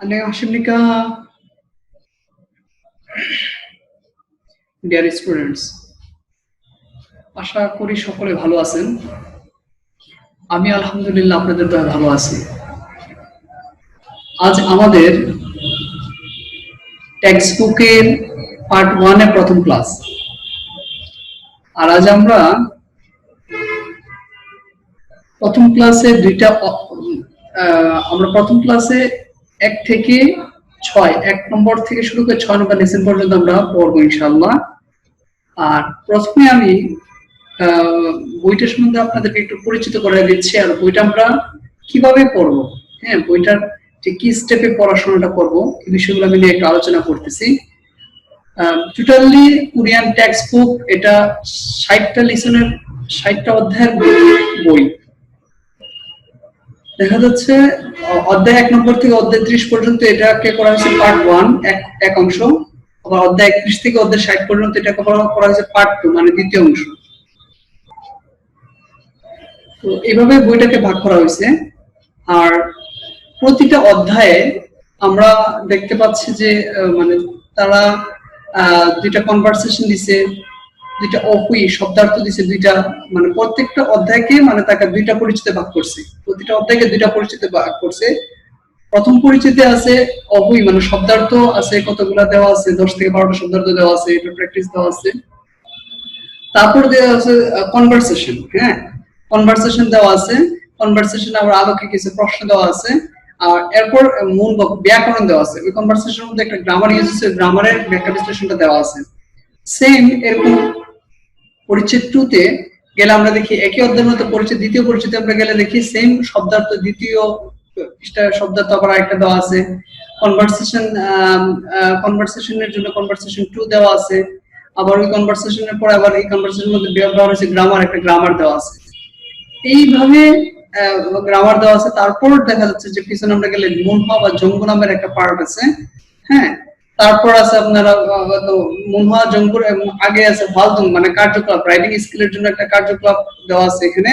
안녕하십니까, dear students. আশা করি সকলে ভালো আছেন। আমি আলহামদুলিল্লাহ আপনাদের দয়ায় ভালো আছি। আজ আমাদের টেক্সট বুকের পার্ট 1 এর প্রথম ক্লাস। আর আজ আমরা প্রথম ক্লাসে প্রথম ক্লাসে 1 থেকে 6 1 নম্বর থেকে শুরু করে 6 নম্বর লেসন পর্যন্ত আমরা পড়বো ইনশাআল্লাহ। আর প্রথমে আমি বইটার সম্বন্ধে আপনাদেরকে একটু পরিচিত করে দিচ্ছি, আর বইটা আমরা কিভাবে পড়বো, হ্যাঁ, বইটার যে কি স্টেপে পড়াশোনাটা করবো এই বিষয়গুলো আমি নিয়ে একটু আলোচনা করতেছি। টোটালি কোরিয়ান টেক্সট বুক, এটা 60টা লেসনের 60টা অধ্যায়ের বই। দেখা যাচ্ছে অধ্যায় 1 নম্বর থেকে অধ্যায় 30 পর্যন্ত এটাকে করা হয়েছে পার্ট 1 এক অংশ, আবার অধ্যায় 31 থেকে অধ্যায় 60 পর্যন্ত এটা করা হয়েছে পার্ট 2 মানে দ্বিতীয় অংশ। তো এইভাবে বইটাকে ভাগ করা হয়েছে। আর প্রতিটা অধ্যায়ে আমরা দেখতে পাচ্ছি যে মানে তারা দুইটা কনভারসেশন দিছে, দুইটা অহুই শব্দার্থ দিছে, দুইটা মানে প্রত্যেকটা অধ্যায়কে মানে তাকে দুইটা পরিচিতি ভাগ করছে, প্রতিটা অধ্যায়কে দুইটা পরিচিতি ভাগ করছে। প্রথম পরিচিতি আছে অহুই মানে শব্দার্থ আছে, কতগুলা দেওয়া আছে, 10 থেকে 12টা শব্দার্থ দেওয়া আছে, এটা প্র্যাকটিস দেওয়া আছে। তারপর দেওয়া আছে কনভারসেশন, হ্যাঁ, কনভারসেশন দেওয়া আছে, কনভারসেশন আবার আলোকে কিছু প্রশ্ন দেওয়া আছে। আর এরপর মূল ব্যাকরণ দেওয়া আছে, ওই কনভারসেশনের মধ্যে একটা গ্রামার ইউজ হচ্ছে, গ্রামারের ব্যাখ্যা বিশ্লেষণটা দেওয়া আছে। সেম এরকম পরিচ্ছেদ 2 তে গেলে আমরা দেখি একই অধ্যায়ের মতো পরিচ্ছেদ দ্বিতীয় পরিচ্ছেদে আমরা গেলে দেখি সেম শব্দার্থ দ্বিতীয় পৃষ্ঠা শব্দার্থ আবার একটা দেওয়া আছে। কনভারসেশনের জন্য কনভারসেশন 2 দেওয়া আছে, আবার ওই কনভারসেশনের পর আবার এই কনভারসেশনের মধ্যে ব্যবহার হয়েছে গ্রামার, একটা গ্রামার দেওয়া আছে। এইভাবে গ্রামার দেওয়া আছে। তারপর দেখা যাচ্ছে যে পিছনে আমরা গেলে মুনহা বা জঙ্গু নামের একটা পার্ট আছে, হ্যাঁ। তারপর আছে আপনারা মুনহা জঙ্গুর আগে আছে ফালতুং মানে কার্যকলাপ, রাইটিং স্কিলের জন্য একটা কার্যকলাপ দেওয়া আছে এখানে,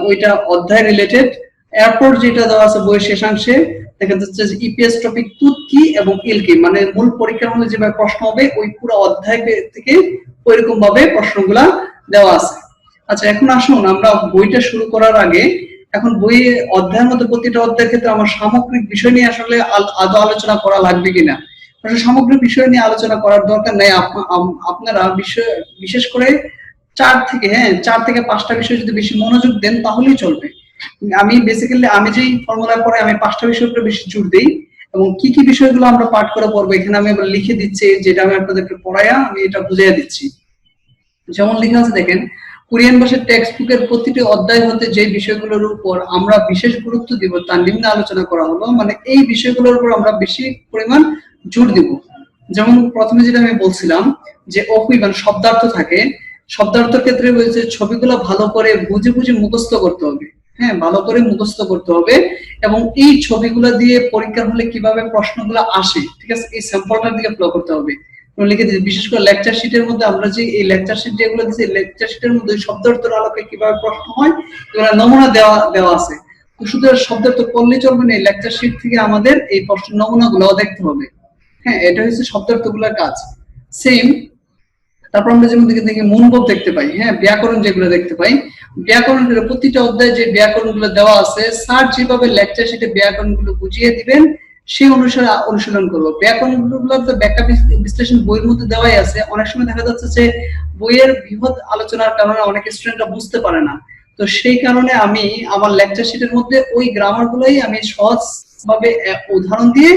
ওইটা অধ্যায় রিলেটেড। এরপর যেটা দেওয়া আছে বইয়ের শেষাংশে দেখা যাচ্ছে যে ইপিএস টপিক তুত কি এবং ইল কি, মানে মূল পরীক্ষার মধ্যে যেভাবে প্রশ্ন হবে ওই পুরো অধ্যায় থেকে ওইরকম ভাবে প্রশ্নগুলা দেওয়া আছে। আচ্ছা, এখন আসুন আমরা বইটা শুরু করার আগে এখন বইয়ে অধ্যায়ের মধ্যে প্রতিটা অধ্যায়ের ক্ষেত্রে আমার সামগ্রিক বিষয় নিয়ে আসলে আদৌ আলোচনা করা লাগবে কিনা, সামগ্রিক বিষয় নিয়ে আলোচনা করার দরকার নেই। আপনারা বিশেষ করে 4 থেকে 5টা বিষয় যদি বেশি মনোযোগ দেন তাহলেই চলবে। আমি বেসিক্যালি আমি যেই ফর্মুলা পড়ে আমি 5টা বিষয়ের উপরে বেশি জোর দেই, এবং কি কি বিষয়গুলো আমরা পাঠ করে পড়বো এখানে আমি লিখে দিচ্ছি, যেটা আমি আপনাদেরকে পড়াইয়া আমি এটা বুঝিয়ে দিচ্ছি। যেমন লেখা আছে দেখেন, কোরিয়ান ভাষার টেক্সট বুকের প্রতিটি অধ্যায় হতে যে বিষয়গুলোর উপর আমরা বিশেষ গুরুত্ব দিব তার নিম্নে আলোচনা করা হলো, মানে এই বিষয়গুলোর উপর আমরা বেশি পরিমাণ জোর দিব। যেমন প্রথমে যেটা আমি বলছিলাম যে অহুই মানে শব্দার্থ থাকে, শব্দার্থের ক্ষেত্রে বলছে ছবিগুলো ভালো করে বুঝে বুঝে মুখস্থ করতে হবে, হ্যাঁ, ভালো করে মুখস্থ করতে হবে, এবং এই ছবিগুলো দিয়ে পরীক্ষার হলে কিভাবে প্রশ্নগুলো আসে, ঠিক আছে, এই স্যাম্পলটার দিকে ফলো করতে হবে। লিখে দিয়েছি বিশেষ করে লেকচার শিটের মধ্যে আমরা যে এই লেকচার শিট যেগুলো দিয়েছি, লেকচার শিটের মধ্যে শব্দার্থের আলোকে কিভাবে প্রশ্ন হয় এগুলো নমুনা দেওয়া আছে। তো শুধু শব্দার্থ পড়লে চলবে না, এই লেকচার শিট থেকে আমাদের এই প্রশ্ন নমুনাগুলো দেখতে হবে, হ্যাঁ, এটা হচ্ছে শব্দার্থগুলোর কাজ। সেম তারপর আমরা যেমন দেখি মূলবোধ দেখতে পাই, হ্যাঁ, ব্যাকরণ যেগুলো দেখতে পাই, ব্যাকরণের প্রতিটা অধ্যায়ে যে ব্যাকরণগুলো দেওয়া আছে স্যার যেভাবে লেকচার শিটে ব্যাকরণগুলো বুঝিয়ে দিবেন সেই অনুসারে অনুশীলন করবো। ব্যাকরণগুলো তো ব্যাখ্যা বিশ্লেষণ বইয়ের মধ্যে দেওয়াই আছে। অনেক সময় দেখা যাচ্ছে যে বইয়ের বৃহৎ আলোচনার কারণে অনেক স্টুডেন্টরা বুঝতে পারে না, তো সেই কারণে আমি আমার লেকচার শিটের মধ্যে ওই গ্রামার গুলোই আমি সহজ ভাবে উদাহরণ দিয়ে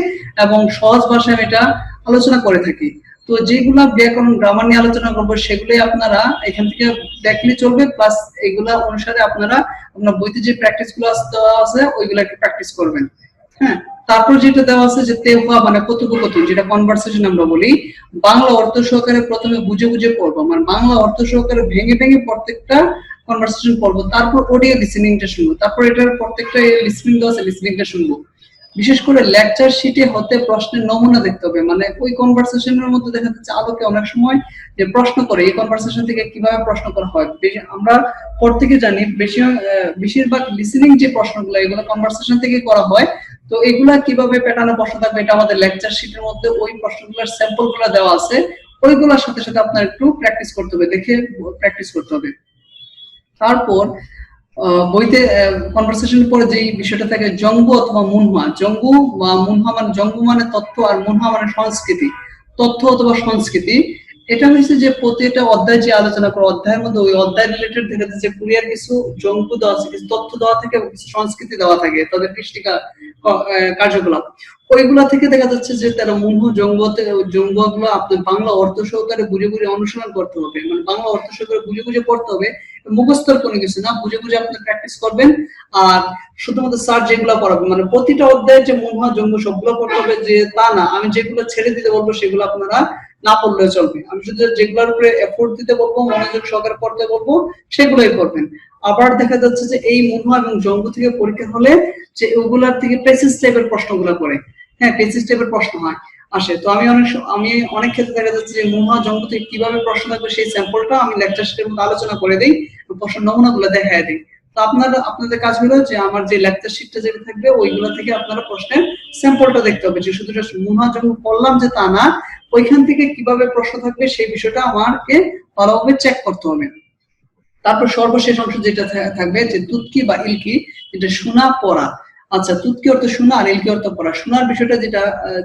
এবং সহজ ভাষায় এটা আলোচনা করে থাকি। তো যেগুলা ব্যাকরণ গ্রামার নিয়ে আলোচনা করবো সেগুলোই আপনারা এখান থেকে দেখলে চলবে, প্লাস এগুলা অনুসারে আপনারা আপনার বইতে যে প্র্যাকটিস গুলো আছে ওইগুলাকে প্র্যাকটিস করবেন, হ্যাঁ। তারপর যেটা দেওয়া আছে যে তেহা মানে কথোপকথন, যেটা কনভারসেশন আমরা বলি, বাংলা অর্থ সহকারে প্রথমে বুঝে বুঝে পড়বো, মানে বাংলা অর্থ সহকারে ভেঙে ভেঙে প্রত্যেকটা কনভারসেশন পড়বো, তারপর অডিও লিসেনিংটা শুনবো, তারপর এটার প্রত্যেকটা লিসেনিং দেওয়া আছে লিসেনিংটা শুনবো। বিশেষ করে লেকচার শিটে হতে প্রশ্নের নমুনা দেখতে হবে, মানে ওই কনভারসেশনের মধ্যে দেখা যাচ্ছে আলোকে অনেক সময় যে প্রশ্ন করে এই কনভারসেশন থেকে কিভাবে প্রশ্ন করা হয়, আমরা প্রত্যেকে জানি বেশিরভাগ লিসেনিং যে প্রশ্নগুলো এগুলো কনভারসেশন থেকে করা হয়। তো এগুলা কিভাবে প্যাটার্নে প্রশ্ন থাকবে এটা আমাদের লেকচার শিটের মধ্যে ওই প্রশ্নগুলোর স্যাম্পল গুলো দেওয়া আছে, ওইগুলোর সাথে সাথে আপনার একটু প্র্যাকটিস করতে হবে, দেখে প্র্যাকটিস করতে হবে। তারপর বইতে কনভারসেশনের পরে যে বিষয়টা থাকে জঙ্গু অথবা মুনহা। জঙ্গু বা মুনহা মানে জঙ্গু মানে তথ্য আর মুনহা মানে সংস্কৃতি, তথ্য অথবা সংস্কৃতি। এটা হচ্ছে যে প্রতিটা অধ্যায় যে আলোচনা করে অধ্যায়ের মধ্যে ওই অধ্যায় রিলেটেড দেখা যাচ্ছে কুরিয়ার কিছু জঙ্গু দেওয়া আছে, কিছু তথ্য দেওয়া থাকে, কিছু সংস্কৃতি দেওয়া থাকে, তাদের কৃষ্টিকা কার্যকলাপ ওইগুলা থেকে দেখা যাচ্ছে যে তারা মুনহ জঙ্গুগুলো আপনার বাংলা অর্থ সহকারে বুঝে বুঝে অনুশীলন করতে হবে, মানে বাংলা অর্থ সহকারে বুঝে বুঝে পড়তে হবে, মুখস্থর কোনো কিছু না, বুঝে বুঝে আপনি প্র্যাকটিস করবেন। আর শুধুমাত্র স্যার যেগুলো পড়াবে মানে প্রতিটা অধ্যায়ে যে মুনহা জঙ্গু সবগুলো পড়তে হবে যে তা না, আমি যেগুলো ছেড়ে দিতে বলবো সেগুলো আপনারা না পড়লেও চলবে, আমি শুধু যেগুলোর উপরে এফোর্ট দিতে বলবো, মনোযোগ সহকারে পড়তে বলবো সেগুলোই করবেন। আবার দেখা যাচ্ছে যে এই মুনহা এবং জঙ্গু থেকে পরীক্ষা হলে যে ওগুলার থেকে পেসিস টাইপের প্রশ্নগুলো করে, হ্যাঁ পেসিস টাইপের প্রশ্ন হয় আসে। তো আমি অনেক ক্ষেত্রে দেখা যাচ্ছে যে মুনহা জঙ্গু থেকে কিভাবে প্রশ্ন থাকবে সেই স্যাম্পলটা আমি লেকচার শিটের মধ্যে আলোচনা করে দিই, প্রশ্ন নমুনাগুলো দেখায় দিই। তো আপনাদের কাজ হলো যে আমার যে লেকচার শিটটা যেটা থাকবে ওইগুলো থেকে আপনারা প্রশ্নের স্যাম্পলটা দেখতে হবে, যে শুধু মুনহা জঙ্গু পড়লাম যে তা না, ওইখান থেকে কিভাবে প্রশ্ন থাকবে সেই বিষয়টা আমাকে ভালোভাবে চেক করতে হবে। তারপর সর্বশেষ অংশ যেটা থাকবে যে তুৎকি বা ইলকি, যেটা শোনা পড়া। আচ্ছা, তুৎকি অর্থ শোনা আর ইলকি অর্থ পড়া। শোনার বিষয়টা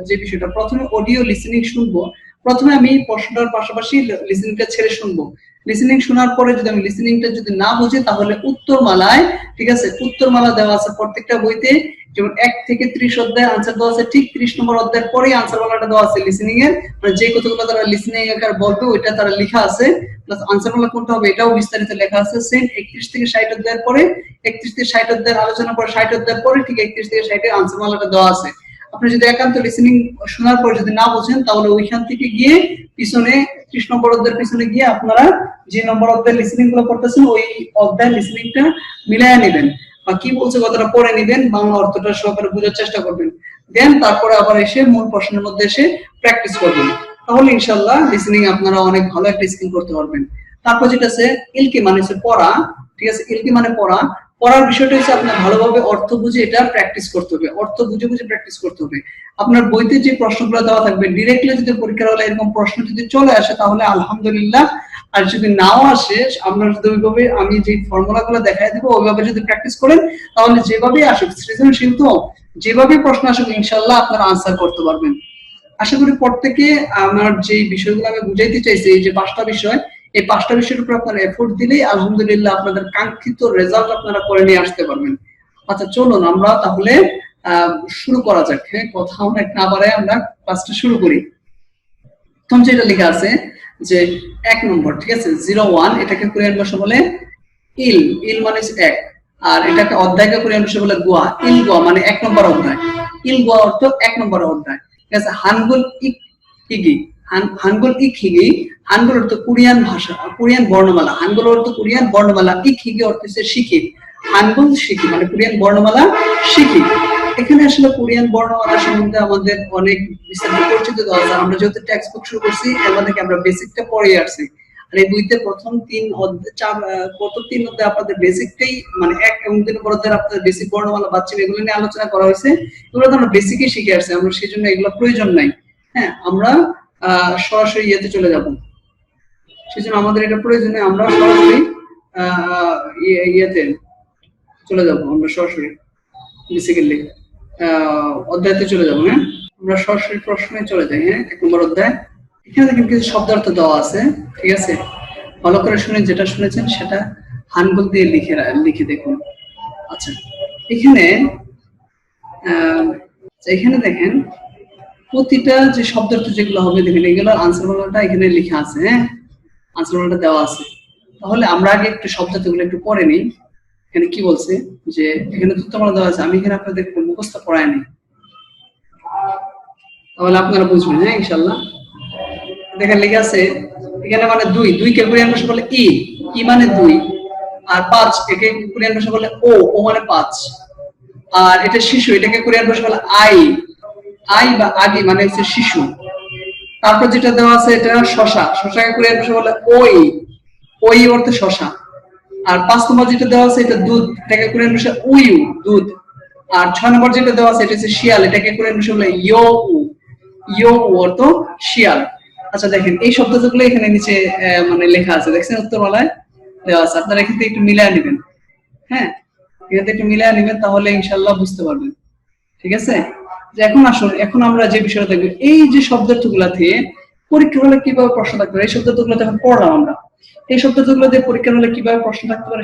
যে বিষয়টা প্রথমে অডিও লিসেনিং শুনবো, প্রথমে আমি প্রশ্নটার পাশাপাশি লিসেনিংটা ছেড়ে শুনবো। লিসেনিং শোনার পরে যদি আমি লিসেনিংটা যদি না বুঝি তাহলে উত্তরমালায়, ঠিক আছে, উত্তরমালা দেওয়া আছে প্রত্যেকটা বইতে, যেমন 1 থেকে 30 অধ্যায় আনসার দেওয়া আছে, ঠিক 30 নম্বর অধ্যায়ের পরেই আনসার মালাটা দেওয়া আছে লিসেনিং এর, মানে যে কথাগুলো তারা লিসেনিং আকার বলবে ওইটা তারা লেখা আছে, প্লাস আনসার মালা কোনটা হবে এটাও বিস্তারিত লেখা আছে। সেম 31 থেকে 60 অধ্যায়ের পরে, 31 থেকে 60 অধ্যায়ের আলোচনা পরে 60 অধ্যায়ের পরে ঠিক 31 থেকে 60 এর আনসার মালাটা দেওয়া আছে। আপনি যদি একান্ত লিসেনিং শোনার পর যদি না বোঝেন তাহলে ওইখান থেকে গিয়ে পিছনে 30 নম্বর অধ্যায়ের পিছনে গিয়ে আপনারা যে নম্বর অধ্যায়ের লিসেনিং গুলো করতেছেন ওই অধ্যায়ের লিসেনিংটা মিলাইয়া নেবেন, বা কি বলছে কথাটা পড়ে নেবেন, বাংলা অর্থটা সহকারে বোঝার চেষ্টা করবেন, দেন তারপরে আবার এসে মূল প্রশ্নের মধ্যে এসে প্র্যাকটিস করবেন। তাহলে ইনশাআল্লাহ লিসেনিং আপনারা অনেক ভালো একটা স্কিল করতে পারবেন। তারপর যেটা আছে ইলকি মানে হচ্ছে পড়া, ঠিক আছে, ইলকি মানে পড়া। পড়ার বিষয়টা হচ্ছে আপনার ভালোভাবে অর্থ বুঝে এটা প্র্যাকটিস করতে হবে, অর্থ বুঝে বুঝে প্র্যাকটিস করতে হবে। আপনার বইতে যে প্রশ্নগুলো দেওয়া থাকবে ডিরেক্টলি যদি পরীক্ষার হলে এরকম প্রশ্ন যদি চলে আসে তাহলে আলহামদুলিল্লাহ, আর যদি নাও আসে আপনার যদি ওইভাবে আমি যে ফর্মুলা গুলো দেখাই দিব ওইভাবে যদি প্র্যাকটিস করেন তাহলে যেভাবে আসুক সৃজনশীল তো যেভাবে প্রশ্ন আসুক ইনশাআল্লাহ আপনারা আনসার করতে পারবেন। আশা করি প্রত্যেকে আমার যে বিষয়গুলো আমি বুঝাইতে চাইছি এই যে 5টা বিষয়, এই 5টা বিষয়ের উপর আপনারা এফোর্ট দিলেই আলহামদুলিল্লাহ আপনাদের কাঙ্ক্ষিত রেজাল্ট আপনারা করে নিয়ে আসতে পারবেন। আচ্ছা চলুন আমরা তাহলে শুরু করা যাক। হ্যাঁ, কথা অনেক না বাড়ায় আমরা ক্লাসটা শুরু করি। প্রথম যেটা লেখা আছে যে 1 নম্বর, ঠিক আছে, 01, এটাকে কোরিয়ান ভাষা বলে ইল, ইল মানে 1, আর এটাকে অধ্যায়কে কোরিয়ান ভাষা বলে গোয়া। ইল গোয়া মানে 1 নম্বর অধ্যায়, ইল গোয়া অর্থ 1 নম্বর অধ্যায়, ঠিক আছে। হানগুল ইক হিগি, হানগুল ইক হিগি, হানগুল অর্থ কোরিয়ান ভাষা, কোরিয়ান বর্ণমালা, হানগুল অর্থ কোরিয়ান বর্ণমালা, ইক হিগি অর্থ হচ্ছে শিখি, হানগুল শিখি মানে কোরিয়ান বর্ণমালা শিখি। এখানে আসলে কোরিয়ান বর্ণমালা সম্বন্ধে আমাদের অনেক বিস্তারিত পরিচিত দেওয়া আছে, আমরা যেহেতু টেক্সট বুক শুরু করছি এর মধ্যে আমরা বেসিকটা পড়ে আসছি, আর এই বইতে প্রথম 3 অধ্যায় আপনাদের বেসিকটাই মানে 1 এবং 3 নম্বর অধ্যায়ে আপনাদের বেসিক বর্ণমালা বাচ্চা এগুলো নিয়ে আলোচনা করা হয়েছে, এগুলো তো আমরা বেসিকই শিখে আসছি, আমরা সেই জন্য এগুলো প্রয়োজন নাই। হ্যাঁ, আমরা সরাসরি ইয়েতে চলে যাব, সেই জন্য আমাদের এটা প্রয়োজনে আমরা সরাসরি ইয়েতে চলে যাব, আমরা সরাসরি বেসিক্যালি অধ্যায়তে চলে যাবো। হ্যাঁ, আমরা সরাসরি প্রশ্নে চলে যাই। হ্যাঁ, 1 নম্বর অধ্যায়, এখানে দেখেন কিছু শব্দার্থ দেওয়া আছে, ঠিক আছে, ভালো করে শুনে যেটা শুনেছেন সেটা হানগুল দিয়ে লিখে দেখুন। আচ্ছা, এখানে দেখেন প্রতিটা যে শব্দার্থ যেগুলো হবে দেখেন এগুলোর আনসার মালাটা এখানে লেখা আছে। হ্যাঁ, আনসার মালাটা দেওয়া আছে, তাহলে আমরা আগে একটু শব্দার্থগুলো একটু পড়ে নিই। এখানে কি বলছে যে এখানে তথ্যমালা দেওয়া আছে, আমি এখানে আপনাদের মুখস্থ পড়ায় নি, তাহলে আপনারা বুঝবেন। হ্যাঁ ইনশাআল্লাহ, দেখেন লেখা আছে এখানে মানে 2 কে কোরিয়ান ভাষা বলে ই মানে 2, আর 5 একে কোরিয়ান ভাষা বলে ও মানে 5, আর এটা শিশু, এটাকে কোরিয়ান ভাষা বলে আই। আই বা আদি মানে হচ্ছে শিশু। তারপর যেটা দেওয়া আছে এটা শশা, শশাকে কোরিয়ান ভাষা বলে ওই। ওই অর্থ শশা। আর 5 নম্বর যেটা দেওয়া আছে এটা দুধ, এটাকে কোরিয়ান ভাষা উইউ, দুধ। আর 6 নম্বর যেটা দেওয়া আছে এটা হচ্ছে শিয়াল, এটাকে কোরিয়ান ভাষা বলে ইয়ো উ। ইয়ো উ অর্থ শিয়াল। আচ্ছা দেখেন এই শব্দগুলো এখানে নিচে মানে লেখা আছে, দেখছেন উত্তরমালায় দেওয়া আছে, আপনারা এখান থেকে একটু মিলায় নেবেন। হ্যাঁ, এখান থেকে একটু মিলায় নেবেন, তাহলে ইনশাআল্লাহ বুঝতে পারবেন। ঠিক আছে, যে এখন আসুন, এখন আমরা যে বিষয়টা দেখব, এই যে শব্দার্থগুলা থেকে পরীক্ষার হলে কিভাবে প্রশ্ন থাকতে পারে, এই শব্দার্থগুলো যখন পড়লাম আমরা, এই শব্দগুলো দিয়ে পরীক্ষার হলে কিভাবে প্রশ্ন থাকতে পারে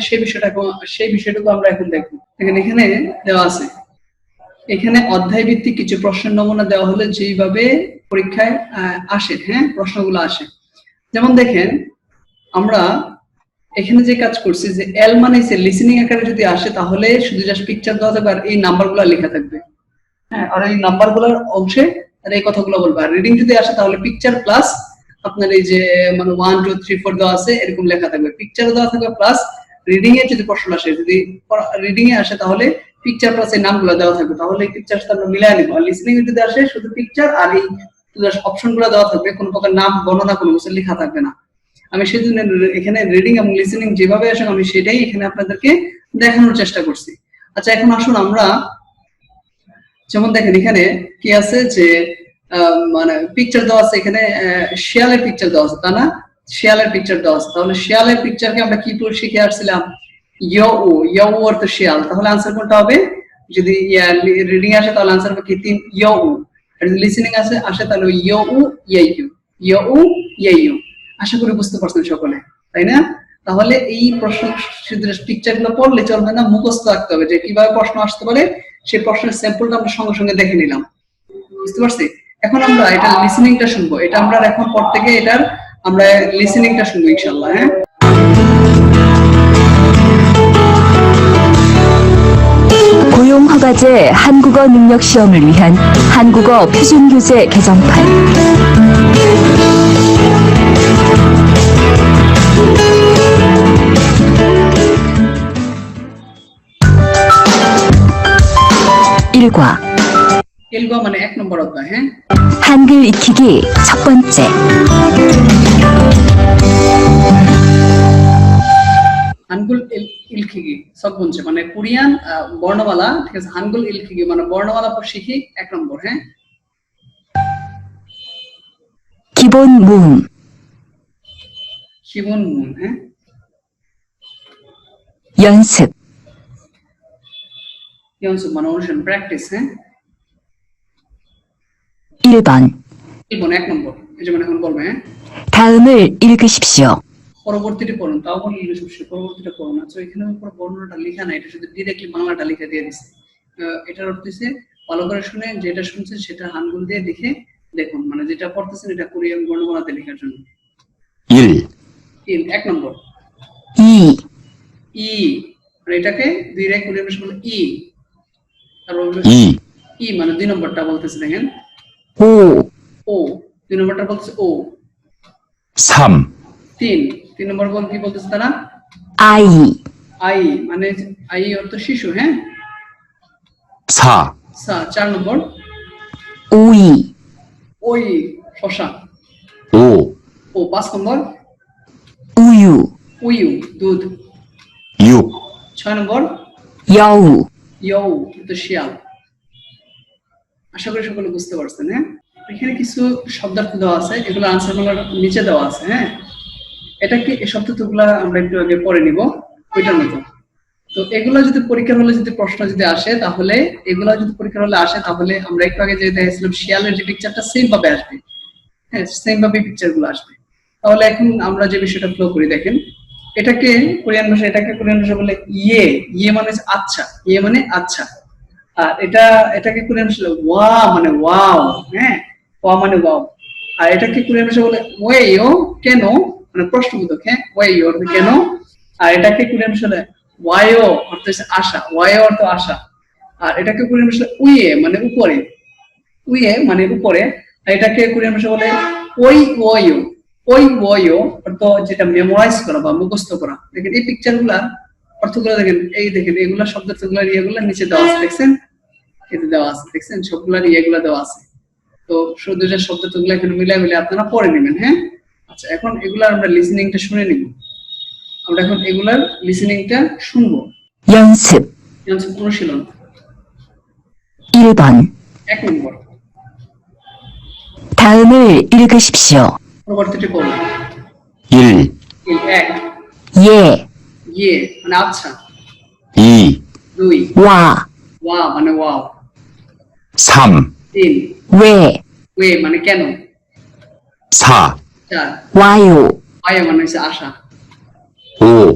সেই বিষয়টুকু আমরা এখন দেখব। এখানে দেওয়া আছে, এখানে অধ্যায় ভিত্তিক কিছু প্রশ্নের নমুনা দেওয়া হলে যেইভাবে পরীক্ষায় আসে, হ্যাঁ, প্রশ্নগুলো আসে। যেমন দেখেন আমরা এখানে যে কাজ করছি, যে এল মানে লিসেনিং আকারে যদি আসে তাহলে শুধু জাস্ট পিকচার দেওয়া থাকবে আর এই নাম্বারগুলো লেখা থাকবে। হ্যাঁ, আর এই নাম্বারগুলোর অংশে আর এই কথাগুলো বলবে। আর রিডিং যদি আসে তাহলে পিকচার প্লাস আপনার এই যে মানে 1 2 3 4 দেওয়া আছে এরকম লেখা থাকবে, পিকচারও দেওয়া থাকবে প্লাস রিডিং এ যদি প্রশ্ন আসে, যদি রিডিং এ আসে তাহলে পিকচার প্লাস এই নামগুলো দেওয়া থাকবে, তাহলে এই পিকচার সাথে আমরা মিলাই নিব। আর লিসেনিং এ যদি আসে শুধু পিকচার আর এই অপশনগুলো দেওয়া থাকবে, কোনো প্রকার নাম বর্ণনা কোনো কিছু লেখা থাকবে না। আমি সেজন্য এখানে রিডিং এবং লিসেনিং যেভাবে আসে আমি সেটাই এখানে আপনাদেরকে দেখানোর চেষ্টা করছি। আচ্ছা এখন আসুন আমরা, যেমন দেখেন এখানে কি আছে যে মানে পিকচার দেওয়া আছে, এখানে শিয়ালের পিকচার দেওয়া আছে, তা না, শিয়ালের পিকচার দেওয়া আছে। তাহলে শিয়ালের পিকচারকে আমরা কি করে শিখে আসছিলাম, ইয়ো উ, ইয়ো উ অর্থ শিয়াল। তাহলে আনসার কোনটা হবে, যদি রিডিং আসে তাহলে আনসার হবে কি 3 ইয়ো উ, আর যদি লিসেনিং আসে তাহলে ইয়ো উ ইয়ু, ইয়ো উ ইয়ু। আশা করি বুঝতে পারছেন সকলে, তাই না? তাহলে এই প্রশ্ন শুধু পিকচার গুলো পড়লে চলবে না, মুখস্থ রাখতে হবে যে কিভাবে প্রশ্ন আসতে পারে। সেই প্রশ্নের স্যাম্পলটা আমরা সঙ্গে সঙ্গে দেখে নিলাম, বুঝতে পারছি? এখন আমরা এটা লিসেনিংটা শুনবো, এটা আমরা এখন পর থেকে এটার আমরা লিসেনিংটা শুনবো ইনশাআল্লাহ। হ্যাঁ, 고용허가제 한국어 능력 시험을 위한 한국어 표준교재 개정판. 일과 মানে 1 নম্বর অধ্যায়। হ্যাঁ, 한글 익히기 첫 번째. হানগুল ইলখিগি সব বলছে মানে কোরিয়ান বর্ণমালা, ঠিক আছে। হানগুল ইলখিগি মানে বর্ণমালা শিখি 1 নম্বর। হ্যাঁ, 기본 모음. 기본 모음. হ্যাঁ, 연습. 연습 মানে অনুশীলন, প্র্যাকটিস। হ্যাঁ, 1번. 1 নম্বর, এই যে মানে এখন বলবে। হ্যাঁ, 다음을 읽으십시오. পরবর্তীটা পড়ুন, তাও বলি পরবর্তীটা পড়ুন। আচ্ছা এখানে উপর বর্ণনাটা লেখা নাই, এটা শুধু ডিরেক্টলি বাংলাটা লিখে দিয়ে দিছে। এটার অর্থ হচ্ছে ভালো করে শুনে যেটা শুনছেন সেটা হানগুল দিয়ে দেখে দেখুন, মানে যেটা পড়তেছেন এটা কোরিয়ান বর্ণমালাতে লেখার জন্য। 1 নম্বর। 2. ই মানে এটাকে দুই রে কোরিয়ান ভাষা বলে ই, তারপর ই মানে 2 নম্বরটা বলতেছে দেখেন, 오. ও 2 নম্বরটা বলতেছে ও। 3 3 নম্বর বল কি বলতেছে তারা, 아이. আই মানে আই অর্থ শিশু। হ্যাঁ, 4 4 নম্বর। 오이. ওই শশা। 5 ও 5 নম্বর। 우유. উইউ দুধ। 6 6 নম্বর। 여우. ইয়ৌ তো শিয়াল। আশা করি সকলে বুঝতে পারছেন। হ্যাঁ, এখানে কিছু শব্দার্থ দেওয়া আছে, এগুলো আনসার গুলোর নিচে দেওয়া আছে। হ্যাঁ, এটাকে এই শব্দার্থগুলো আমরা একটু আগে পড়ে নিব ওইটার মতো। তো এগুলো যদি পরীক্ষার হলে যদি প্রশ্ন যদি আসে, তাহলে এগুলো যদি পরীক্ষার হলে আসে তাহলে আমরা একটু আগে যে দেখেছিলাম শিয়ালের যে পিকচারটা সেম ভাবে আসবে। হ্যাঁ, সেম ভাবে পিকচার গুলো আসবে। তাহলে এখন আমরা যে বিষয়টা ফ্লো করি, দেখেন এটাকে কোরিয়ান ভাষা বলে ইয়ে মানে আচ্ছা, ইয়ে মানে আচ্ছা। আর এটাকে কোরিয়ান ভাষা ওয়া মানে ওয়াও। হ্যাঁ, ওয়া মানে ওয়াও। আর এটাকে কোরিয়ান ভাষা বলে ওয়েও, কেন মানে প্রশ্নবোধক। হ্যাঁ, ওয়েও অর্থ কেন। আর এটাকে কোরিয়ান ভাষা বলে ওয়ায়ো অর্থ হচ্ছে আশা, ওয়ায়ো অর্থ আশা। আর এটাকে কোরিয়ান ভাষা উইয়ে মানে উপরে, উইয়ে মানে উপরে। আর এটাকে কোরিয়ান ভাষা বলে ওই ওয়ো, ওই ওয়ো অর্থ যেটা মেমোরাইজ করা বা মুখস্থ করা। দেখেন এই পিকচার গুলা অর্থগুলো দেখেন, এই দেখেন এগুলা শব্দার্থগুলার ইয়েগুলা নিচে দেওয়া আছে, দেখছেন? এতে দেওয়া আছে, দেখছেন? সবগুলার ইয়েগুলা দেওয়া আছে। তো শুধু যে শব্দার্থগুলো এখানে মিলে আপনারা পড়ে নেবেন, হ্যাঁ? আচ্ছা, এখন এগুলার আমরা লিসেনিংটা শুনে নিব। আমরা এখন এগুলার লিসেনিংটা শুনবো। 연습 অনুশীলন 1번 1 নম্বর। 다음을 읽으십시오. পরবর্তীটি পড়ুন। 1, 1 예, ইয়ে মানে আচ্ছা। 2, 2 와, ওয়া মানে ওয়াও। 3, 3 왜, ওয়ে মানে কেন। 4, 4 와요, আয়া মানে হচ্ছে আশা। 5,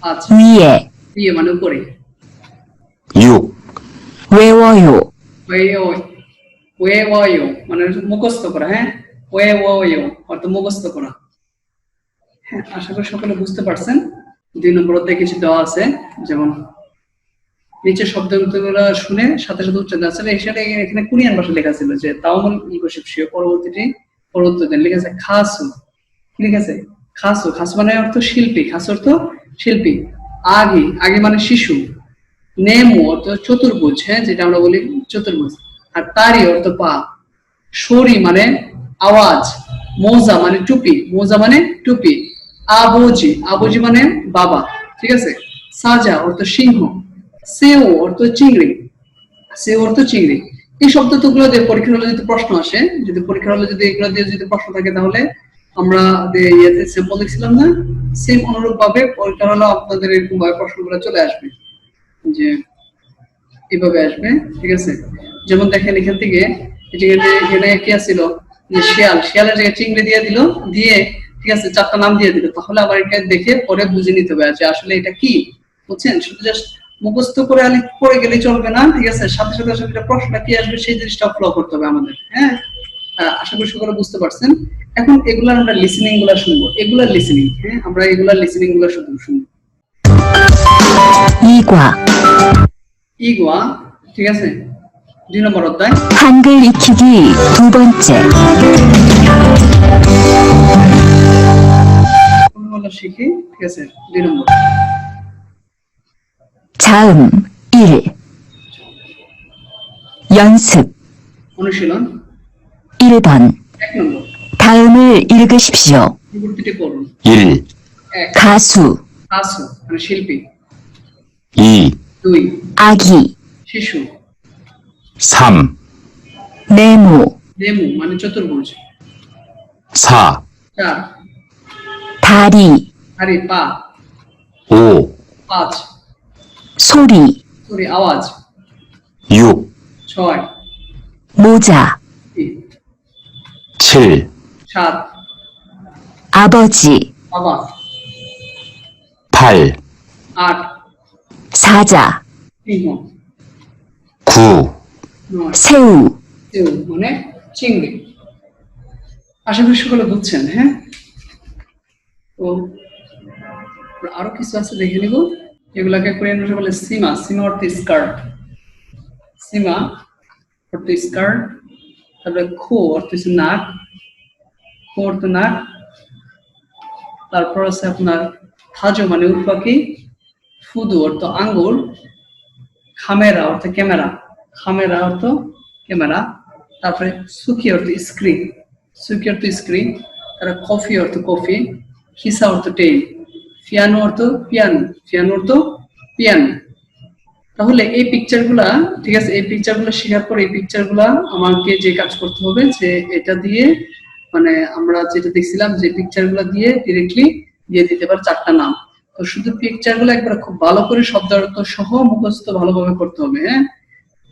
5 위에, ইয়ে মানে উপরে। 6, 외워요, ওয়ে মানে মুখস্থ করা, হ্যাঁ? ওয়ে অর্থ মুখস্থ করা। হ্যাঁ, আশা করি সকলে বুঝতে পারছেন। 2 নম্বর অধ্যায়ে কিছু দেওয়া আছে, যেমন নিচে শব্দগুলো শুনে সাথে সাথে উচ্চারণ আসলে এখানে কোরিয়ান ভাষা লেখা ছিল যে তাওমুল ইগোশিপশিও, পরবর্তী দিন লেখা আছে খাসু। কি লেখা আছে? খাসু। খাসু মানে অর্থ শিল্পী, খাসু অর্থ শিল্পী। আগে মানে শিশু। নেমু অর্থ চতুর্ভুজ, হ্যাঁ, যেটা আমরা বলি চতুর্ভুজ। আর তারি অর্থ পা। শরি মানে আওয়াজ। মোজা মানে টুপি, মোজা মানে টুপি। আবুজি মানে বাবা, ঠিক আছে? সাজা অর্থ সিংহ। সেও অর্থ চিংড়ি, এই শব্দগুলো দিয়ে পরীক্ষার হলে যদি প্রশ্ন আসে, যদি পরীক্ষার হলে যদি এগুলো দিয়ে যদি প্রশ্ন থাকে, তাহলে আমরা ইয়েতে স্যাম্পল দেখছিলাম না, সেম অনুরূপ ভাবে পরীক্ষার হলে আপনাদের এরকম ভাবে প্রশ্নগুলো চলে আসবে, যে এভাবে আসবে, ঠিক আছে? যেমন দেখেন এখান থেকে এখানে কি আছিল, যে শিয়ালের জায়গায় চিংড়ি দিয়ে দিল, দিয়ে ঠিক আছে 4টা নাম দিয়ে দিল। তাহলে আবার এটা দেখে পরে বুঝে নিতে হবে যে আসলে এটা কি, বুঝছেন? শুধু জাস্ট মুখস্থ করে পড়ে গেলে চলবে না, ঠিক আছে? সাথে সাথে আসলে প্রশ্নটা কি আসবে সেই জিনিসটা ফলো করতে হবে আমাদের, হ্যাঁ? আশা করি সকলে বুঝতে পারছেন। এখন এগুলার আমরা লিসেনিং গুলা শুনবো, এগুলার লিসেনিং, হ্যাঁ, আমরা এগুলার লিসেনিং গুলা শুধু শুনবো। ইগুয়া, ঠিক আছে? 2 নম্বর অধ্যায়। 한글 익히기 2번째. শিখি, ঠিক আছে? 2 নম্বর। 자음 1. 연습 অনুশীলন 1번. 1 নম্বর। 다음을 읽으십시오. পরবর্তীটি পড়ুন। 1, 1 가수, কাসু মানে শিল্পী। 2, 2 아기, শিশু। 3, 네모, নেমু মানে চতুর্ভুজ। 4, 4 다리, আরে পা। 5, 5 소리, আওয়াজ। 6, 6 모자, 7, 7 아버지, বাবা। 8, 8 사자, সিংহ। 9, 9 새우, সেউ মানে চিংড়ি। আশা করি সকলে বুঝছেন, হ্যাঁ? তো আরো কিছু আছে দেখে নিব, এগুলাকে কোরিয়ান ভাষায় বলে সীমা। সীমা অর্থ স্কার্ট, সীমা অর্থ স্কার্ট। তারপরে খো অর্থ হচ্ছে নাক, খো অর্থ নাক। তারপর আছে আপনার হাজো মানে উট পাখি। ফুদু অর্থ আঙ্গুর। খামেরা অর্থ ক্যামেরা, খামেরা অর্থ ক্যামেরা। তারপরে সুকি অর্থ স্ক্রিন, সুকি অর্থ স্ক্রিন। তারপরে কফি অর্থ কফি। হিসা অর্থ টেইল। পিয়ানো অর্থ পিয়ানো, পিয়ানো অর্থ পিয়ানো। তাহলে এই পিকচারগুলা, ঠিক আছে, এই পিকচারগুলো শেখার পর এই পিকচারগুলা আমাকে যে কাজ করতে হবে, যে এটা দিয়ে মানে আমরা যেটা দেখছিলাম যে পিকচারগুলো দিয়ে ডিরেক্টলি দিয়ে দিতে পারে 4টা নাম। তো শুধু পিকচারগুলো একবার খুব ভালো করে শব্দ অর্থ সহ মুখস্থ ভালোভাবে করতে হবে, হ্যাঁ?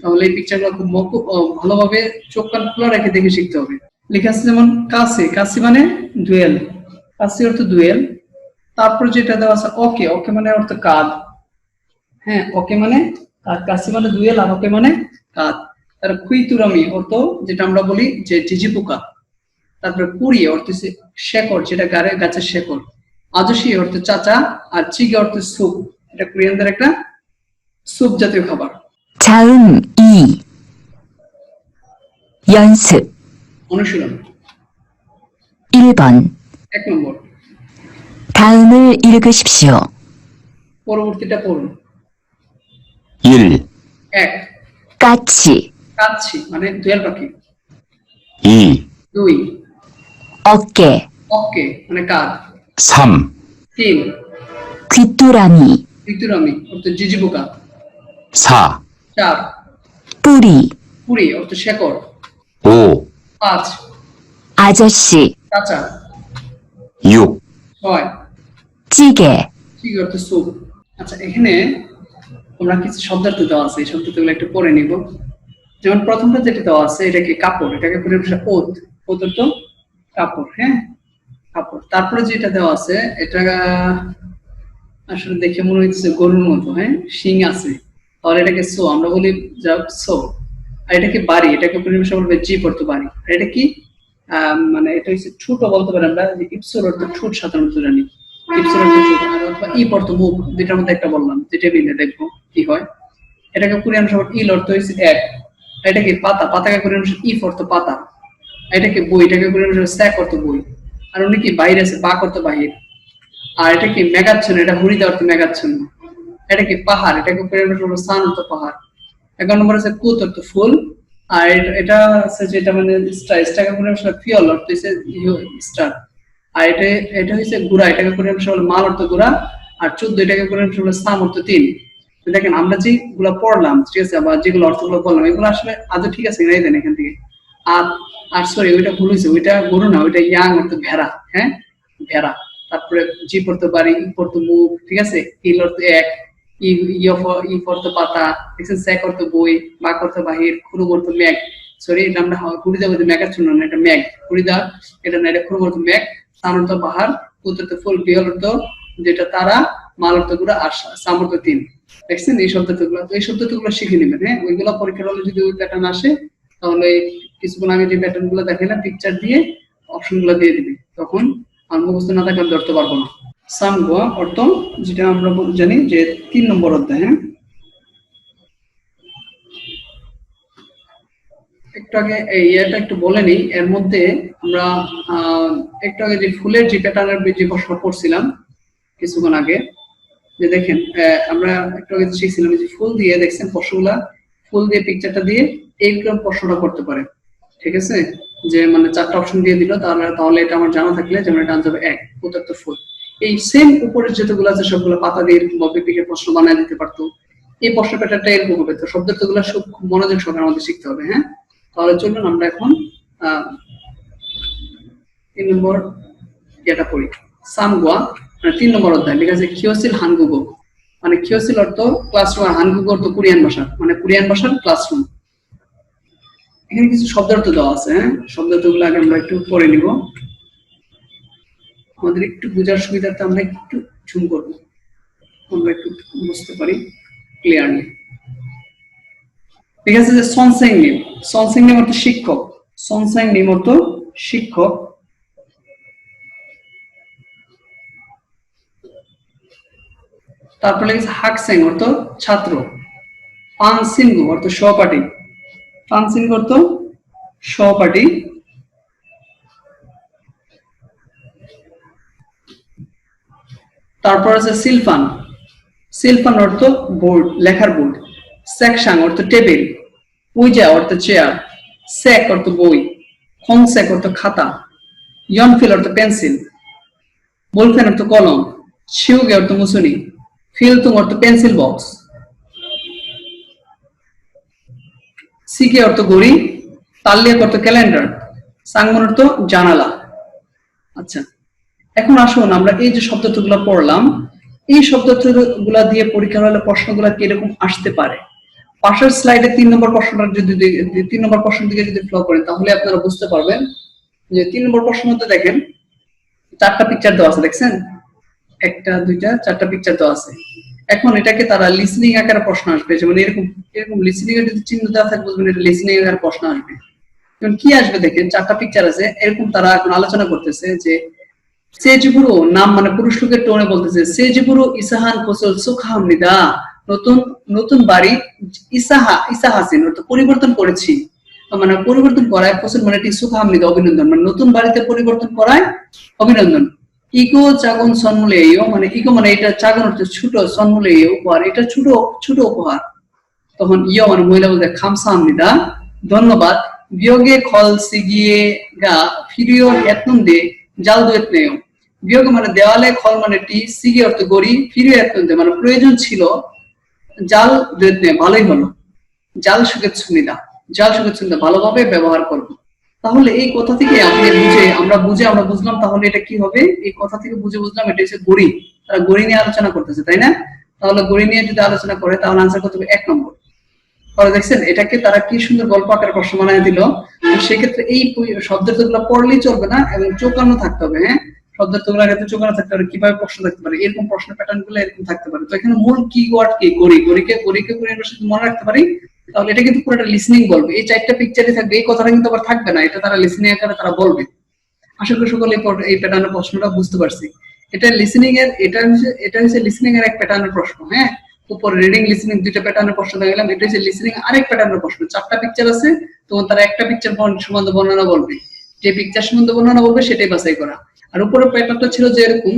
তাহলে এই পিকচারগুলো খুব ভালোভাবে চোখ কান খোলা রেখে দেখে শিখতে হবে। লেখা আছে যেমন কাছে, কাছে মানে ডুয়েল, কাছে অর্থ ডুয়েল। তারপর যেটা দেওয়া আছে ওকে, ওকে মানে অর্থ কাঁধ, হ্যাঁ, ওকে মানে কাঁধ। কাছে মানে ডুয়েল আর ওকে মানে কাঁধ। তার কুইতুরামি অর্থ যেটা আমরা বলি যে ঝিঝি পোকা। তারপরে পুরি অর্থ শেকড়, যেটা গাছের শেকড়। আজসি অর্থ চাচা। আর চিগে অর্থ স্যুপ, এটা কোরিয়ানদের একটা স্যুপ জাতীয় খাবার। 자음 2. 연습 অনুশীলন 1번. 1 নম্বর। 다음을 읽으십시오. পরবর্তীটা পড়ুন। 1, 1 까치, কাচ্ছি মানে দোয়েল পাখি। 2, 2 어깨, অক্কে মানে কাঁধ। 3, 3 귀뚜라미, ঋতুরামি অর্থ জিজি পোকা। 4, 4 뿌리, পুরি অর্থ শেকড়। 5, 5 아저씨, কাঁচা। 6, 6 찌개, ঠিক অর্থ স্যুপ। আচ্ছা এখানে আমরা কিছু শব্দার্থ দেওয়া আছে, এই শব্দার্থগুলো একটু পড়ে নিব। যেমন প্রথমটা যেটা দেওয়া আছে এটাকে কাপড়, এটাকে পরিভাষা ওত, ওত অর্থ কাপড়, হ্যাঁ কাপড়। তারপরে যেটা দেওয়া আছে এটা আসলে দেখে মনে হচ্ছে গরুর মতো, হ্যাঁ শিং আছে, তাহলে এটাকে সো আমরা বলি যা সো। আর এটাকে বাড়ি, এটাকে পরিভাষা বলবে জিপ অর্থ বাড়ি। আর এটা কি মানে এটা হচ্ছে ঠুট বলতে পারি আমরা, যে ইপসোর অর্থ ঠুট সাধারণত জানি, ইপসোর অর্থ ঠুট আর অথবা ইপ অর্থ মুখ, দুইটার মধ্যে একটা বললাম, যেটা মিলে দেখবো কি হয়। এটাকে কোরিয়ান শব্দ ইল অর্থ হচ্ছে এক। এটাকে পাতা, পাতাকে কোরিয়ান ভাষায় ইফ অর্থ পাতা। এটাকে বই, এটাকে কোরিয়ান ভাষায় স্যাক অর্থ বই। আর অনেক কি বাইরে আছে, বাক অর্থ বাহির। আর এটা কি মেঘাচ্ছন্ন, এটা হরিদা অর্থ মেঘাচ্ছন্ন। এটা কি পাহাড়, এটাকে কোরিয়ান ভাষায় বলবো সান অর্থ পাহাড়। 11 নম্বর আছে কুত অর্থ ফুল। আর এটা আছে যেটা মানে স্টার, স্টারকে কোরিয়ান ভাষায় ফিয়ল অর্থ হচ্ছে স্টার। আর এটা এটা হচ্ছে গুড়া, এটাকে কোরিয়ান ভাষায় বলে মাল অর্থ গুড়া। আর 14 এটাকে কোরিয়ান ভাষায় বলে সাম অর্থ 3। দেখেন আমরা যেগুলো পড়লাম ঠিক আছে, বা যেগুলো অর্থগুলো বললাম এগুলো আসলে আদৌ ঠিক আছে নাই দেন এখান থেকে। আর আর সরি ওইটা ভুল হয়েছে, ওইটা গরু না, ওইটা ইয়াং অর্থ ভেড়া, হ্যাঁ ভেড়া। তারপরে জি পড়তে পারি, ই পড়তে মুখ, ঠিক আছে, ইল অর্থ এক, ই অর্থ পাতা, দেখছেন স্যাক অর্থ বই, বাক অর্থ বাহির, খুরুম অর্থ মেঘ। সরি এটা আমরা কুড়িদা বলতে মেঘার জন্য না, এটা মেঘ কুড়িদা, এটা না, এটা খুরুম অর্থ মেঘ, সান অর্থ পাহাড়, কুত অর্থ ফুল, বিহল অর্থ যেটা তারা, মাল অর্থ গুড়া, আর সাম অর্থ 3। দেখছেন এই শব্দগুলো, তো এই শব্দগুলো শিখে নেবেন, হ্যাঁ ওইগুলো পরীক্ষার হলে যদি ওই প্যাটার্ন আসে তাহলে কিছুক্ষণ আগে যে প্যাটার্ন গুলো দেখালাম পিকচার দিয়ে অপশন গুলো দিয়ে দিবে, তখন আর মুখস্থ না থাকলে আমি ধরতে পারবো না। সামগোয়া অর্থ যেটা আমরা জানি যে 3 নম্বর অধ্যায়, হ্যাঁ একটু আগে এই এটা একটু বলে নিই, এর মধ্যে আমরা একটু আগে যে ফুলের যে প্যাটার্নের যে প্রশ্ন পড়ছিলাম কিছুক্ষণ আগে, যে দেখেন আমরা একটু আগে শিখছিলাম যে ফুল দিয়ে, দেখছেন প্রশ্নগুলা ফুল দিয়ে পিকচারটা দিয়ে এইরকম প্রশ্নটা করতে পারে, ঠিক আছে, যে মানে 4টা অপশন দিয়ে দিল, তাহলে এটা আমার জানা থাকলে যেমন এটা আনসার 1 উত্তর ফুল। এই সেম উপরের যেগুলো আছে সবগুলো পাতা দিয়ে মবিপিকে প্রশ্ন বানায় দিতে পারতো। এই প্রশ্ন প্যাটার্নটা এরকম হবে, তো শব্দগুলো সব মনোযোগ সহকারে আমাদের শিখতে হবে, হ্যাঁ তাহলে চলুন আমরা এখন 3 নম্বর এটা পড়ি। সামগোয়া 3 নম্বর অধ্যায় লেখা আছে কিওসিল হানগুগো, মানে কিওসিল অর্থ ক্লাসরুম, আর হানগুগো অর্থ কোরিয়ান ভাষা, মানে কোরিয়ান ভাষার ক্লাসরুম। এখানে কিছু শব্দার্থ দেওয়া আছে, হ্যাঁ শব্দার্থগুলো আগে আমরা একটু পড়ে নিব, আমাদের একটু বোঝার সুবিধার্থে আমরা একটু জুম করব, আমরা একটু বুঝতে পারি ক্লিয়ারলি। ঠিক আছে, যে সনসেং নেম, সনসেং নেম অর্থ শিক্ষক, সনসেং নেম অর্থ শিক্ষক। তারপরে লিখেছে হাকসেং অর্থ ছাত্র, পানসিনগু অর্থ সহপাঠী, পানসিনগু অর্থ সহপাঠী। তারপর আছে সিলফান, সিলফান অর্থ বোর্ড, লেখার বোর্ড। সেকশন অর্থ টেবিল, উইজা অর্থ চেয়ার, সেক অর্থ বই, খংসেক অর্থ খাতা, ইয়নফিল অর্থ পেন্সিল, বলফেন অর্থ কলম, শিউগে অর্থ মুসুনি, ফিলতুং অর্থ পেন্সিল বক্স, সিকে অর্থ ঘড়ি, তাল্লিয়াক অর্থ ক্যালেন্ডার, সাংমন অর্থ জানালা। আচ্ছা এখন আসুন আমরা এই যে শব্দগুলো পড়লাম, এই শব্দগুলা দিয়ে পরীক্ষার হলে প্রশ্নগুলো কিরকম আসতে পারে। পাশের স্লাইডে 3 নম্বর প্রশ্নটা যদি 3 নম্বর প্রশ্ন দিকে যদি ফলো করেন তাহলে আপনারা বুঝতে পারবেন যে 3 নম্বর প্রশ্নের মধ্যে দেখেন 4টা পিকচার দেওয়া আছে, দেখছেন 1টা 2টা 4টা পিকচার দেওয়া আছে। এখন এটাকে তারা লিসনিং আকারে প্রশ্ন আসবে, যেমন এরকম এরকম লিসনিং এর যদি চিহ্ন দেওয়া থাকে বুঝবেন এটা লিসনিং আকারে প্রশ্ন আসবে। যেমন কি আসবে দেখেন 4টা পিকচার আছে, এরকম তারা এখন আলোচনা করতেছে যে সেজিবুরু নাম মানে পুরুষ লোকের টোনে বলতেছে সেজিবুরু ইসাহান ফসল সুখামনিদা, নতুন নতুন বাড়ি ইসাহাসিন অর্থ পরিবর্তন করেছি, মানে পরিবর্তন করায় ফসল মানে সুখামনিদা অভিনন্দন, মানে নতুন বাড়িতে পরিবর্তন করায় অভিনন্দন। ইগো চাগন সন্মূলেয়, মানে ইগো মানে এটা চাগন হচ্ছে ছোট, সন্মূলেয় উপহার, এটা ছোট ছোট উপহার। তখন ইয় মানে মহিলা বলতে খামসাহামনিদা, ধন্যবাদ। বিয়োগে খল সিগিয়ে গা ফিরিও এতনদে জাল দুয়েত নেয়। বিয়োগ মানে দেওয়ালে, খল মানে টি, সিগি অর্থ গড়ি, ফিরিও এতনদে মানে প্রয়োজন ছিল, জাল দুয়েত নেয় ভালোই হলো, জাল সুগেচ্ছুনিদা, জাল সুগেচ্ছুনিদা ভালোভাবে ব্যবহার করবো। তাহলে এই কথা থেকে আমরা বুঝলাম, তাহলে এটা কি হবে, এই কথা থেকে বুঝলাম এটা হচ্ছে গড়ি, তারা গড়ি নিয়ে আলোচনা করতেছে, তাই না? তাহলে গড়ি নিয়ে যদি আলোচনা করে তাহলে আনসার করতে হবে 1 নম্বর। তাহলে দেখছেন এটাকে তারা কি সুন্দর গল্প আকারে প্রশ্ন বানিয়ে দিল। সেক্ষেত্রে এই শব্দের তোগুলো পড়লেই চলবে না, এবং চোকানো থাকতে হবে। হ্যাঁ, শব্দের তোগুলোর ক্ষেত্রে চোকানো থাকতে হবে, কিভাবে প্রশ্ন থাকতে পারে, এরকম প্রশ্ন প্যাটার্ন গুলো এরকম থাকতে পারে। তো এখানে মূল কিওয়ার্ড কি, গড়িকে আমরা শুধু মনে রাখতে পারি, তাহলে এটা কিন্তু পুরোটা লিসনিং বলবে। এই 4টা পিকচারই থাকবে, এই কথাটা কিন্তু আবার থাকবে না, এটা তারা লিসনিং আকারে তারা বলবে। আশা করি সকলে এই প্যাটার্নের প্রশ্নটা বুঝতে পারছি। এটা লিসনিং এর, এটা হচ্ছে লিসনিং এর এক প্যাটার্নের প্রশ্ন। হ্যাঁ, উপরে রিডিং লিসনিং 2টা প্যাটার্নের প্রশ্ন দেখলাম, এটা হচ্ছে লিসনিং আরেক প্যাটার্নের প্রশ্ন। 4টা পিকচার আছে, তখন তারা একটা পিকচার সম্বন্ধে বর্ণনা বলবে, যে পিকচার সম্বন্ধে বর্ণনা বলবে সেটাই বাছাই করা। আর উপরের প্যাটার্নটা ছিল যে এরকম,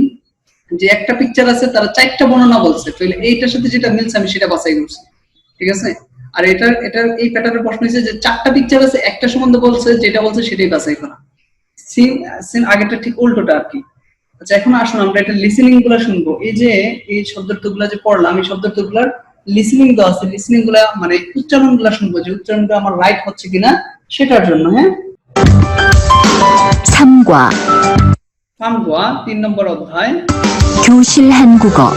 যে একটা পিকচার আছে তারা 4টা বর্ণনা বলছে, তাহলে এইটার সাথে যেটা মিলছে আমি সেটা বাছাই করছি, ঠিক আছে? আর এটার এই প্যাটার্নের প্রশ্ন হচ্ছে যে 4টা পিকচার আছে, একটা সম্বন্ধে বলছে, যেটা বলছে সেটাই বাছাই করা। সিন আগেরটা ঠিক উল্টোটা আর কি। আচ্ছা, এখন আসুন আমরা এটা লিসেনিং গুলা শুনবো। এই যে এই শব্দগুলা যে পড়লাম, এই শব্দগুলার লিসেনিং দেওয়া আছে, লিসেনিং গুলা মানে উচ্চারণ গুলা শুনবো, যে উচ্চারণটা আমার রাইট হচ্ছে কিনা সেটার জন্য। হ্যাঁ, 3과 3 নম্বর অধ্যায়, 교실 한국어.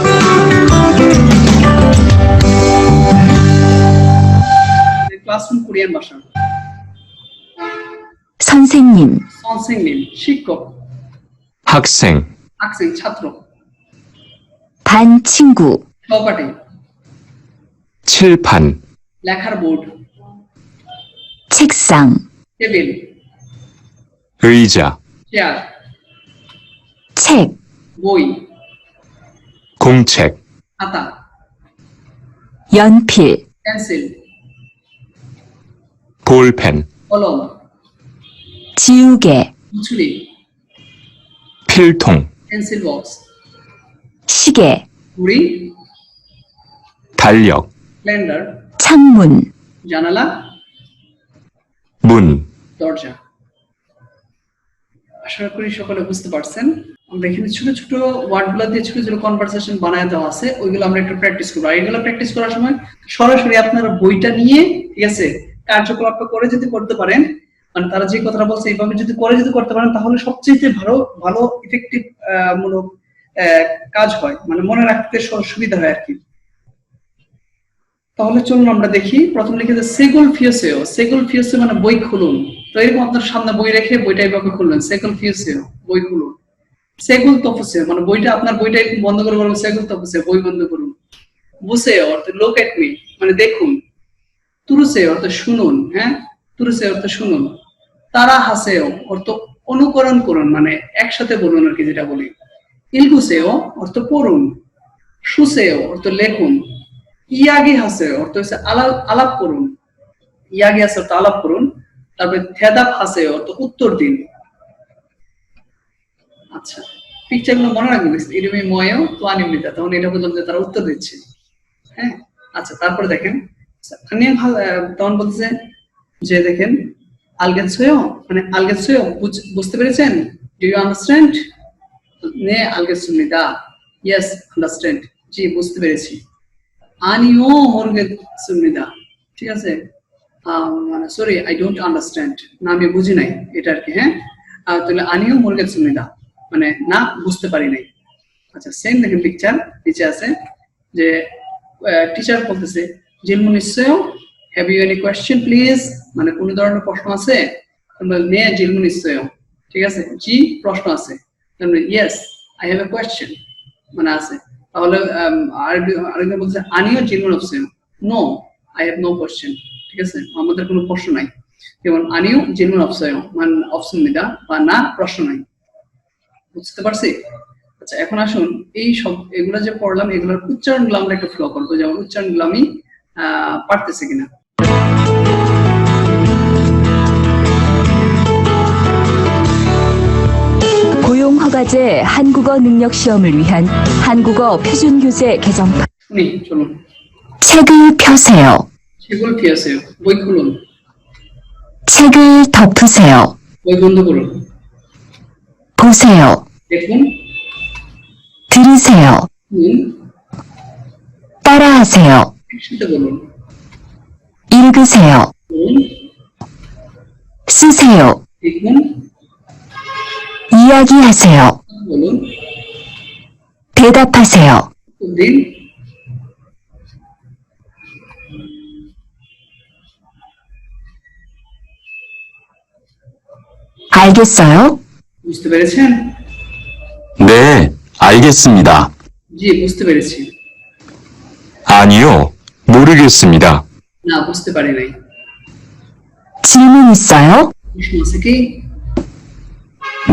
ক্লাসরুম কোরিয়ান ভাষা। 선생님, 선생님 শিক্ষক, 학생, 학생 ছাত্র, 반 친구, সহপাঠী, 칠판, লেখার বোর্ড, 책상, টেবিল, 의자, চেয়ার, 책, বই, 공책, খাতা, 연필, পেন্সিল, 볼펜, কলম, 지우개, ছুরি, 필통, পেন্সিল বক্স, 시계, ঘুড়ি, 달력, ব্লেন্ডার, 창문, জানালা, 문, দরজা। আশা করি সকলে বুঝতে পারছেন। আমরা এখানে ছোট ছোট ওয়ার্ডগুলো দিয়ে ছোট ছোট কনভারসেশন বানায় দেওয়া আছে, ওইগুলো আমরা একটু প্র্যাকটিস করবো। আর এগুলো প্র্যাকটিস করার সময় সরাসরি আপনারা বইটা নিয়ে, ঠিক আছে, কার্যকলাপটা করে যদি করতে পারেন, মানে তারা যে কথাটা বলছে এইভাবে যদি করতে পারেন, তাহলে সবচেয়ে ভালো ইফেক্টিভ মূলক কাজ হয়, মানে মনে রাখতে সুবিধা হয় আর কি। তাহলে চলুন আমরা দেখি। প্রথম লিখেছে সেগুল ফিওসেও। সেগুল ফিওসেও মানে বই খুলুন। তো এরকম আপনার সামনে বই রেখে বইটা এইভাবে খুললেন, সেগুল ফিওসেও বই খুলুন। সেগুল তফসেও মানে আপনার বইটা একটু বন্ধ করে বলুন, সেগুল তফসেও বই বন্ধ করুন। বুসেও অর্থ লুক এট মি মানে দেখুন। তুরুসেও অর্থ শুনুন। হ্যাঁ, তুরুসেও অর্থ শুনুন। তারা হাসেও অর্থ অনুকরণ করুন, মানে একসাথে বলুন আর কি, যেটা বলি। ইলগুসেও অর্থ পড়ুন। সুসেও অর্থ লেখুন। ইয়াগি হাসেও অর্থ হচ্ছে আলাপ করুন। ইয়াগি হাসে অর্থ আলাপ করুন। তারপরে থেদাপ হাসেও অর্থ উত্তর দিন। আচ্ছা, পিকচার গুলো মনে রাখবেন, ইরমি ময়েও তো আনিমিতা, তখন এটা বললাম যে তারা উত্তর দিচ্ছে। হ্যাঁ, আচ্ছা, তারপরে দেখেন তখন বলছে যে দেখেন আলগেছয়ো মানে আলগেছয়ো বুঝতে পেরেছেন? Do you understand? নে আলগেছুনিদা, ইয়েস আন্ডারস্ট্যান্ড, জি বুঝতে পেরেছি। আনিও মোরগেছুনিদা, ঠিক আছে, মানে সরি আই ডোন্ট আন্ডারস্ট্যান্ড, না আমি বুঝি নাই এটা আর কি। হ্যাঁ, তাহলে আনিও মোরগেছুনিদা মানে না বুঝতে পারি নাই। আচ্ছা, সেম দেখেন পিকচার নিচে আছে যে টিচার বলতেছে জিলমু নিশ্চয়, have you any question please, মানে কোন ধরনের প্রশ্ন আছে? নে জিলমু নিশ্চয়, ঠিক আছে, জি প্রশ্ন আছে, yes I have a question মানে আছে। তাহলে আরেকজন বলছে আনিও জিলমু নিশ্চয়, no I have no question, ঠিক আছে, আমাদের কোনো প্রশ্ন নাই। যেমন আনিও জিলমু নিশ্চয় মানে অপশন নিদা বা না প্রশ্ন নাই। বুঝতে পারছি? আচ্ছা, এখন আসুন এই সব এগুলা যে পড়লাম এগুলোর উচ্চারণগুলো আমরা একটু ফলো করবো, যেমন উচ্চারণগুলো আমি পারতেছি কিনা। 고용 허가 5과제 한국어 능력 시험을 위한 한국어 표준 교재 개정판. শুনি চলুন। 책을 펴세요. 책을 피하세요। বই খুলুন। 책을 덮으세요. বই বন্ধ করুন। 보세요. দেখুন, 들으세요. শুনুন, 따라하세요. একসাথে বলুন। 읽으세요. বলুন, 쓰세요. দেখুন, 이야기하세요. বলুন, 대답하세요. উত্তর দিন। 알겠어요? বুঝতে পেরেছেন? 네, 알겠습니다. জি, বুঝতে পেরেছি। 아니요, 모르겠습니다. না, বুঝতে পারি নাই। 질문 있어요? প্রশ্ন আছে কি?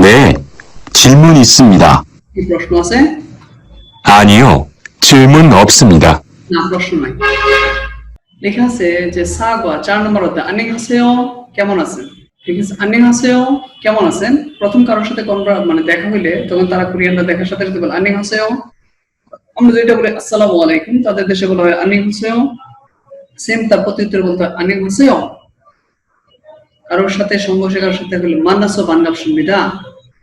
네, 질문 있습니다. কি প্রশ্ন আছে? 아니요, 질문 없습니다. না, প্রশ্ন নাই। লেখা আছে যে সাগা 4 নম্বর অধ্যায় 안녕하세요 কেমন আছেন? ঠিক আছে, 안녕하세요 কেমন আছেন? প্রথম কারোর সাথে মানে দেখা হইলে তখন তারা কোরিয়ানরা দেখার সাথে সাথে বলে 안녕하세요। আমরা যেটা বলি আসসালামু আলাইকুম, তাদের দেশে বলা হয় 안녕하세요। সেম তার প্রত্যুত্তর বলতে হয় 안녕하세요। কারোর সাথে সংঘর্ষে কারোর সাথে হলে 만나서 반갑습니다,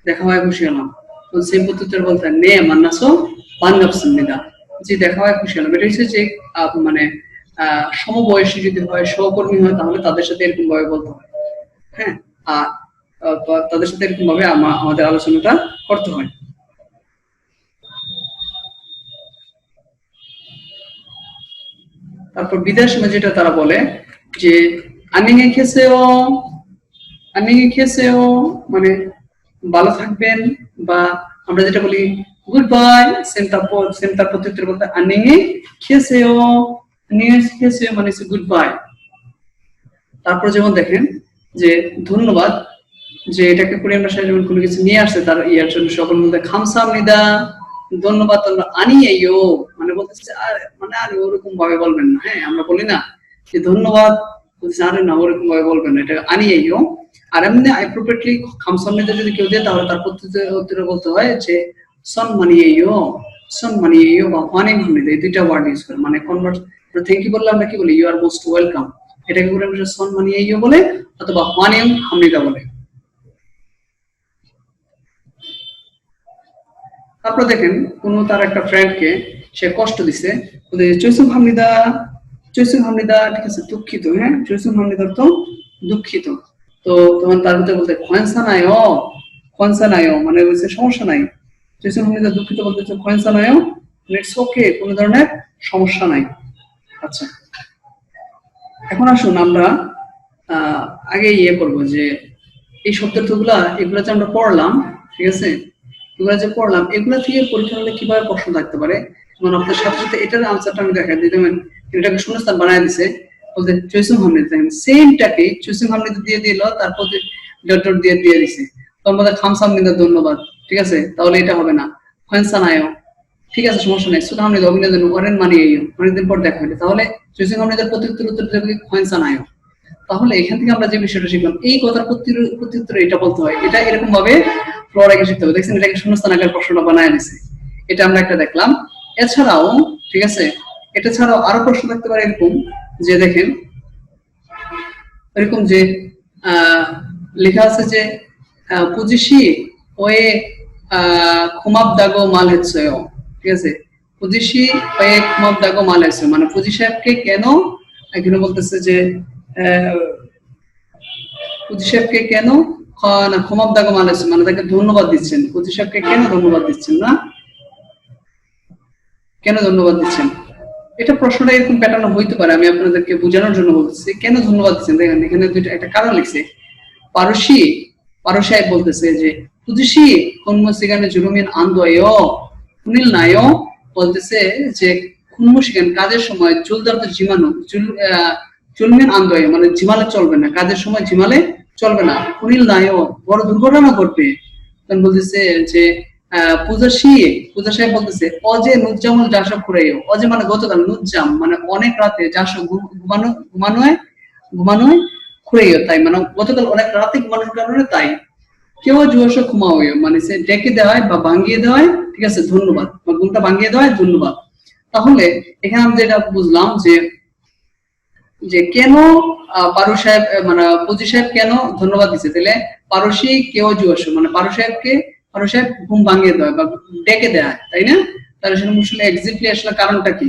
দেখা হয় খুশি হলাম। তো সেম প্রত্যুত্তর বলতে হয় 네 만나서 반갑습니다, জি দেখা হয় খুশি হলাম। এটা হচ্ছে যে মানে সমবয়সী যদি হয়, সহকর্মী হয়, তাহলে তাদের সাথে এরকম ভাবে বলতে হয়। হ্যাঁ, আর তাদের সাথে এরকম ভাবে আমাদের আলোচনাটা করতে হয়। তারপর বিদায়ের সময় যেটা তারা বলে যে 안녕히 계세요, 안녕히 계세요 মানে ভালো থাকবেন, বা আমরা যেটা বলি গুড বাই, সেম তার প্রত্যুত্তর বলতে 안녕히 계세요, 안녕히 계세요 মানে গুড বাই। তারপর যেমন দেখেন যে ধন্যবাদ, যে এটাকে কোরিয়ান ভাষায় যেমন কোনো কিছু নিয়ে আসছে তার ইয়ার জন্য সকল মধ্যে 감사합니다, ধন্যবাদ আমরা আনিয়েও মানে বলতেছে আর মানে আর ওরকম ভাবে বলবেন না। হ্যাঁ, আমরা বলি না যে ধন্যবাদ, বলতেছে আরে না ওরকম ভাবে বলবেন না, এটা আনিয়েও। আর এমনি অ্যাপ্রোপ্রিয়েটলি 감사합니다 যদি কেউ দেয় তাহলে তার প্রত্যুত্তরে বলতে হয় যে 선만이에요 বা 환영합니다, এই দুইটা ওয়ার্ড ইউজ করে। মানে কনভার্ট থ্যাংক ইউ বললে আমরা কি বলি ইউ আর মোস্ট ওয়েলকাম, এটাকে করে আমরা 선만이에요 বলে অথবা 환영합니다 বলে। তারপর দেখেন কোন তার একটা ফ্রেন্ডকে সে কষ্ট দিছে, 죄송합니다, 죄송합니다, ঠিক আছে দুঃখিত। হ্যাঁ, 죄송합니다 তো দুঃখিত। তো তখন তার ভিতরে বলতে 괜찮아요, 괜찮아요 মানে বলছে সমস্যা নাই। 죄송합니다 দুঃখিত বলতেছে 괜찮아요 ইটস ওকে, কোনো ধরনের সমস্যা নাই। আচ্ছা, এখন আসুন আমরা আগে করব যে এই শব্দার্থগুলা এগুলা যে আমরা পড়লাম, ঠিক আছে, এগুলা যে পড়লাম এগুলা থেকে পরীক্ষা হলে কিভাবে প্রশ্ন থাকতে পারে। যেমন আপনার সাথে সাথে এটার আনসারটা আমি দেখাই দিই। যেমন এটাকে শূন্যস্থান বানায় দিছে, বলতে 죄송합니다 সেমটাকে 죄송합니다 দিয়ে দিল, তারপর ডট ডট দিয়ে দিছে, তখন বলতে 감사합니다 ধন্যবাদ, ঠিক আছে, তাহলে এটা হবে না। 괜찮아요 ঠিক আছে, সমস্যা নেই। সুবহানাল্লাহ অভিনন্দন করেন মানে এই অনেকদিন পর দেখা হলো, তাহলে 죄송합니다 প্রত্যুত্তর দেবে 괜찮아요। তাহলে এখান থেকে আমরা যে বিষয়টা শিখলাম, এই কথার প্রত্যুত্তরে এটা বলতে হয়, এটা এরকম ভাবে ফ্লোরাকে শিখতে হবে। দেখছেন এটাকে শূন্যস্থান আকার প্রশ্নটা বানায় দিছে, এটা আমরা একটা দেখলাম। এছাড়াও ঠিক আছে, এটা ছাড়াও আরো প্রশ্ন থাকতে পারে এরকম যে দেখেন এরকম যে লেখা আছে যে পুজিশি ওয়ে খুমাবদাগো মাল হেছয়ো, ঠিক আছে, পুজিশি ওয়ে খুমাবদাগো মাল হেছয়ো মানে পুজি সাহেবকে কেন এখানে বলতেছে যে পুজি সাহেবকে কেন না খুমাবদাগো মাল হেছয়ো মানে তাকে ধন্যবাদ দিচ্ছেন, পুজি সাহেবকে কেন ধন্যবাদ দিচ্ছেন না, কেন ধন্যবাদ দিচ্ছেন। এটা প্রশ্নটা এরকম প্যাটার্ন হইতে পারে, আমি আপনাদেরকে বোঝানোর জন্য বলতেছি কেন ধন্যবাদ দিচ্ছেন। দেখেন এখানে দুইটা একটা কারণ লিখছে। পারুশাই বলতেছে যে পুজিশি খুনমুশিগানে জুলুমিন আন্দোয় কুনিল নায় বলতেছে যে খুনমুশিগান কাজের সময় জুলদার তো জিমানো জুলমিন আন্দোয় মানে জিমালে চলবে না, কাজের সময় জিমালে চলবে না, কুনিল নায় বড় দুর্ঘটনা ঘটবে। তখন বলতেছে যে পূজা সাহেব বলতেছে অজে নুজ্জামুল জাসব খুরাইও, অজে মানে গতকাল, নুজ্জাম মানে অনেক রাতে, জাসব ঘুমানোয় খুরাইও তাই মানে গতকাল অনেক রাতে ঘুমানোর কারণে তাই কেউ জুয়াশো ঘুমাওয়ে মানে সে ডেকে দেওয়া হয় বা ভাঙিয়ে দেওয়া হয়, ঠিক আছে, ধন্যবাদ, বা ঘুমটা ভাঙিয়ে দেওয়া হয়, ধন্যবাদ। তাহলে এখানে আমরা যেটা বুঝলাম যে যে কেন পারু সাহেব মানে পজি সাহেব কেন ধন্যবাদ দিচ্ছে, তাহলে পারসি কেউ জুয়াশো মানে পারু সাহেব ঘুম ভাঙিয়ে দেওয়া বা ডেকে দেওয়া হয়, তাই না? তাহলে সেটা আসলে এক্স্যাক্টলি আসলে কারণটা কি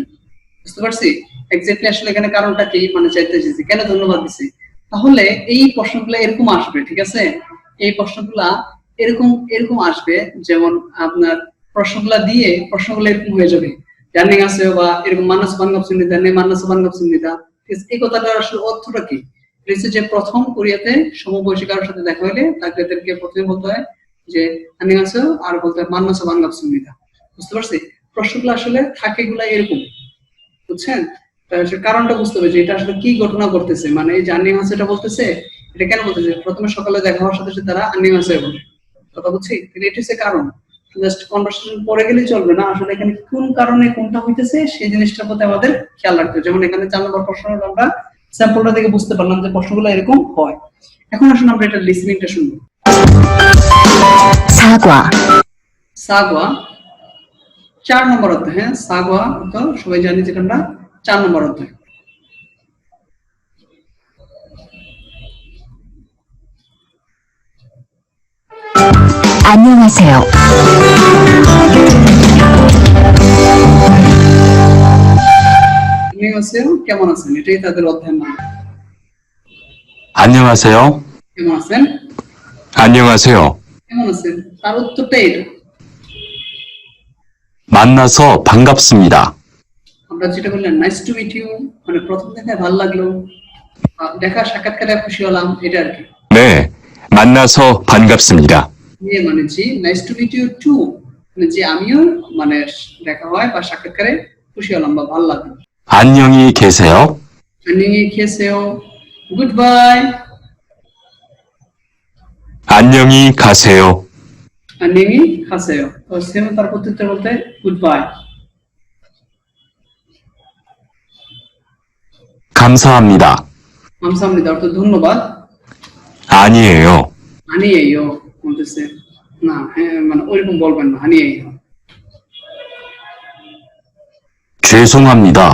বুঝতে পারছি? এক্স্যাক্টলি আসলে এখানে কারণটা কি মানে চাইতে এসেছি, কেন ধন্যবাদ দিছি? তাহলে এই প্রশ্নগুলো এরকম আসবে, ঠিক আছে, এই প্রশ্নগুলা এরকম এরকম আসবে, যেমন আপনার প্রশ্নগুলো এরকম হয়ে যাবে, জার্নিং আছে বা এরকম মানস বাঙ্গব সুন্নিতা নেই, মানস বাঙ্গব সুন্নিতা, এই কথাটার আসলে অর্থটা কি? যে প্রথম কোরিয়াতে সমবয়সী কারোর সাথে দেখা হইলে তাদেরকে প্রথমে বলতে হয় যে আনিং আছে, আর বলতে হয় মান্নাস বাঙ্গাব সুন্নিতা। বুঝতে পারছি? প্রশ্নগুলো আসলে থাকে গুলা এরকম, বুঝছেন? কারণটা বুঝতে হবে যে এটা আসলে কি ঘটনা ঘটতেছে, মানে এই যে আনিং আছে এটা বলতেছে, এটা কেন বলতেছে? প্রথমে সকালে দেখা হওয়ার সাথে সাথে তারা আনিং আছে বলে, কথা বুঝছি? এটা হচ্ছে কারণ। জাস্ট কনভারসেশন পরে গেলেই চলবে না, আসলে এখানে কোন কারণে কোনটা হইতেছে সেই জিনিসটার প্রতি আমাদের খেয়াল রাখতে হবে। যেমন এখানে 4 নম্বর প্রশ্নটা আমরা স্যাম্পলটা থেকে বুঝতে পারলাম যে প্রশ্নগুলো এরকম হয়। এখন আসুন আমরা এটা লিসনিংটা শুনবো। 사과, সাগওয়া 4 নম্বর অধ্যায়, হ্যাঁ সাগওয়া তো সবাই জানি যেটা আমরা 4 নম্বর অধ্যায়। 안녕하세요. 안녕하세요 কেমন আছেন, এটাই তাদের অধ্যায়ের নাম। 안녕하세요. কেমন আছেন, 안녕하세요. কেমন আছেন, তার উত্তরটা এটা। 만나서 반갑습니다. আমরা যেটা বললাম নাইস টু মিট ইউ মানে প্রথম দেখায় ভালো লাগলো, দেখা সাক্ষাৎকারে খুশি হলাম, এটা আর কি। 네, 만나서 반갑습니다. মানে জি, nice to meet you too মানে যে আমিও মানে দেখা হয় বা সাক্ষাৎকারে খুশি হলাম বা ভালো লাগলো। 안녕히 계세요. 안녕히 계세요, গুড বাই। 안녕히 가세요. 안녕히 가세요, তো সেম তার প্রত্যুত্তর বলতে গুড বাই। 감사합니다. 감사합니다 অর্থ ধন্যবাদ। 아니에요. 아니에요 বলতেছে না, হ্যাঁ মানে ওইরকম বলবেন না, 아니에요। 죄송합니다.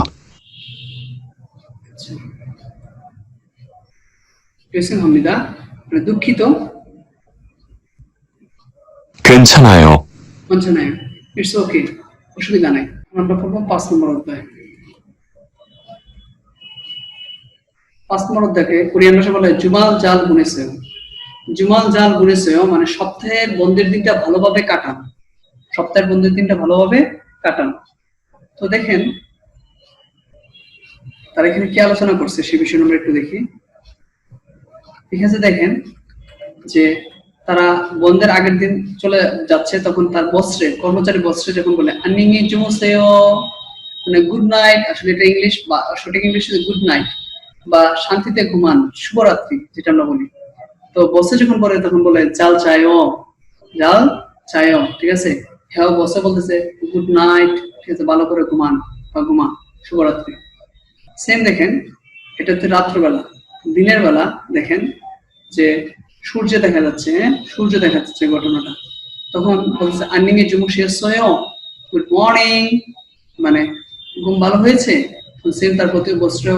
죄송합니다 মানে দুঃখিত। 괜찮아요. 괜찮아요, ইটস ওকে, অসুবিধা নাই। আমরা পড়বো 5 নম্বর অধ্যায়। 5 নম্বর অধ্যায়কে কোরিয়ান ভাষায় বলা হয় জুমাল জাল বুনেছেও। জুমাল জাল বুনেছেও মানে সপ্তাহের বন্ধের দিনটা ভালোভাবে কাটান, সপ্তাহের বন্ধের দিনটা ভালোভাবে কাটান। তো দেখেন তারা এখানে কি আলোচনা করছে সে বিষয়ে আমরা একটু দেখি। ঠিক আছে, দেখেন যে তারা বন্ধের আগের দিন চলে যাচ্ছে, তখন তার বস্ত্রে কর্মচারী বস্ত্রে যখন বলে আনিংই জুমোসেও মানে গুড নাইট, আসলে এটা ইংলিশ বা সঠিক ইংলিশ গুড নাইট বা শান্তিতে ঘুমান, শুভরাত্রি যেটা আমরা বলি। তো বসে যখন বলে তখন বলে জাল চায়ও, জাল চায়ও, ঠিক আছে। হ্যাঁ বসে বলতেছে গুড নাইট, ঠিক আছে, ভালো করে ঘুমান বা ঘুমা, শুভরাত্রি। সেম দেখেন এটা হচ্ছে রাত্রবেলা। দিনের বেলা দেখেন যে সূর্য দেখা যাচ্ছে, হ্যাঁ সূর্য দেখা যাচ্ছে ঘটনাটা, তখন বলছে আর্নিং এ জুমু শেষ হয়েও গুড মর্নিং মানে ঘুম ভালো হয়েছে। সেম তার প্রতি বস্ত্র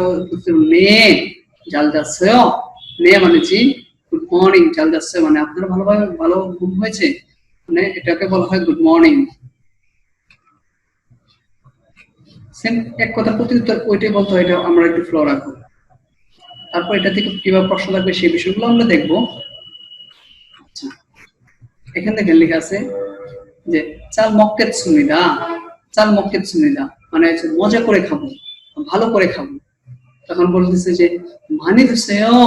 নে জাল যাচ্ছে, নে মানে জি, গুড মর্নিং জাল যাচ্ছে মানে আপনার ভালোভাবে ভালো ঘুম হয়েছে, মানে এটাকে বলা হয় গুড মর্নিং। সেম এক কথার প্রতি উত্তর ওইটাই বলতে হয়, এটা আমরা একটু ফ্লো রাখবো। তারপর এটা থেকে কিভাবে প্রশ্ন লাগবে সেই বিষয়গুলো আমরা দেখবো। আচ্ছা, এখানে দেখেন লেখা আছে যে চাল মক্কেত সুনিদা, চাল মক্কেত সুনিদা মানে মজা করে খাবো, ভালো করে খাবো। তখন বলতেছে যে মানি দিছেও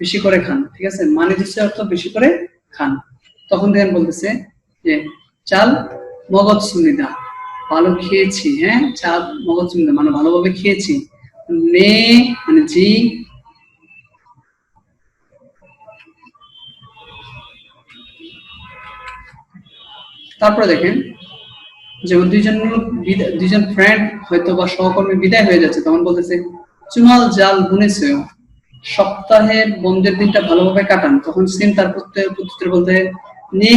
বেশি করে খান, ঠিক আছে, মানি দিছে অর্থ বেশি করে খান। তখন দেখেন বলতেছে যে চাল মগজ সুনিদা ভালো খেয়েছি, হ্যাঁ চাল মগজ সুনিদা মানে ভালোভাবে খেয়েছি। নে মানে জি, তারপরে দেখেন যেমন দুইজন ফ্রেন্ড হয়তো বা সহকর্মী বিদায় হয়ে যাচ্ছে, তখন বলতেছে চুমাল জাল বুনেছেও সপ্তাহের বন্ধের দিনটা ভালোভাবে কাটান। তখন সিন তার প্রত্যুত্তরে বলতে নি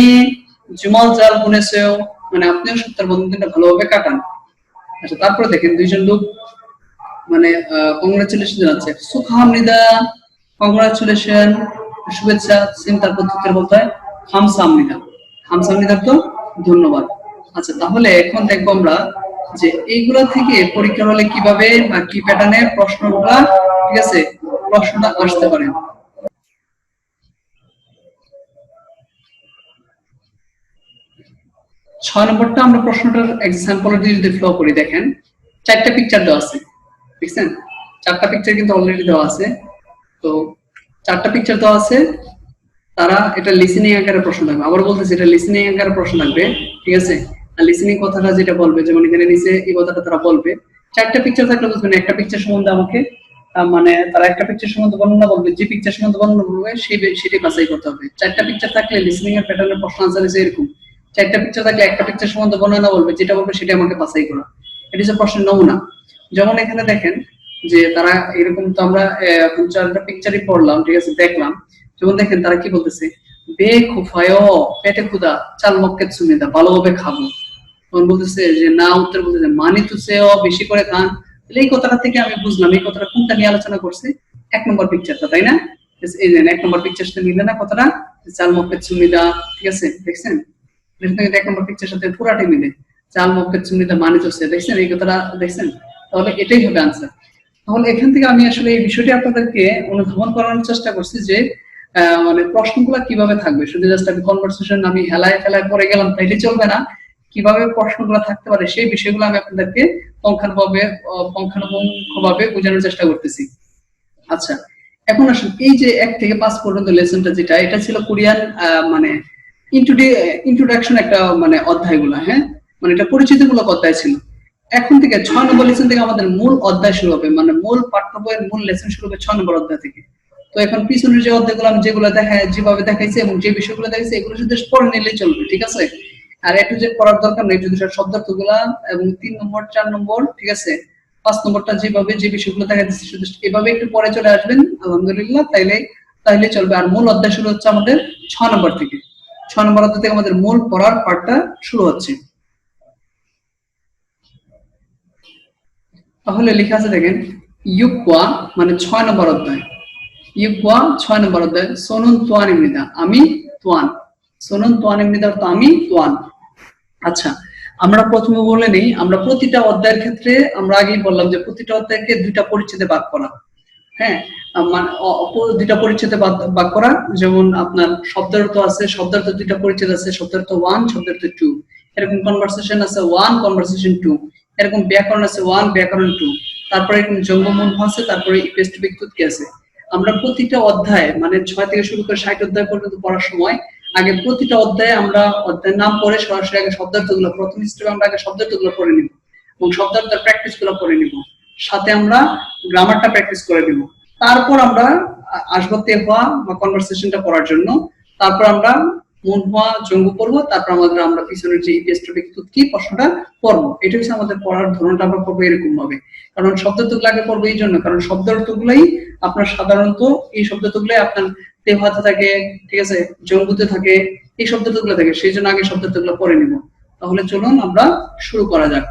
জুমাল জাল বুনেছেও, মানে আপনিও সপ্তাহের প্রথম দিনটা ভালোভাবে কাটান। আচ্ছা, তারপরে দেখেন দুইজন লোক মানে কংগ্রাচুলেশন জানাচ্ছে, সুখামনিদা, কংগ্রাচুলেশন, শুভেচ্ছা। সেম তার পদ্ধতির বলতে হয় হামসামনিদা। হামসামনিদার তো ধন্যবাদ। আচ্ছা, তাহলে এখন দেখবো আমরা যে এইগুলা থেকে পরীক্ষা হলে কিভাবে বা কি প্যাটার্নে প্রশ্নগুলা, ঠিক আছে, প্রশ্নটা আসতে পারে। ছয় নম্বরটা আমরা প্রশ্নটার এক্সাম্পল দিয়ে যদি ফ্লো করি, দেখেন চারটা পিকচার দেওয়া আছে, দেখছেন চারটা পিকচার কিন্তু অলরেডি দেওয়া আছে। তো চারটা পিকচার দেওয়া আছে, তারা এটা লিসেনিং আকারে প্রশ্ন থাকবে। আবার বলতেছি এটা লিসেনিং আকারে প্রশ্ন থাকবে, ঠিক আছে। আর লিসেনিং কথাটা যেটা বলবে, যেমন এখানে নিচে এই কথাটা তারা বলবে। চারটা পিকচার থাকলে বুঝবেন একটা পিকচার সম্বন্ধে আমাকে মানে তারা একটা পিকচার সম্বন্ধে বর্ণনা বলবে, যে পিকচার সম্বন্ধে বর্ণনা বলবে সেটি বাছাই করতে হবে। চারটা পিকচার থাকলে লিসেনিং এর প্যাটার্নের প্রশ্ন আনসার আছে এরকম, চারটা পিকচার থাকলে একটা পিকচার সম্বন্ধে বর্ণনা বলবে, যেটা বলবে সেটা আমাকে বাছাই করা। এটা হচ্ছে প্রশ্নের নমুনা। যেমন এখানে দেখেন যে তারা এরকম, তো আমরা এখন চারটা পিকচারই পড়লাম, ঠিক আছে, দেখলাম। যেমন দেখেন তারা কি বলতেছে, বে খুফায় পেটে ক্ষুদা চাল মক্কে সুমিদা, ভালোভাবে খাবো। তখন বলতেছে যে না, উত্তর বলতেছে মানি তুসে বেশি করে খান। তাহলে এই কথাটা থেকে আমি বুঝলাম এই কথাটা কোনটা নিয়ে আলোচনা করছে, এক নম্বর পিকচারটা, তাই না? এই যে এক নম্বর পিকচার সাথে মিলে না কথাটা, চাল মক্কে সুমিদা, ঠিক আছে, দেখছেন এক নম্বর পিকচার সাথে পুরাটাই মিলে, চাল মক্কে সুমিদা মানি তুসে, দেখছেন এই কথাটা, দেখছেন? তাহলে এটাই হবে আনসার। তাহলে এখান থেকে আমি আসলে এই বিষয়টি আপনাদেরকে অনুধাবন করানোর চেষ্টা করছি যে মানে প্রশ্নগুলো কিভাবে থাকবে। শুধু জাস্ট আমি কনভারসেশন আমি হেলায় ফেলায় পরে গেলাম তাইলে চলবে না, কিভাবে প্রশ্নগুলো থাকতে পারে সেই বিষয়গুলো আমি আপনাদেরকে পুঙ্খানুপুঙ্খভাবে বোঝানোর চেষ্টা করতেছি। আচ্ছা, এখন আসুন এই যে 1 থেকে 5 পর্যন্ত লেসনটা যেটা, এটা ছিল কোরিয়ান মানে ইন্ট্রোডাকশন একটা মানে অধ্যায়গুলো, হ্যাঁ, মানে এটা পরিচিতিমূলক অধ্যায় ছিল। এখন থেকে 6 নম্বর লেসন থেকে আমাদের মূল অধ্যায় শুরু হবে, মানে মূল পাঠ্য বইয়ের মূল লেসন শুরু হবে 6 নম্বর অধ্যায় থেকে। তো এখন পিছনের যে অধ্যায়গুলো আমি যেগুলো যেভাবে দেখাইছি এবং যে বিষয়গুলো দেখাইছি এগুলো শুধু পড়ে নিলেই চলবে, ঠিক আছে। আর একটু যে পড়ার দরকার নেই, যদি শব্দার্থগুলা এবং 3 নম্বর 4 নম্বর, ঠিক আছে, 5 নম্বরটা যেভাবে যে বিষয়গুলো দেখাইছি শুধু এভাবে একটু পরে চলে আসবেন, আলহামদুলিল্লাহ, তাইলে চলবে। আর মূল অধ্যায় শুরু হচ্ছে আমাদের 6 নম্বর থেকে। 6 নম্বর অধ্যায় থেকে আমাদের মূল পড়ার পার্টটা শুরু হচ্ছে। তাহলে লেখা আছে দেখেন, ইউকওয়া মানে 6 নম্বর অধ্যায়, ইউকওয়া 6 নম্বর অধ্যায়, সোনুন তোয়ান ইমনিদা, আমি তোয়ান, সোনুন তোয়ান ইমনিদা অর্থ আমি তোয়ান। আচ্ছা, আমরা প্রথমে বলে নেই, আমরা প্রতিটা অধ্যায়ের ক্ষেত্রে আমরা আগেই বললাম যে প্রতিটা অধ্যায়কে দুইটা পরিচ্ছেদে ভাগ করা, হ্যাঁ, মানে দুইটা পরিচ্ছেদে ভাগ করা। যেমন আপনার শব্দার্থ আছে, শব্দার্থ দুইটা পরিচ্ছেদ আছে, শব্দার্থ 1, শব্দার্থ 2, এরকম কনভারসেশন আছে 1, কনভারসেশন 2, এরকম ব্যাকরণ আছে 1, ব্যাকরণ 2, তারপরে এরকম জঙ্গমূলক আছে, তারপরে ইপেস্ট বিক্তুত আছে। আমরা প্রতিটা অধ্যায় মানে 6 থেকে শুরু করে 60 অধ্যায় পর্যন্ত পড়ার সময় আগে প্রতিটা অধ্যায়ে আমরা অধ্যায়ের নাম পড়ে সরাসরি আগে শব্দার্থগুলো, প্রথম স্টেপে আমরা আগে শব্দার্থগুলো পড়ে নিব এবং শব্দার্থের প্র্যাকটিস গুলো পড়ে নিব, সাথে আমরা গ্রামারটা প্র্যাকটিস করে নিব। তারপর আমরা আসবো তেহওয়া বা কনভারসেশনটা পড়ার জন্য। তারপর আমরা মুনহুয়া জঙ্গু পড়বো, তারপর আমরা পিছনের যে ইপিএসটপিক কি প্রশ্নটা পড়বো। এটা হচ্ছে আমাদের পড়ার ধরনটা, আমরা পড়বো এরকম ভাবে। কারণ শব্দার্থগুলো আগে পড়বো এই জন্য, কারণ শব্দার্থগুলাই আপনার সাধারণত এই শব্দার্থগুলাই আপনার তেহওয়াতে থাকে, ঠিক আছে, জঙ্গুতে থাকে, এই শব্দার্থগুলো থাকে, সেই জন্য আগে শব্দার্থগুলো পড়ে নিব। তাহলে চলুন আমরা শুরু করা যাক।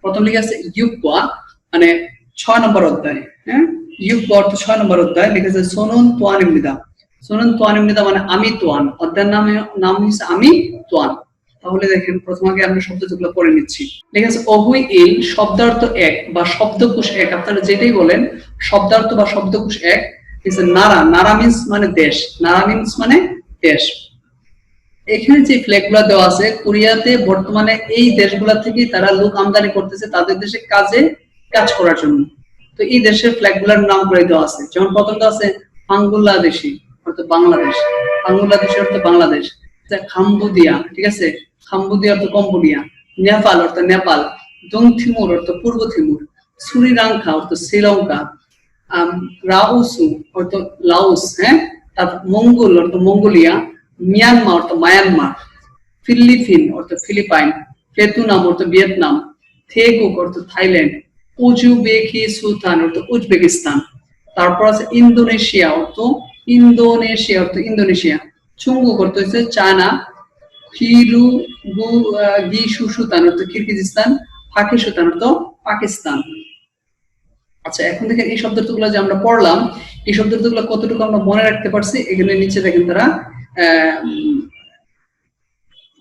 প্রথম লিখে আছে ইউকওয়া মানে 6 নম্বর অধ্যায়, হ্যাঁ, ইউকওয়া অর্থ 6 নম্বর অধ্যায়। লিখেছে সোনুন তোয়ান ইমনিদা, সোনুন তোয়ান ইমনিদা মানে আমি তোয়ান, অধ্যায়ের নাম হচ্ছে আমি তোয়ান। তাহলে দেখেন প্রথম আগে আমরা শব্দগুলো পড়ে নিচ্ছি। লিখেছে অহুই ইল শব্দার্থ 1 বা শব্দকোষ 1, আপনারা যেটাই বলেন শব্দার্থ বা শব্দকোষ 1। নারা, নারা মিন্স মানে দেশ, নারা মিন্স মানে দেশ। এখানে যে ফ্ল্যাগ গুলা দেওয়া আছে, কোরিয়াতে বর্তমানে এই দেশগুলা থেকে তারা লোক আমদানি করতেছে তাদের দেশে কাজ করার জন্য। তো এই দেশের ফ্ল্যাগ গুলার নাম করে দেওয়া আছে। যেমন প্রথমটা আছে বাংলাদেশি অর্থ বাংলাদেশ, বাংলাদেশ অর্থ বাংলাদেশ, খাম্বুদিয়া, ঠিক আছে, খাম্বুদিয়া অর্থ কম্বোডিয়া, নেপাল অর্থ নেপাল, দং থিমুর অর্থ পূর্ব থিমুর, শ্রীলঙ্কা অর্থ শ্রীলঙ্কা, রাউসু অর্থ লাউস, হ্যাঁ, তারপর মঙ্গল অর্থ মঙ্গোলিয়া, মিয়ানমার অর্থ মায়ানমার, ফিলিপিন অর্থ ফিলিপাইন, ভিয়েতনাম অর্থ ভিয়েতনাম, থেগুক অর্থ থাইল্যান্ড, উজবেকিস্তান অর্থ উজবেকিস্তান। তারপর আছে ইন্দোনেশিয়া অর্থ ইন্দোনেশিয়া, চুঙ্গু করতে হয়েছে চায়না, ফিরু গু গি সুসুতান তো কিরগিজস্তান, ফাকিসুতান তো পাকিস্তান। আচ্ছা এখন দেখেন এই শব্দগুলো যে আমরা পড়লাম, এই শব্দগুলো কতটুকু আমরা মনে রাখতে পারছি, এখানে নিচে দেখেন তারা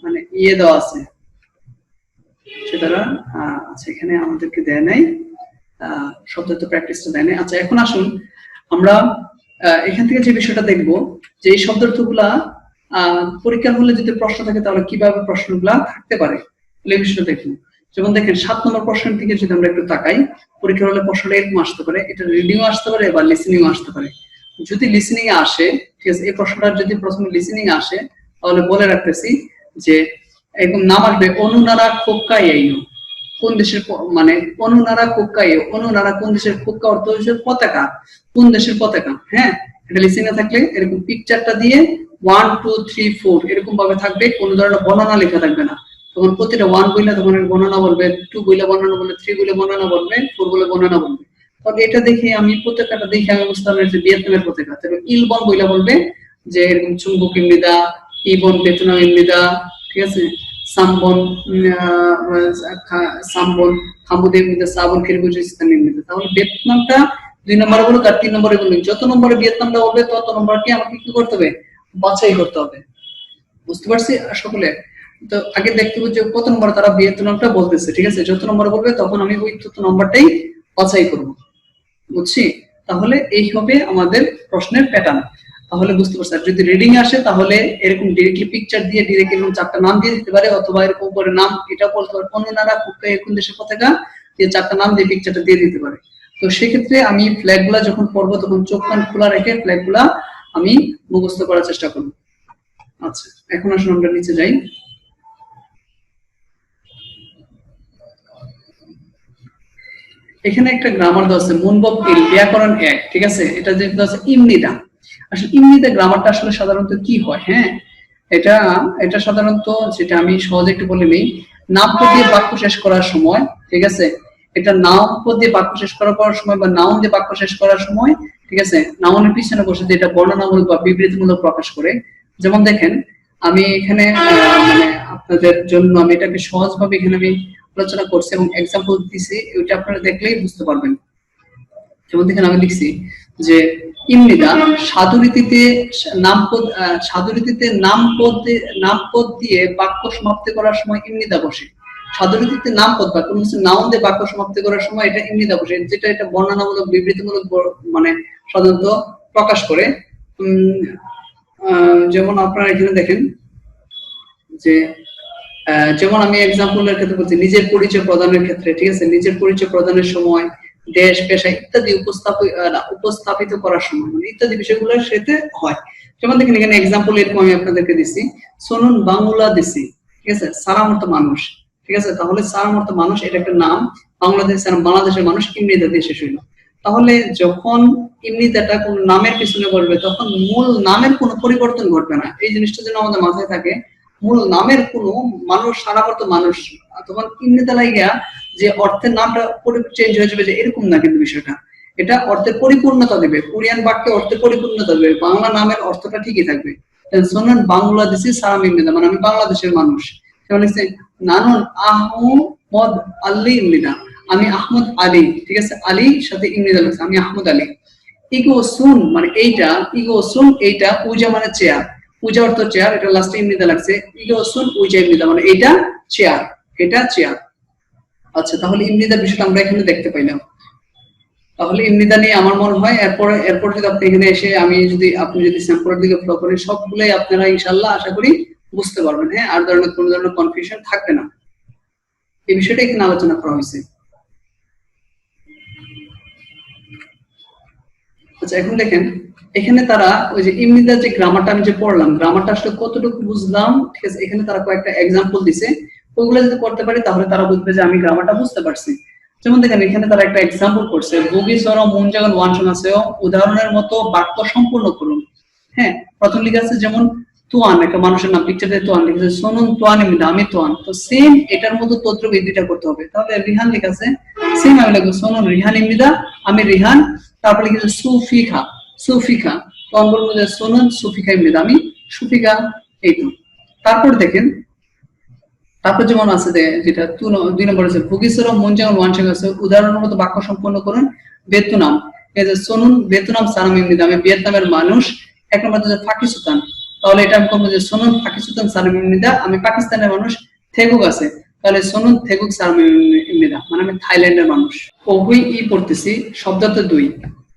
মানে ইয়ে দেওয়া আছে সেটা আচ্ছা এখানে আমাদেরকে দেয় নাই, শব্দ তো প্র্যাকটিসটা দেয় নাই। আচ্ছা এখন আসুন আমরা এখান থেকে যে বিষয়টা দেখবো যে এই শব্দগুলা পরীক্ষার হলে যদি প্রশ্ন থাকে তাহলে কিভাবে প্রশ্নগুলা থাকতে পারে এই বিষয়টা দেখবো। যেমন দেখেন 7 নম্বর প্রশ্নের দিকে যদি আমরা একটু তাকাই, পরীক্ষার হলে প্রশ্নটা এরকম আসতে পারে, এটা রিডিংও আসতে পারে বা লিসেনিং আসতে পারে। যদি লিসেনিং এ আসে, ঠিক আছে, এই প্রশ্নটা যদি প্রথমে লিসেনিং এ আসে তাহলে বলে রাখতেছি যে এরকম নাম আসবে অনুনারা কোক্কাইয়াইনো, কোন দেশের মানে অনুনারা কোক্কাইও, অনুনারা কোন দেশের, কোক্কা অর্থ হচ্ছে পতাকা, কোন দেশের পতাকা। হ্যাঁ এটা লিসেনিং এ থাকলে এরকম পিকচারটা দিয়ে 1 2 3 4 এরকম ভাবে থাকবে, কোন ধরনের বর্ণনা লেখা থাকবে না। তখন প্রতিটা 1 বইলে তখন বর্ণনা বলবে, 2 বইলে বর্ণনা বলবে, 3 বইলে বর্ণনা বলবে, 4 বইলে বর্ণনা বলবে। তবে এটা দেখে আমি পতাকাটা দেখে আমি বুঝতে পারলাম যে ভিয়েতনামের পতাকা। তবে ইলবন বইলা বলবে যে এরকম চুম্বক ইমনিদা, ইবন ভিয়েতনাম ইমনিদা, ঠিক আছে, সামবন সামবন খামুদে ইমনিদা, সাবন কিরগিজস্তান ইমনিদা। তাহলে ভিয়েতনামটা 2 নম্বরে বলুক আর 3 নম্বরে বলুক, যত নম্বরে ভিয়েতনামটা হবে তত নম্বরটি আমাকে কি করতে হবে, বাছাই করতে হবে। বুঝতে পারছি সকলে? তো আগে দেখতে হবে যে কত নম্বরে তারা ভিয়েতনামটা বলতেছে, ঠিক আছে, যত নম্বরে বলবে তখন আমি ওই তত নম্বরটাই বাছাই করব। বুঝছি? তাহলে এই হবে আমাদের প্রশ্নের প্যাটার্ন। তাহলে বুঝতে পারছি। আর যদি রিডিং আসে তাহলে এরকম ডিরেক্টলি পিকচার দিয়ে ডিরেক্টলি এরকম 4টা নাম দিয়ে দিতে পারে, অথবা এরকম উপরে নাম এটা বলতে পারে অনুনারা কোক্কাই কোন দেশের পতাকা দিয়ে 4টা নাম দিয়ে পিকচারটা দিয়ে দিতে পারে। তো সেক্ষেত্রে আমি ফ্ল্যাগগুলা যখন পড়বো তখন চোখ কান খোলা রেখে ফ্ল্যাগগুলা আমি মুখস্থ করার চেষ্টা করব। আচ্ছা এখন আসুন আমরা নিচে যাই। এখানে একটা গ্রামার দেওয়া আছে মুনবব ইল ব্যাকরণ 1, ঠিক আছে, এটা যে দেওয়া আছে ইমনিদা। আসলে ইমনিদা গ্রামারটা আসলে সাধারণত কি হয়, হ্যাঁ এটা সাধারণত যেটা আমি সহজে একটু বলে নেই, নামপদ দিয়ে বাক্য শেষ করার সময়, ঠিক আছে, এটা নামপদ দিয়ে বাক্য শেষ করার সময় বা নাউন দিয়ে বাক্য শেষ করার সময়, ঠিক আছে, নাউনের পিছনে বসে দিয়ে এটা বর্ণনামূলক বা বিবৃতিমূলক প্রকাশ করে। যেমন দেখেন আমি এখানে মানে আপনাদের জন্য আমি এটাকে সহজভাবে এখানে আমি আলোচনা করছি এবং এক্সাম্পল দিছি, ওইটা আপনারা দেখলেই বুঝতে পারবেন। যেমন দেখেন আমি লিখছি যে ইমনিদা সাধুরীতিতে নামপদ দিয়ে বাক্য সমাপ্তি করার সময় ইমনিদা বসে। সাধুরীতিতে নামপদ বা কোন নাউন দিয়ে বাক্য সমাপ্তি করার সময় এটা ইমনিদা বসে, যেটা এটা বর্ণনামূলক বিবৃতিমূলক মানে সাধারণত প্রকাশ করে। যেমন আপনারা এখানে দেখেন যে যেমন আমি এক্সাম্পলের ক্ষেত্রে বলছি নিজের পরিচয় প্রদানের ক্ষেত্রে, ঠিক আছে, নিজের পরিচয় প্রদানের সময়, দেশ পেশা ইত্যাদি উপস্থাপিত করার সময় ইত্যাদি বিষয়গুলোর সাথে হয়। যেমন দেখেন এখানে এক্সাম্পল এরকম আমি আপনাদেরকে দিছি, সোনুন বাংলাদেশি, ঠিক আছে, সালাম অর্থ মানুষ, ঠিক আছে, তাহলে সালাম অর্থ মানুষ এটা একটা নাম, বাংলাদেশের মানুষ ইমনিদা দিয়ে শেষ হইলো। তাহলে যখন ইমনিদাটা কোন নামের পিছনে বলবে তখন মূল নামের কোনো পরিবর্তন ঘটবে না, এই জিনিসটা যেন আমাদের মাথায় থাকে। মূল নামের কোনো মানুষ সারাবর্ত মানুষ, তখন ইমনিদা লাইগা যে অর্থের নামটা চেঞ্জ হয়ে যাবে যে এরকম না, কিন্তু বিষয়টা এটা অর্থের পরিপূর্ণতা দেবে, কোরিয়ান বাক্যে অর্থের পরিপূর্ণতা দেবে, বাংলা নামের অর্থটা ঠিকই থাকবে। শোনেন বাংলাদেশি সালাম ইমনিদা মানে আমি বাংলাদেশের মানুষ। যেমন লিখছে নানুন আহমদ আলী ইমনিদা, আমি আহমদ আলী, ঠিক আছে, আলী সাথে ইমনিদা লিখছে আমি আহমদ আলী। ইগো সুন মানে এইটা, ইগো সুন এইটা, উজা মানে চেয়ার, পূজা অর্থ চেয়ার, এটা লাস্টে ইমনিদা লাগছে, ইগোসুন উইজা ইমনিদা মানে এটা চেয়ার, এটা চেয়ার। আচ্ছা তাহলে ইমনিদার বিষয়টা আমরা এখানে দেখতে পাইলাম। তাহলে ইমনিদা নিয়ে আমার মনে হয় এরপর যদি আপনি এখানে এসে আপনি যদি স্যাম্পলের দিকে ফলো করেন সবগুলোই আপনারা ইনশাআল্লাহ আশা করি বুঝতে পারবেন। হ্যাঁ আর কোনো ধরনের কনফিউশন থাকবে না, এই বিষয়টা এখানে আলোচনা করা হয়েছে। আচ্ছা এখন দেখেন এখানে তারা ওই যে ইমনিদার যে গ্রামারটা আমি যে পড়লাম, গ্রামারটা আসলে কতটুকু বুঝলাম, ঠিক আছে, এখানে তারা কয়েকটা এক্সাম্পল দিছে, ওইগুলো যদি করতে পারি তাহলে তারা বুঝবে যে আমি গ্রামারটা বুঝতে পারছি। যেমন দেখেন এখানে তারা একটা এক্সাম্পল করছে, বুগি সর মুনজাগান ওয়ানশন আছে, উদাহরণের মতো বাক্য সম্পূর্ণ করুন। হ্যাঁ প্রথম লিখা আছে যেমন তুয়ান, একটা মানুষের নাম, পিকচারে তুয়ান লিখেছে, সোনুন তুয়ান ইমনিদা আমি তুয়ান, তো সেম এটার মতো তদ্রুপ এই দুইটা করতে হবে। তাহলে রিহান লিখা আছে সেম আমি লিখবো সোনুন রিহান ইমনিদা আমি রিহান, তারপর লিখেছে সুফিখা, সুফিখা, তো আমি বলবো যে সোনুন সুফিখা ইমনিদা আমি সুফিকা এই তো। তারপর দেখেন, তারপর যেমন আছে যেটা 2 নম্বর আছে ভুগিসরম মঞ্জাং ওয়ানশাং আছে উদাহরণের মতো বাক্য সম্পন্ন করুন। বেতুনাম, এই যে সোনুন বেতুনাম সানামিমনিদা, আমি ভিয়েতনামের মানুষ। এক নম্বর হচ্ছে পাকিস্তান, তাহলে এটা আমি বলবো যে সোনুন পাকিস্তান সানামিমনিদা, আমি পাকিস্তানের মানুষ। থেগুক আছে, তাহলে সোনুন থেগুক সানামিমনিদা, মানে আমি থাইল্যান্ডের মানুষ। ওহুই ই পড়তেছি, শব্দার্থ 2।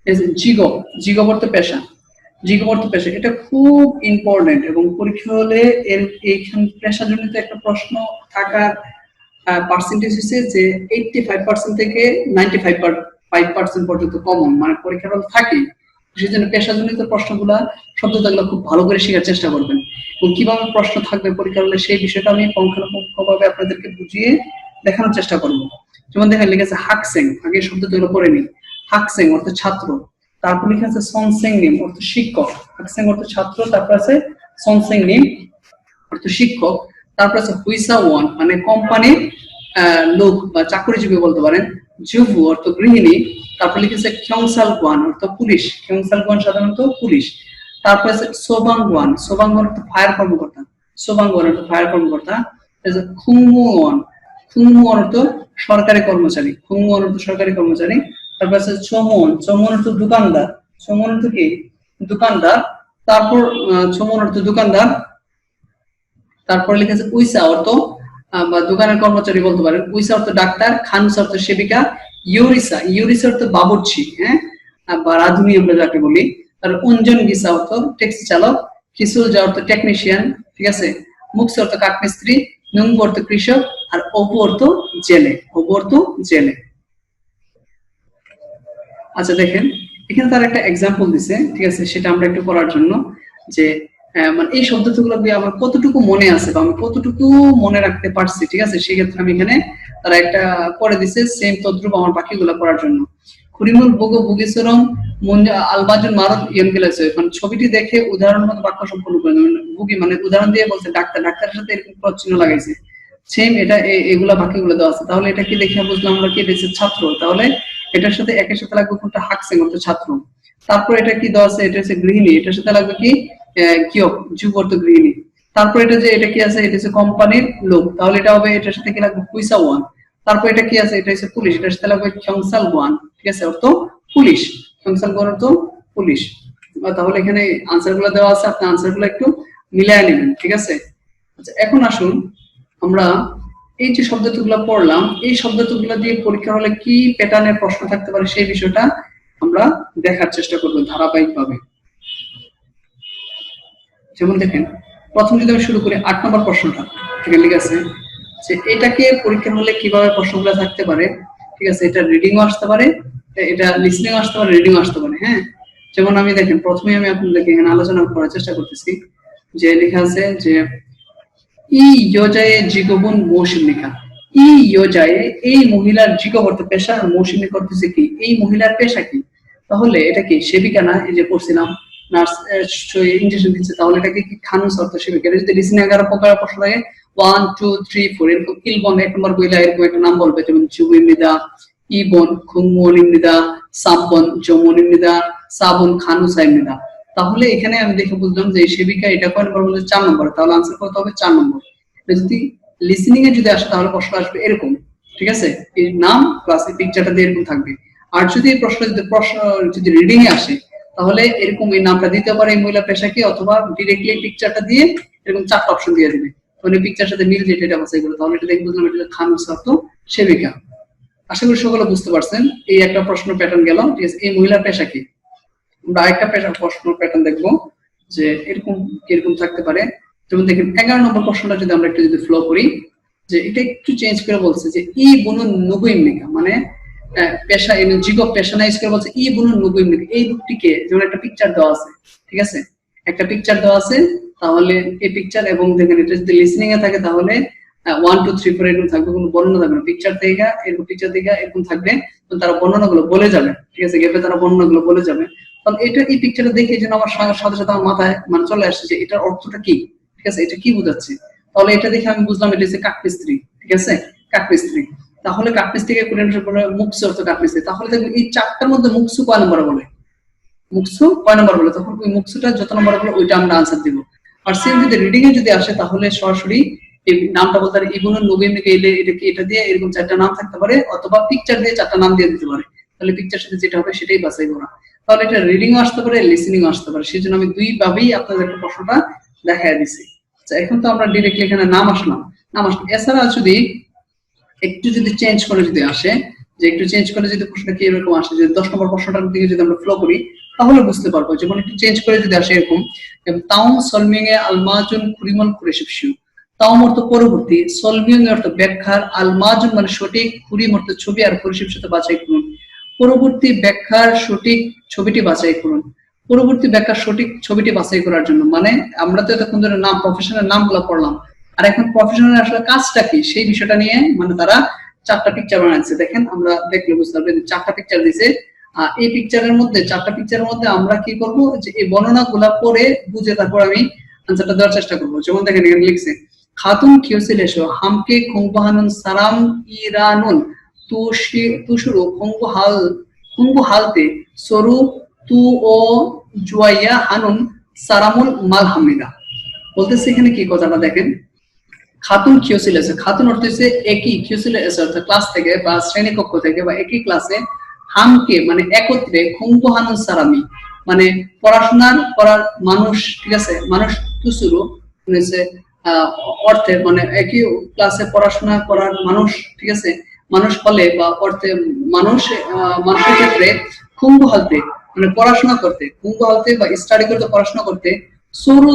এই যে জিগো, জিগো অর্থ পেশা, জিগো অর্থ পেশা, এটা খুব ইম্পর্টেন্ট এবং পরীক্ষা হলে এর এইখান পেশাজনিত একটা প্রশ্ন থাকার পার্সেন্টেজ হচ্ছে যে 85% থেকে 95% পর্যন্ত কমন, মানে পরীক্ষার হল থাকে। সেই জন্য পেশাজনিত প্রশ্নগুলা শব্দগুলো খুব ভালো করে শেখার চেষ্টা করবেন এবং কিভাবে প্রশ্ন থাকবে পরীক্ষার হলে সেই বিষয়টা আমি পুঙ্খানুপুঙ্খভাবে আপনাদেরকে বুঝিয়ে দেখানোর চেষ্টা করবো। যেমন দেখেন লিখেছে হাকসেং, আগে শব্দগুলো পড়ে নি। হাকসেং অর্থ ছাত্র, তারপর লেখা আছে সনসেং নিম অর্থ শিক্ষক। হাকসেং অর্থ ছাত্র, তারপর আছে সনসেং নিম অর্থ শিক্ষক, তারপর আছে হুইসা ওয়ান মানে কোম্পানির লোক বা চাকরিজীবী বলতে পারেন। জুভু অর্থ গৃহিণী, তারপর লিখেছে খ্যংসাল গুয়ান অর্থ পুলিশ, খ্যংসাল গুয়ান সাধারণত পুলিশ। তারপর আছে সোবাংগুয়ান, সোবাংগুয়ান অর্থ ফায়ার কর্মকর্তা, সোবাংগুয়ান অর্থ ফায়ার কর্মকর্তা। খুংমুয়ান, খুংমুয়ান অর্থ সরকারি কর্মচারী, খুংমুয়ান অর্থ সরকারি কর্মচারী। তারপর আছে চমন, চমন অর্থ দোকানদার, চমন অর্থ কি দোকানদার। তারপর চমন অর্থ দোকানদার। তারপর লেখা আছে উইসা অর্থ বা দোকানের কর্মচারী বলতে পারেন। উইসা অর্থ ডাক্তার, খানুস অর্থ সেবিকা, ইউরিসা, ইউরিসা অর্থ বাবুর্চি, হ্যাঁ বা রাঁধুনি আমরা যাকে বলি। আর উঞ্জন গিসা অর্থ ট্যাক্সি চালক, কিসুল যা অর্থ টেকনিশিয়ান, ঠিক আছে। মুক্স অর্থ কাঠমিস্ত্রি, নুঙ্গু অর্থ কৃষক, আর অপু অর্থ জেলে, অপু অর্থ জেলে। আচ্ছা দেখেন এখানে তার একটা এক্সাম্পল দিছে, ঠিক আছে, সেটা আমরা একটু করার জন্য যে মানে এই শব্দগুলো দিয়ে আমার কতটুকু মনে আছে বা আমি কতটুকু মনে রাখতে পারছি, ঠিক আছে, সেই ক্ষেত্রে আমি এখানে তারা একটা করে দিছে সেম তদ্রুপ আমার বাকিগুলো করার জন্য। খুরিমুল বুগো বুগিসরম আলবাজুন মারত ইয়নগেলাছে, মানে ছবিটি দেখে উদাহরণ মতো বাক্য সম্পন্ন করে দেবেন। বুগি মানে উদাহরণ দিয়ে বলছে ডাক্তার, ডাক্তারের সাথে এরকম ক্রস চিহ্ন লাগাইছে, সেম এটা এগুলা বাকিগুলো দেওয়া আছে। তাহলে এটা কি দেখে বুঝলাম আমরা কি এটা ছাত্র, তাহলে এটার সাথে একের সাথে লাগবে কোনটা হাকসেং অর্থ ছাত্র। তারপর এটা কি দেওয়া আছে, এটা হচ্ছে গৃহিণী, এটার সাথে লাগবে কি কিয়ক যুব অর্থ গৃহিণী। তারপর এটা যে এটা কি আছে, এটা হচ্ছে কোম্পানির লোক, তাহলে এটা হবে এটার সাথে কি লাগবে হুইসা ওয়ান। তারপর এটা কি আছে, এটা হচ্ছে পুলিশ, এটার সাথে লাগবে খ্যংসাল ওয়ান, ঠিক আছে, অর্থ পুলিশ, খ্যংসাল ওয়ান অর্থ পুলিশ। তাহলে এখানে আনসার গুলো দেওয়া আছে, আপনি আনসার গুলো একটু মিলিয়ে নেবেন, ঠিক আছে। আচ্ছা এখন আসুন আমরা এই যে শব্দগুলো পড়লাম, এই শব্দগুলো দিয়ে পরীক্ষা হলে কি প্যাটার্নের প্রশ্ন থাকতে পারে সেই বিষয়টা আমরা দেখার চেষ্টা করব ধারাবাহিকভাবে। যেমন দেখেন প্রথম যদি আমি শুরু করি 8 নম্বর প্রশ্নটা, ঠিক আছে, যে এটাকে পরীক্ষা হলে কিভাবে প্রশ্নগুলো থাকতে পারে, ঠিক আছে, এটা রিডিংও আসতে পারে, এটা লিসনিং আসতে পারে, রিডিং আসতে পারে, হ্যাঁ। যেমন আমি দেখেন প্রথমে আমি আপনাদেরকে এখানে আলোচনা করার চেষ্টা করতেছি যে লেখা আছে যে ই ইয়োজায়ে জিগবন মৌসুমিকা, ই ইয়োজায়ে এই মহিলার জিগব অর্থ পেশা, আর মৌসুমি করতেছে কি এই মহিলার পেশা কি, তাহলে এটা কি সেবিকা না, এই যে পড়ছিলাম নার্স ইনজেকশন দিচ্ছে, তাহলে এটাকে কি খানুস অর্থ সেবিকা। যদি লিসনিং 11 প্রকার প্রশ্ন থাকে 1 2 3 4 এরকম ইলবন এক নম্বর বইলা এরকম একটা নাম বলবে, যেমন জুবিনিদা, ইবন খুমনিদা, সাবন জমনিদা, সাবন খানুসাইনিদা। তাহলে এখানে আমি দেখে বুঝলাম যে সেবিকা এটা কয় নম্বর বলতে 4 নম্বর, তাহলে আনসার করতে হবে 4 নম্বর। যদি লিসনিং এ যদি আসে তাহলে প্রশ্ন আসবে এরকম, ঠিক আছে, এই নাম প্লাস এই পিকচারটা দিয়ে এরকম থাকবে। আর যদি এই প্রশ্ন যদি রিডিং এ আসে তাহলে এরকম এই নামটা দিতে পারে এই মহিলা পেশা কি, অথবা ডিরেক্টলি পিকচারটা দিয়ে এরকম 4টা অপশন দিয়ে দিবে, তাহলে পিকচারের সাথে মিল যেটা এটা বাছাই করে, তাহলে এটা দেখে বুঝলাম এটা খানুস অর্থ সেবিকা। আশা করি সকলে বুঝতে পারছেন এই একটা প্রশ্ন প্যাটার্ন গেল, ঠিক আছে। এই মহিলার পেশা কি, আমরা আরেকটা প্রশ্ন প্যাটার্ন দেখবো যে এরকম কিরকম থাকতে পারে। যেমন দেখেন 11 নম্বর প্রশ্নটা যদি আমরা একটু যদি ফ্লো করি, যে এটা একটু চেঞ্জ করে বলছে যে ই বুনু নুগুইমিকা, মানে পেশা জিগো পেশানাইজ করে বলছে ই বুনু নুগুইমিকা, এই রূপটিকে যেমন একটা পিকচার দেওয়া আছে, ঠিক আছে, একটা পিকচার দেওয়া আছে, তাহলে এই পিকচার এবং দেখেন এটা যদি লিসনিং এ থাকে তাহলে 1 2 3 4 এরকম থাকবে, কোনো বর্ণনা থাকবে না, পিকচার থেকে এরকম পিকচার থেকে এরকম থাকবে, তো তারা বর্ণনাগুলো বলে যাবে, ঠিক আছে, গেপে তারা বর্ণনাগুলো বলে যাবে। তাহলে এটা এই পিকচারটা দেখে যেন আমার সাথে সাথে আমার মাথায় মানে চলে আসছে যে এটার অর্থটা কি, ঠিক আছে, এটা কি বোঝাচ্ছে। তাহলে এটা দেখে আমি বুঝলাম এটা হচ্ছে কাঠমিস্ত্রি, ঠিক আছে, কাঠমিস্ত্রি। তাহলে কাঠমিস্ত্রিকে কোরিয়ান ভাষায় মুকসু অর্থ কাঠমিস্ত্রি। তাহলে দেখবেন এই 4টার মধ্যে মুকসু কয় নম্বর বলে, মুকসু কয় নম্বর বলে, তখন ওই মুকসুটা যত নম্বর বলে ওইটা আমরা আনসার দিব। আর সেম যদি রিডিং এ যদি আসে তাহলে সরাসরি এই নামটা বলতে পারে ইবনুন নবীন এটা দিয়ে এরকম চারটা নাম থাকতে পারে, অথবা পিকচার দিয়ে চারটা নাম দিয়ে দিতে পারে। তাহলে পিকচার সাথে যেটা হবে সেটাই বাছাই করা। তাহলে এটা রিডিংও আসতে পারে, লিসেনিংও আসতে পারে। সেজন্য আমি দুই ভাবেই আপনাদেরকে প্রশ্নটা দেখায় দিছি। আচ্ছা, এখন তো আমরা ডিরেক্টলি এখানে নাম আসলাম। এছাড়া যদি একটু যদি চেঞ্জ করে যদি আসে, যে একটু চেঞ্জ করে যদি প্রশ্নটা কি এরকম আসে, যে 10 নম্বর প্রশ্নটার দিকে যদি আমরা ফলো করি তাহলে বুঝতে পারবো। যেমন একটু চেঞ্জ করে যদি আসে এরকম, তাউম সলমিং এ আলমাজুন কুরিমল কুরেশিফশু। তাউম অর্থ পরবর্তী, সলমিং অর্থ ব্যাখ্যার, আলমাজুন মানে সঠিক, কুরিম অর্থ ছবি, আর কুরেশিফশু বাছাই করুন। পরবর্তী ব্যাখ্যার সঠিক ছবিটি বাছাই করুন। পরবর্তী ব্যাখ্যার সঠিক ছবিটি বাছাই করার জন্য মানে আমরা তো এতক্ষণ ধরে নাম প্রফেশনাল নামগুলো পড়লাম, আর এখন প্রফেশনাল আসলে কাজটা কি সেই বিষয়টা নিয়ে মানে তারা চারটা পিকচার বানাচ্ছে। দেখেন আমরা দেখলে বুঝতে পারবেন চারটা পিকচার দিয়েছে। এই পিকচারের মধ্যে চারটা পিকচারের মধ্যে আমরা কি করব, যে এই বর্ণনাগুলা পড়ে বুঝে তারপর আমি আনসারটা দেওয়ার চেষ্টা করব। যেমন দেখেন এখানে লিখছে খাতুন কিউসিলেশো হামকে খুংবাহানুন সারাম ইরানুন তুশুরু খুংবু হালতে সরু তু ও জুয়াইয়া হানুন সারামুল মালহামিদা। বলতেছে এখানে কি কথাটা দেখেন, খাতুন কিউসিলেশো, খাতুন অর্থ হচ্ছে একই, কিউসিলেশো অর্থ ক্লাস থেকে বা শ্রেণী কক্ষ থেকে বা একই ক্লাসে, হামকে মানে একত্রে, খুংবহানুন সারামি মানে পড়াশোনার করার মানুষ, ঠিক আছে, মানুষ তুসুরু মানে অর্থে মানে একই ক্লাসে পড়াশোনা করার মানুষ, ঠিক আছে, মানুষ হলে বা অর্থে মানুষের ক্ষেত্রে খুম্বু হালতে মানে পড়াশোনা করতে, খুম্বু হালতে বা স্টাডি করতে, পড়াশোনা করতে, সরু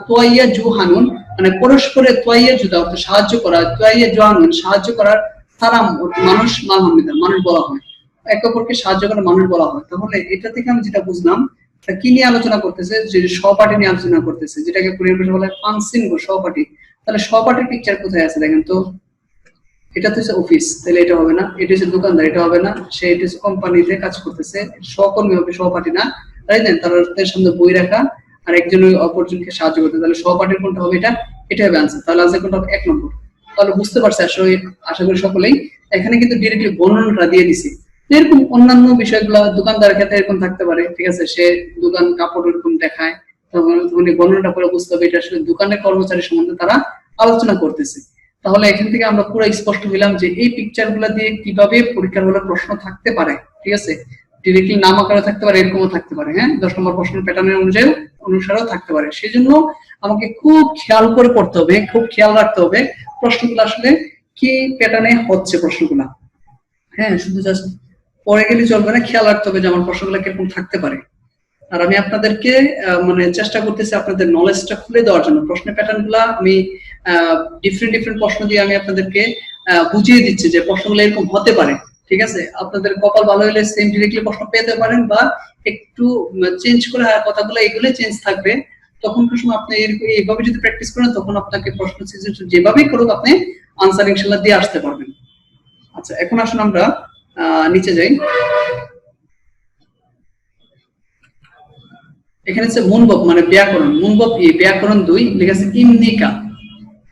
তোয়াইয়া জুহানুন মানে পরস্পরে তোয়াইয়া জুদা অর্থ সাহায্য করা, তোয়াইয়া জুহানুন সাহায্য করার, সারাম মানুষ, মালহামিদা মানুষ বলা হয়, একে অপরকে সাহায্য করে মানুষ বলা হয়। তাহলে এটা থেকে আমি যেটা বুঝলাম কি নিয়ে আলোচনা করতেছে, যে সহপাঠী নিয়ে আলোচনা করতেছে, যেটাকে কোরিয়ান ভাষায় বলা হয় পানসিনগো, সহপাঠী। তাহলে সহপাঠীর পিকচার কোথায় আছে দেখেন তো, এটা তো হচ্ছে অফিস, তাহলে এটা হবে না, এটা হচ্ছে দোকানদার, এটা হবে না, সে এটা হচ্ছে কোম্পানিতে কাজ করতেছে, সহকর্মী হবে, সহপাঠী না, তাই না? তার সামনে বই রাখা আর একজন অপরজনকে সাহায্য করতে, তাহলে সহপাঠীর কোনটা হবে, এটা হবে আনসার। তাহলে আনসার কোনটা হবে 1 নম্বর। তাহলে বুঝতে পারছে আসলে, আশা করি সকলেই। এখানে কিন্তু ডিরেক্টলি বর্ণনাটা দিয়ে দিছি। এরকম অন্যান্য বিষয়গুলো দোকানদারের ক্ষেত্রে এরকম থাকতে পারে, ঠিক আছে, সে দোকান কাপড় এরকম দেখায়, তখন বর্ণনাটা করে বুঝতে হবে এটা আসলে দোকানের কর্মচারী সম্বন্ধে তারা আলোচনা করতেছে। তাহলে এখান থেকে আমরা পুরো স্পষ্ট হইলাম যে এই পিকচার গুলা দিয়ে কিভাবে পরীক্ষার হলে প্রশ্ন থাকতে পারে, ঠিক আছে, ডিরেক্টলি নাম আকারে থাকতে পারে, এরকমও থাকতে পারে, হ্যাঁ, 10 নম্বর প্রশ্নের প্যাটার্নের অনুসারেও থাকতে পারে। সেই জন্য আমাকে খুব খেয়াল করে পড়তে হবে, খুব খেয়াল রাখতে হবে প্রশ্নগুলো আসলে কি প্যাটার্নে হচ্ছে প্রশ্নগুলা, হ্যাঁ, শুধু জাস্ট পড়ে গেলে চলবে না, খেয়াল রাখতে হবে যে আমার প্রশ্নগুলো কিরকম থাকতে পারে। আর আমি আপনাদেরকে মানে চেষ্টা করতেছি আপনাদের নলেজটা খুলে দেওয়ার জন্য। প্রশ্নের প্যাটার্ন গুলা আমি ডিফারেন্ট প্রশ্ন দিয়ে আমি আপনাদেরকে বুঝিয়ে দিচ্ছি যে প্রশ্নগুলো এরকম হতে পারে, ঠিক আছে। আপনাদের কপাল ভালো হলে সেম ডিরেক্টলি প্রশ্ন পেতে পারেন, বা একটু চেঞ্জ করে কথাগুলো এগুলো চেঞ্জ থাকবে। তখনকার সময় আপনি এইভাবে যদি প্র্যাকটিস করেন তখন আপনাকে প্রশ্ন সিজন যেভাবেই করুক আপনি আনসার ইনশাআল্লাহ দিয়ে আসতে পারবেন। আচ্ছা, এখন আসুন আমরা নিচে যাই। এখানে হচ্ছে মুনবব মানে ব্যাকরণ, মুনবব ব্যাকরণ 2 লেখা আছে ইমনিকা,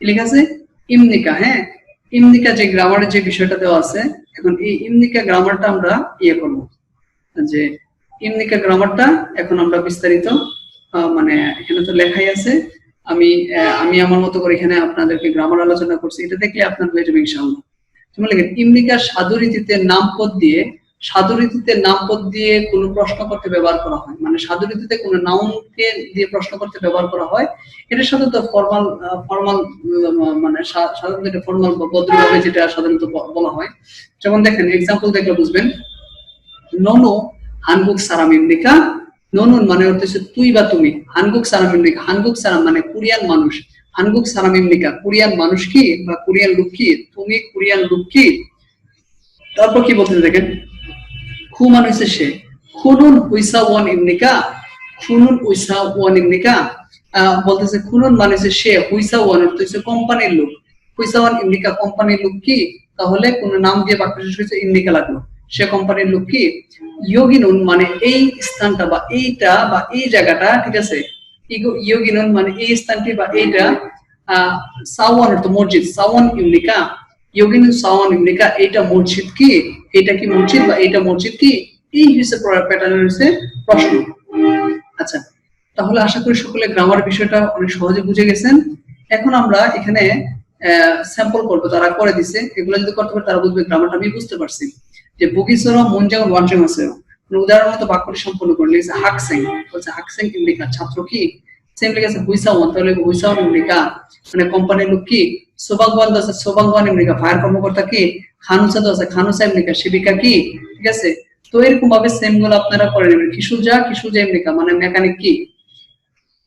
লেখা আছে ইমনিকা, হ্যাঁ, ইমনিকা যে গ্রামারের যে বিষয়টা দেওয়া আছে। এখন এই ইমনিকা গ্রামারটা আমরা করব, যে ইমনিকা গ্রামারটা এখন আমরা বিস্তারিত মানে এখানে তো লেখাই আছে, আমি আমার মতো করে এখানে আপনাদেরকে গ্রামার আলোচনা করছি, এটা দেখলে আপনার হয়ে যাবে ইনশাআল্লাহ। তোমরা লিখেন ইমনিকা সাধুরীতিতে নামপদ দিয়ে কোন প্রশ্ন করতে ব্যবহার করা হয়, মানে সাধুরীতিতে কোন নাউনকে দিয়ে প্রশ্ন করতে ব্যবহার করা হয়। এটার সাথে তো ফর্মাল মানে সাধারণত এটা ফর্মাল বা ভদ্রভাবে যেটা সাধারণত বলা হয়। যেমন দেখেন এক্সাম্পল দেখলে বুঝবেন, ননো হানগুক সারাম ইমনিকা, ননুন মানে হচ্ছে তুই বা তুমি, হানগুক সারাম ইমনিকা, হানগুক সারাম মানে কোরিয়ান মানুষ, হানগুক সারাম ইমনিকা কোরিয়ান মানুষ কি বা কোরিয়ান লোক কি, তুমি কোরিয়ান লোক কি। তারপর কি বলতে দেখেন, খু মানে হচ্ছে সে, খুনুন উইসা ওয়ান ইমনিকা, খুনুন উইসা ওয়ান ইমনিকা বলতেছে, খুনুন মানে হচ্ছে সে, হুইসা ওয়ান অর্থ হচ্ছে কোম্পানির লোক, হুইসা ওয়ান ইমনিকা কোম্পানির লোক কি, তাহলে কোন নাম দিয়ে বাক্য শেষ হয়েছে ইমনিকা লাগলো, সে কোম্পানির লোক কি। ইয়োগিনুন মানে এই স্থানটা বা এইটা বা এই জায়গাটা, ঠিক আছে, ইয়োগিনুন মানে এই স্থানটি বা এইটা, সাওয়ান অর্থ মসজিদ, সাওয়ান ইমনিকা, ইয়োগিনুন সাওয়ান ইমনিকা এইটা মসজিদ কি, এটা কি মসজিদ বা এইটা মসজিদ কি, এই হিসেবে প্যাটার্ন হচ্ছে প্রশ্ন। আচ্ছা, তাহলে আশা করি সকলে গ্রামার বিষয়টা অনেক সহজে বুঝে গেছেন। এখন আমরা এখানে স্যাম্পল করবো, তারা করে দিছে, এগুলো যদি করতে পারে তারা বুঝবে গ্রামারটা আমি বুঝতে পারছি। যে বুগিসরো মুনজাং ওয়ানজাং আছে, উদাহরণ মতো বাক্যটি সম্পূর্ণ করে লিখেছে হাকসেং, বলছে হাকসেং ইমরিকা ছাত্র কি, সেম লিখেছে হুইসাওয়ান, তাহলে হুইসাওয়ান ইমরিকা মানে কোম্পানির লোক কি, সোবাংওয়ান আছে সোবাংওয়ান ইমরিকা ফায়ার কর্মকর্তা কি, খানুসা আছে খানুসা ইমরিকা সেবিকা কি, ঠিক আছে। তো এরকম ভাবে সেম গুলো আপনারা করে নেবেন। কিশুজা ইমরিকা মানে মেকানিক কি,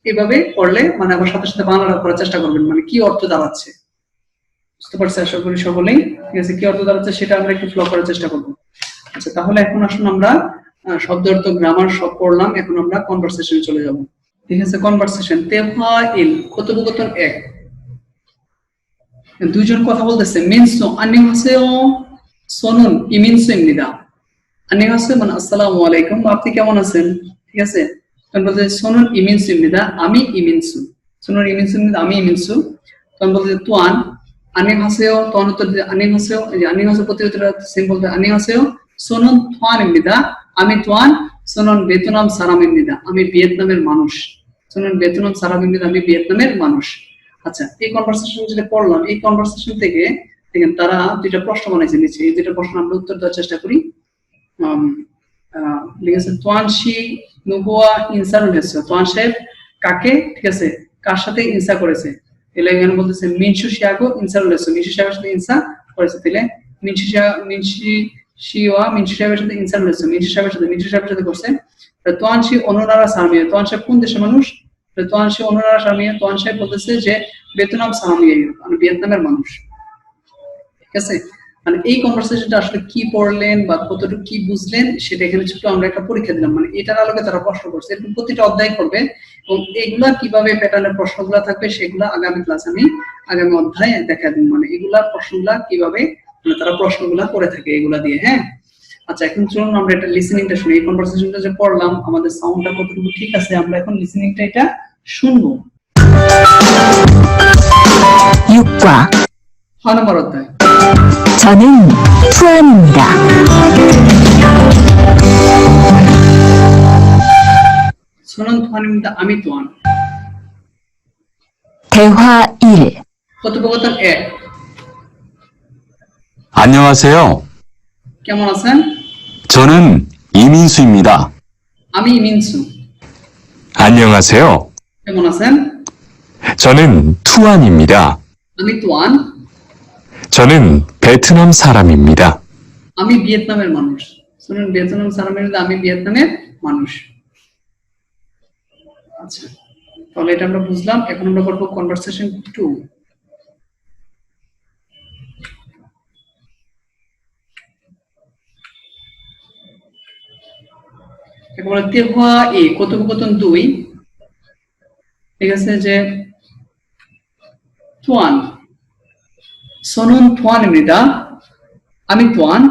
এভাবে করলে মানে আবার সাথে সাথে বাংলাটা করার চেষ্টা করবেন, মানে কি অর্থ দাঁড়াচ্ছে বুঝতে পারছি আশা করি সকলেই, ঠিক আছে। কি অর্থ দাঁড়াচ্ছে সেটা আমরা একটু ফলো করার চেষ্টা করবো। আচ্ছা, তাহলে এখন আসুন আমরা শব্দ অর্থ গ্রামার সব পড়লাম, এখন আমরা কনভারসেশনে চলে যাব। ঠিক আছে, কনভারসেশন তেহা ইল কথোপকথন এক, দুইজন কথা বলতেছে মিনসো আন্নিহাসেও সোনুন ইমিনসো ইমনিদা, আন্নিহাসেও মানে আসসালামু আলাইকুম, আপনি কেমন আছেন, ঠিক আছে। তখন বলতে সোনুন ইমিনসো ইমনিদা আমি ইমিনসু, সোনুন ইমিনসো ইমনিদা আমি ইমিনসু। তখন বলতে তুয়ান আন্নিহাসেও, তখন উত্তর দিতে আন্নিহাসেও, এই যে আন্নিহাসেও প্রতি উত্তর সেম বলতে আন্নিহাসেও সোনুন তুয়ান ইমনিদা আমি তুয়ান, সোনুন বেতুনাম সারাম ইমনিদা আমি ভিয়েতনামের মানুষ, সোনুন বেতুনাম সারাম ইমনিদা আমি ভিয়েতনামের মানুষ। আচ্ছা, এই কনভারসেশন যেটা পড়লাম, এই কনভারসেশন থেকে দেখেন তারা দুইটা প্রশ্ন বানাইছে নিচে, এই দুইটা প্রশ্ন আমরা উত্তর দেওয়ার চেষ্টা করি। লিখেছে তোয়ানশি নুবুয়া ইনসারুল হেসে, তোয়ান সাহেব কাকে, ঠিক আছে, কার সাথে ইনসা করেছে, তাহলে এখানে বলতেছে মিনসু শিয়াগো ইনসারুল হেসে, মিনসু সাহেবের সাথে ইনসা করেছে, তাহলে মিনসু সাহেবের সাথে ইনসারুল হেসে, মিনসু সাহেবের সাথে করছে। তোয়ানশি অনুরারা সামিয়া, তোয়ান সাহেব কোন দেশের মানুষ, তোয়ান সাহেব অনুরারা সামিয়া, তোয়ান সাহেব বলতেছে যে বেতনাম সামিয়া মানে ভিয়েতনামের মানুষ, ঠিক আছে। মানে এই কনভারসেশনটা আসলে কি পড়লেন বা কতটুকু কি বুঝলেন সেটা এখানে ছোট আমরা একটা পরীক্ষা দিলাম, মানে এটার আলোকে তারা প্রশ্ন করছে, এরকম প্রতিটা অধ্যায় করবে এবং এগুলা কিভাবে প্যাটার্নের প্রশ্নগুলা থাকবে সেগুলা আগামী ক্লাস আমি আগামী অধ্যায়ে দেখা দিব, মানে এগুলা প্রশ্নগুলা কিভাবে মানে তারা প্রশ্নগুলা করে থাকে এগুলা দিয়ে। হ্যাঁ, আচ্ছা, এখন চলুন আমরা এটা লিসেনিংটা শুনি। এই কনভারসেশনটা যে পড়লাম আমাদের সাউন্ডটা কতটুকু ঠিক আছে, আমরা এখন লিসেনিংটা এটা শুনবো। 6과 6 নম্বর অধ্যায়। 저는 투안입니다. 저는 투안입니다. আমি তুয়ান। 대화 1. কথোপকথন 1। 안녕하세요. কেমন আছেন? 저는 이민수입니다. আমি ইমিনসু। 안녕하세요. কেমন আছেন? 저는 투안입니다. আমি তুয়ান। 저는 베트남 사람입니다. আমি ভিয়েতনামের মানুষ। শুনুন, ভিয়েতনাম সারামের আমি ভিয়েতনামের মানুষ। আচ্ছা, তাহলে এটা আমরা বুঝলাম। এখন আমরা করব কনভারসেশন 2। একেবারে তেহা এ কথোপকথন 2, ঠিক আছে। যে তুয়ান সোনুন তুয়ান입니다 আমি তুয়ান,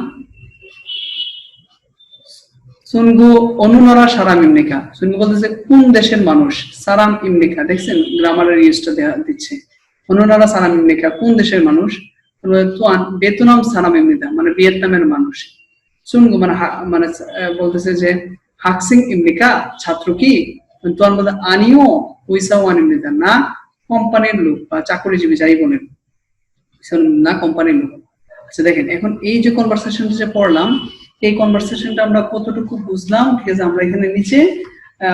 সুনগু অনুনারা সারাম ইমনিকা, সুনগু বলতেছে কোন দেশের মানুষ, সারাম ইমনিকা দেখছেন গ্রামারের ইউজটা দিচ্ছে, অনুনারা সারাম ইমনিকা কোন দেশের মানুষ, তুয়ান বেতুনাম সারাম ইমনিকা মানে ভিয়েতনামের মানুষ, সুনগু মানে বলতেছে যে হাকসিং ইমনিকা ছাত্র কি, তুয়ান বলতে আনিও উইসাওয়ান ইমনিকা না কোম্পানির লোক বা চাকরিজীবী যাই বলেন, না কোম্পানির লোক। আচ্ছা, দেখেন এখন এই যে কনভারসেশনটা যে পড়লাম এই কনভারসেশনটা আমরা কতটুকু বুঝলাম, ঠিক আছে। আমরা এখানে নিচে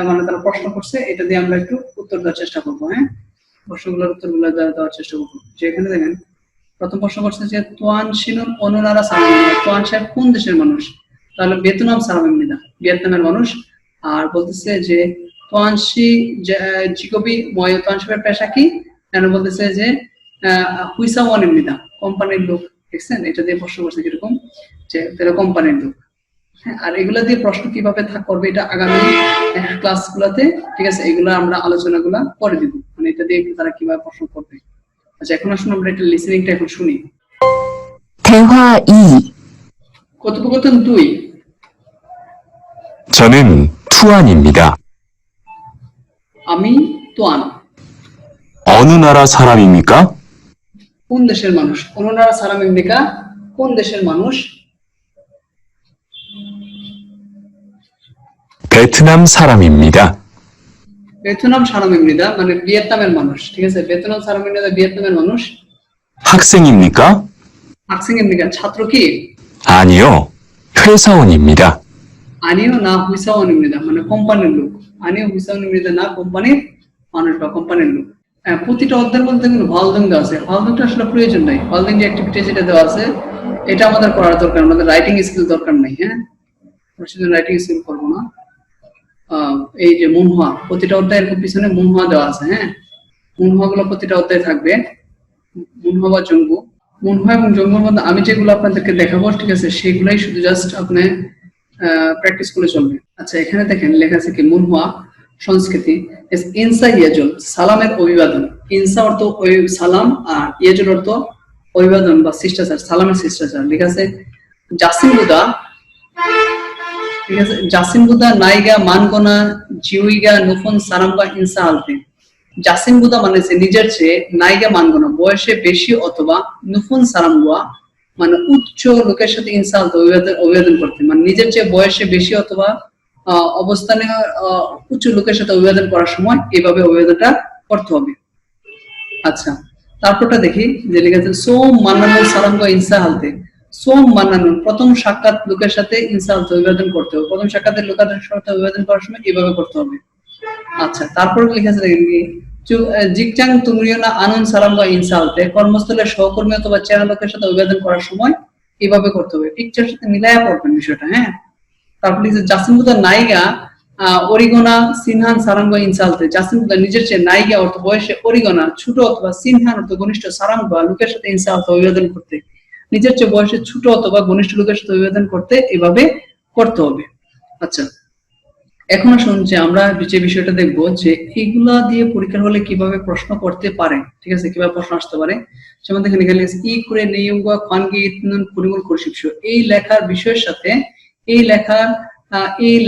মানে তারা প্রশ্ন করছে, এটা দিয়ে আমরা একটু উত্তর দেওয়ার চেষ্টা করবো। হ্যাঁ, প্রশ্নগুলোর উত্তরগুলো দেওয়ার চেষ্টা করবো। যে এখানে দেখেন প্রথম প্রশ্ন করছে যে তোয়ান শিনুন অনুনারা সারামিনা, তোয়ান সাহেব কোন দেশের মানুষ, তাহলে বেতনাম সারামিনা ভিয়েতনামের মানুষ। আর বলতেছে যে তোয়ান শি জিকবি ময়, তোয়ান সাহেবের পেশা কি, বলতেছে যে হুইসাওয়ান ইমনিদা কোম্পানির লোক, দেখছেন এটা দিয়ে প্রশ্ন করছে কিরকম যে তারা কোম্পানির লোক। হ্যাঁ, আর এগুলা দিয়ে প্রশ্ন কিভাবে করবে এটা আগামী ক্লাসগুলোতে, ঠিক আছে, এগুলো আমরা আলোচনাগুলা করে দিব, মানে এটা দিয়ে তারা কিভাবে প্রশ্ন করবে। আচ্ছা, এখন আসুন আমরা এটা লিসেনিংটা এখন শুনি। 대화 2. কথোপকথন 2। 저는 투안입니다. আমি তোয়ান। 어느 나라 사람입니까? কোন দেশের মানুষ, অনুনারা সারাম ইমনিকা কোন দেশের মানুষ, 베트남 사람입니다. 베트남 사람입니다. মানে ভিয়েতনামের মানুষ, ঠিক আছে? 베트남 사람입니다. ভিয়েতনামের মানুষ। 학생입니까? 학생입니까? ছাত্র কি? 아니요. 회사원입니다. 아니요, 나 회사원입니다. মানে কোম্পানির লোক। 아니요, 회사원입니다. না কোম্পানির মানুষ বা কোম্পানির লোক। প্রতিটা অধ্যায়ের মধ্যে কিন্তু ভালদিং দেওয়া আছে। ভালদিংটা আসলে প্রয়োজন নাই। ভালদিং যে অ্যাক্টিভিটি যেটা দেওয়া আছে এটা আমাদের করার দরকার, আমাদের রাইটিং স্কিল দরকার নাই। হ্যাঁ, আমরা শুধু রাইটিং স্কিল করবো না। এই যে মুনহা, প্রতিটা অধ্যায়ের পিছনে মুনহা দেওয়া আছে। হ্যাঁ, মুনহা গুলো প্রতিটা অধ্যায়ে থাকবে। মুনহা বা জঙ্গু, মুনহা এবং জঙ্গুর মধ্যে আমি যেগুলো আপনাদেরকে দেখাবো, ঠিক আছে, সেগুলাই শুধু জাস্ট আপনি প্র্যাকটিস করে চলবে। আচ্ছা, এখানে দেখেন লেখা আছে কি মুনহা সংস্কৃতি, ইনসা ইয়াজুল, সালামের অভিবাদন। ইনসা অর্থ সালাম, আর ইয়াজুল অর্থ অভিবাদন বা শিষ্টাচার, সালামের শিষ্টাচার। লেখা আছে জাসিম বুদা, ঠিক আছে, জাসিম বুদা নাইগা মানগোনা জিউইগা নুফুন সারামগা ইনসা আলতে। জাসিম বুদা মানে নিজের চেয়ে, নাইগা মানগোনা বয়সে বেশি, অথবা নুফুন সারামগা মানে উচ্চ লোকের সাথে ইনসা আলতে অভিবাদন করতে, মানে নিজের চেয়ে বয়সে বেশি অথবা অবস্থানে উচ্চ লোকের সাথে অভিবাদন করার সময় এইভাবে অভিবাদনটা করতে হবে। আচ্ছা, তারপরটা দেখি যে লেখা আছে সোম মান্নানু সারামগা ইনসা আলতে। সোম মান্নানু প্রথম সাক্ষাৎ লোকের সাথে ইনসা আলতে অভিবাদন করতে হবে। প্রথম সাক্ষাতের লোকের সাথে অভিবাদন করার সময় এইভাবে করতে হবে। আচ্ছা, তারপরে লেখা আছে দেখেন কি জিকচাং তুমিও না আনন্দ সারামগা ইনসা আলতে, কর্মস্থলের সহকর্মী অথবা চেনা লোকের সাথে অভিবাদন করার সময় এইভাবে করতে হবে। পিকচারের সাথে মিলায়া পড়বেন বিষয়টা। হ্যাঁ, তারপরে জাসিম বুদা নাইগা অরিগোনা সিনহান সারামগা ইনসালতে। জাসিম বুদা নিজের চেয়ে নাইগা অর্থ বয়সে, অরিগোনা ছোট অথবা সিনহান অর্থ ঘনিষ্ঠ, সারামগা লোকের সাথে ইনসালতে অভিবাদন করতে, নিজের চেয়ে বয়সে ছোট অথবা ঘনিষ্ঠ লোকের সাথে অভিবাদন করতে এভাবে করতে হবে। আচ্ছা, এখন আসুন যে আমরা যে বিষয়টা দেখবো যে এইগুলা দিয়ে পরীক্ষার হলে কিভাবে প্রশ্ন করতে পারে, ঠিক আছে, কিভাবে প্রশ্ন আসতে পারে। যেমন দেখেন এখানে ই করে নেইউঙ্গা খানগি ইতনুন পরিমল করিশিপস, এই লেখার বিষয়ের সাথে এই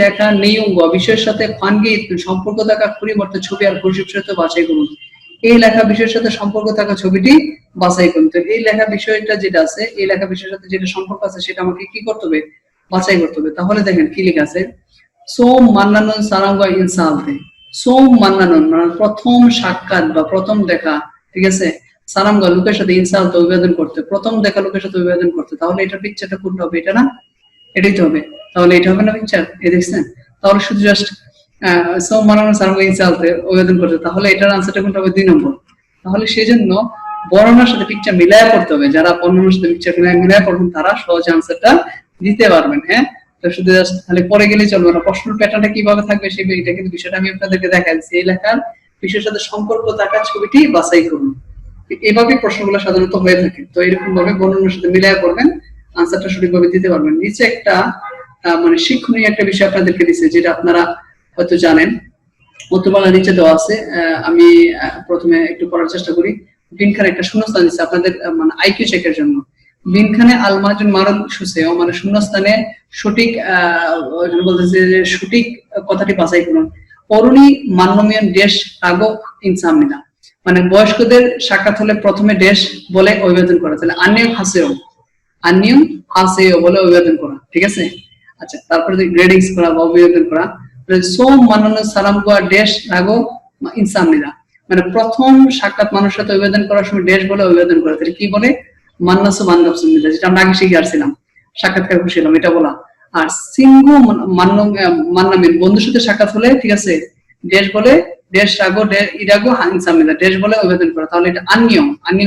লেখা নেইউঙ্গা বিষয়ের সাথে খানগি ইতনুন সম্পর্ক থাকা পরিবর্তে ছবি আর করিশিপস বাছাই করুন। এই লেখা বিষয়ের সাথে সম্পর্ক থাকা ছবিটি বাছাই করুন। তো এই লেখা বিষয়টা যেটা আছে, এই লেখা বিষয়ের সাথে যেটা সম্পর্ক আছে সেটা আমাকে কি করতে হবে, বাছাই করতে হবে। তাহলে দেখেন কি লেখা আছে সোম মান্নানন সারামগা ইনসালতে। সোম মান্নানন মানে প্রথম সাক্ষাৎ বা প্রথম দেখা, ঠিক আছে, সারামগা লোকের সাথে ইনসালতে অভিবাদন করতে, প্রথম দেখা লোকের সাথে অভিবাদন করতে। তাহলে এটা পিকচারটা কোনটা হবে, এটা না, এটাই তো হবে। তাহলে এটা হবে না পিকচার, এই দেখছেন? তাহলে শুধু জাস্ট সোম মান্নানন সারামগা ইনসালতে অভিবাদন করতে, তাহলে এটার আনসারটা কোনটা হবে, 2 নম্বর। তাহলে সেই জন্য বর্ণনার সাথে পিকচার মিলায়া পড়তে হবে। যারা বর্ণনার সাথে পিকচার মিলায়া পড়বেন তারা সহজে আনসারটা দিতে পারবেন। হ্যাঁ, তো শুধু জাস্ট খালি পড়ে গেলেই চলবে না, প্রশ্নের প্যাটার্নটা কিভাবে থাকবে সেই এটা কিন্তু বিষয়টা আমি আপনাদেরকে দেখাচ্ছি। এই লেখার বিষয়ের সাথে সম্পর্ক থাকা ছবিটি বাছাই করুন। এইভাবে প্রশ্নগুলো সাধারণত হয়ে থাকে। তো এরকম ভাবে বর্ণনার সাথে মিলায়া করবেন, আনসারটা সঠিকভাবে দিতে পারবেন। নিচে একটা মানে শিক্ষণীয় একটা বিষয় আপনাদেরকে দিচ্ছে, যেটা আপনারা হয়তো জানেন। উত্তরবাংলা নিচে দেওয়া আছে, আমি প্রথমে একটু পড়ার চেষ্টা করি। বিনখানে একটা শূন্যস্থান দিচ্ছে আপনাদের মানে আইকিউ চেকের জন্য। বিনখানে আলমাজুন মারুল সুসেও মানে শূন্যস্থানে সঠিক বলতেছে যে সঠিক কথাটি বাছাই করুন। অরুণী মান্যমিয়ন দেশ আগো ইনসামনিনা মানে বয়স্কদের সাক্ষাৎ হলে প্রথমে দেশ বলে অভিবাদন করা, তাহলে আনিয়ম হাসেও বলে অভিবাদন করা, ঠিক আছে। আচ্ছা, তারপরে গ্রেডিংস করা বা অভিবাদন করা। সোম মান্নান সালাম গোয়া দেশ আগো ইনসামনিনা মানে প্রথম সাক্ষাৎ মানুষের সাথে অভিবাদন করার সময় দেশ বলে অভিবাদন করা, তাহলে কি বলে, মান্নাসু বান্দাবসুমিদা, যেটা আমরা আগে শিখে আসছিলাম, সাক্ষাৎকার খুশি হলাম, এটা বলা। আর সিংহ মান্নামিন বন্ধুর সাথে সাক্ষাৎ হলে, ঠিক আছে, দেশ বলে দেশ রাগো ইরাগো ইনসামনিদা দেশ বলে অভিবাদন করা, তাহলে এটা আনিয়ম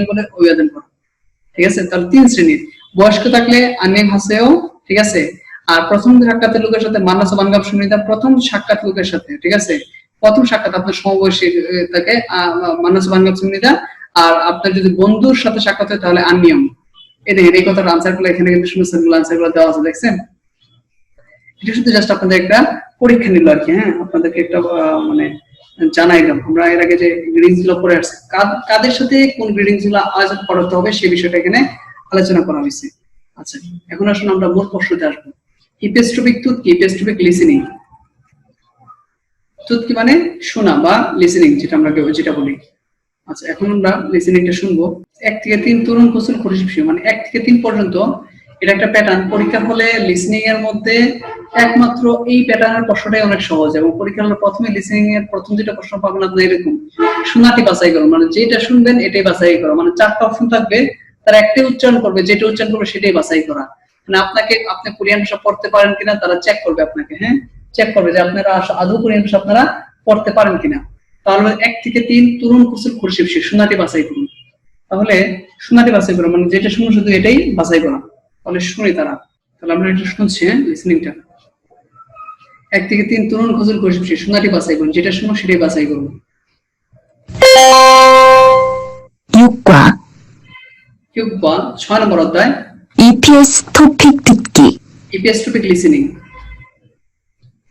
বলে অভিবাদন করা, ঠিক আছে। তাহলে 3 শ্রেণীর। বয়স্ক থাকলে আনিয়ম হাসেও, ঠিক আছে। আর প্রথম সাক্ষাতের লোকের সাথে মান্নাসু বান্দাবসুমিদা প্রথম সাক্ষাৎ লোকের সাথে, ঠিক আছে, প্রথম সাক্ষাৎ আপনার সমবয়সী থাকে মান্নাসু বান্দাবসুমিদা। আর আপনার যদি বন্ধুর সাথে সাক্ষাৎ হয় তাহলে আনিয়ম। এই দেখেন এই কথার আনসার গুলো এখানে কিন্তু শূন্যস্থানগুলো আনসার গুলো দেওয়া আছে, দেখছেন। এটা শুধু জাস্ট আপনাদের একটা পরীক্ষা নিল আর কি। হ্যাঁ, আপনাদেরকে একটা মানে জানাইলাম। আমরা এর আগে যে গ্রিডিংস গুলো পড়ে আসছি, কাদের সাথে কোন গ্রিডিংস গুলো আজ পড়াতে হবে সেই বিষয়টা এখানে আলোচনা করা হয়েছে। আচ্ছা, এখন আসুন আমরা মূল প্রশ্নতে আসবো। ইপেস্ট্রপিক তুত কি, ইপেস্ট্রপিক লিসেনিং। তুত কি মানে শোনা বা লিসেনিং, যেটা আমরা যেটা বলি। আচ্ছা, এখন আমরা লিসেনিংটা শুনবো। 1 থেকে 3 তরুণ কোসল করিশিপসি মানে 1 থেকে 3 পর্যন্ত এটা একটা প্যাটার্ন। পরীক্ষা হলে লিসনিং এর মধ্যে একমাত্র এই প্যাটার্নের প্রশ্নটাই অনেক সহজ, এবং পরীক্ষা হলে প্রথমে লিসনিং এর প্রথম দুটো প্রশ্ন পাবেন আপনি এরকম শোনাটি বাছাই করো, মানে যেটা শুনবেন এটাই বাছাই করো, মানে চারটা অপশন থাকবে, তারা একটাই উচ্চারণ করবে, যেটা উচ্চারণ করবে সেটাই বাছাই করা। মানে আপনি কোরিয়ান ভাষা পড়তে পারেন কিনা তারা চেক করবে আপনাকে, হ্যাঁ চেক করবে যে আপনারা আদৌ কোরিয়ান ভাষা আপনারা পড়তে পারেন কিনা। তাহলে 1 থেকে 3 তুরুন কুসুল খুরশিবশি শোনাটি বাছাই করুন। তাহলে শোনাটি বাছাই করা মানে যেটা শুনুন শুধু এটাই বাছাই করা। তাহলে শুনি তারা, তাহলে আমরা এটা শুনছি, হ্যাঁ লিসনিংটা। 1 থেকে 3 তুরুন কুসুল খুরশিবশি শোনাটি বাছাই করুন, যেটা শুনুন সেটাই বাছাই করুন। 6과 6 নম্বর অধ্যায় EPS 토픽 듣기 EPS টপিক লিসেনিং।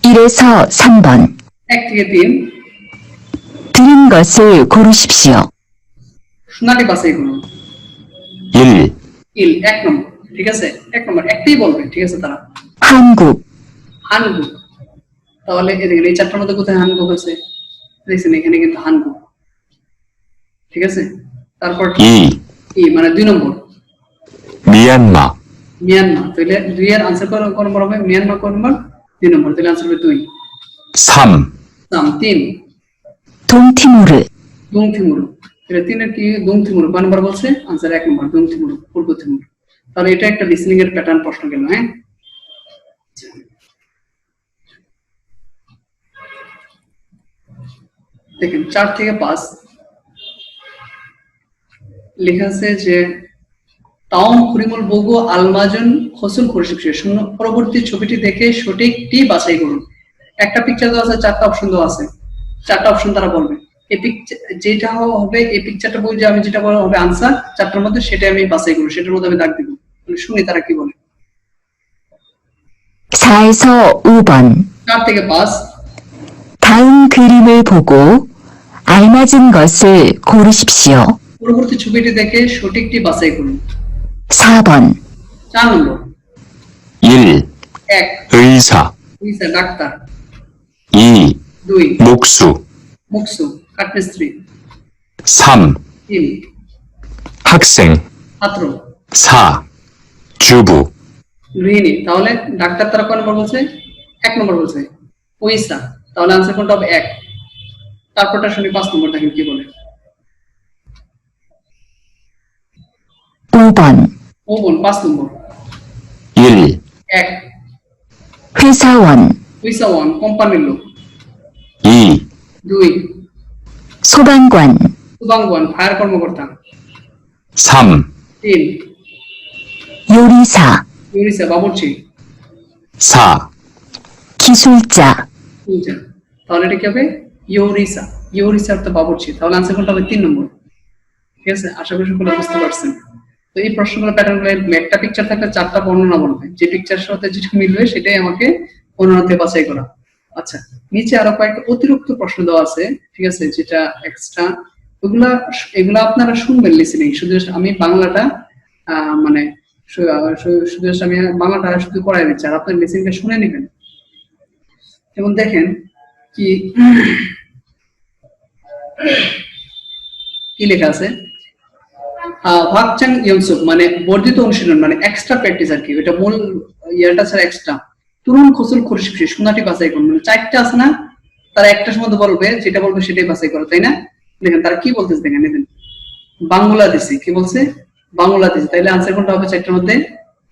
1에서 3번 1 থেকে 3 들은 것을 고르십시오. শোনাটি বাছাই করুন। 1, 1 নম্বর, ঠিক আছে 1 নম্বর একটাই বলবে, ঠিক আছে তারা। 한국 হানগুক, তাহলে এদিকে এই চারটার মধ্যে কোথায় হানগুক আছে দেখছেন, এখানে কিন্তু হানগুক, ঠিক আছে। তারপর 2, মানে 2 নম্বর 미얀마, মিয়ানমার, তাহলে 2 এর आंसर কোন নম্বর হবে, মিয়ানমার কোন নম্বর 2 নম্বর, তাহলে आंसर হবে 2। 3, 3 동티모르 দুংথিমুরু, তাহলে 3 এর কি দুংথিমুরু কোন নম্বর বলছে, आंसर 1 নম্বর দুংথিমুরু, পূর্ব তিমুর। তাহলে এটা একটা লিসনিং এর প্যাটার্ন প্রশ্ন গেল, হ্যাঁ। দেখেন 4 থেকে 5 লেখা আছে যে তাওম খুরিমুল বগু আলমাজন খসুল খুরশিবশি শূন্য পরবর্তী ছবিটি দেখে সঠিকটি বাছাই করুন। একটা পিকচার দেওয়া আছে, 4টা অপশন দেওয়া আছে, 4টা অপশন তারা বলবে। এই পিকচার যেটা হবে, এই পিকচারটা বই যে আমি যেটা বলা হবে আনসার 4টার মধ্যে, সেটা আমি বাছাই করব, সেটার মধ্যে আমি দাগ দিব। তাহলে শুনি তারা কি বলে। 4에서 5번 4 থেকে 5 다음 그림을 보고 알맞은 것을 고르십시오. পরবর্তী ছবিটি দেখে সঠিকটি বাছাই করুন। 4번 4 নম্বর 1, 1 의사, ডাক্তার, 2, 2 목수, মুকসু কাঠমিস্ত্রি, 3, 3 학생, ছাত্র, 4, 주부, গৃহিণী। তাহলে ডাক্তার তারা কোন নম্বর বলছে, 1 নম্বর বলছে পয়সা, তাহলে आंसर কোনটা হবে 1। তারপরটা শুনি 5 নম্বর দেখেন কি বলে। 5번 5 নম্বর 1, 1 회사원 পয়সা 1 কোম্পানির লোক, 2, 2 소방관 সুবাঙ্গন ফায়ার কর্মকর্তা, 3, 3 요리사 ইউরিসা বাবুর্চি, 4, 기술자 পূজা। তাহলে এটা কি হবে ইউরিসা, ইউরিসা অর্থ বাবুর্চি, তাহলে आंसर কোনটা হবে 3 নম্বর, ঠিক আছে। আশা করি সকলে বুঝতে পারছেন। তো এই প্রশ্নগুলো প্যাটার্নগুলো একটা পিকচার থাকলে 4টা বর্ণনা বলবে, যে পিকচারের সাথে যেটা মিলবে সেটাই আমাকে বর্ণনাতে বাছাই করা। আচ্ছা, নিচে আরো কয়েকটা অতিরিক্ত প্রশ্ন দেওয়া আছে, ঠিক আছে, যেটা এক্সট্রা, এগুলা আপনারা শুনবেন লিসেনিং, শুধু আমি বাংলাটা মানে শুধু আমি বাংলাটা শুধু করাই দিচ্ছি, আর আপনার লিসেনিংটা শুনে নেবেন। যেমন দেখেন কি কি লেখা আছে, ভাগচাং ইয়ংসুক মানে বর্ধিত অনুশীলন, মানে এক্সট্রা প্র্যাকটিস আর কি, এটা মূল ইয়ারটা ছাড়া এক্সট্রা। তুরুন খসুল খুরশিবশি শোনাটি বাছাই করুন, মানে 4টা আছে না, তারা একটা সময় বলবে, যেটা বলবে সেটাই বাছাই করো, তাই না। দেখেন তারা কি বলতেছে, দেখেন দেখেন বাংলাদেশি কি বলছে, বাংলাদেশি, তাইলে आंसर কোনটা হবে 4টার মধ্যে,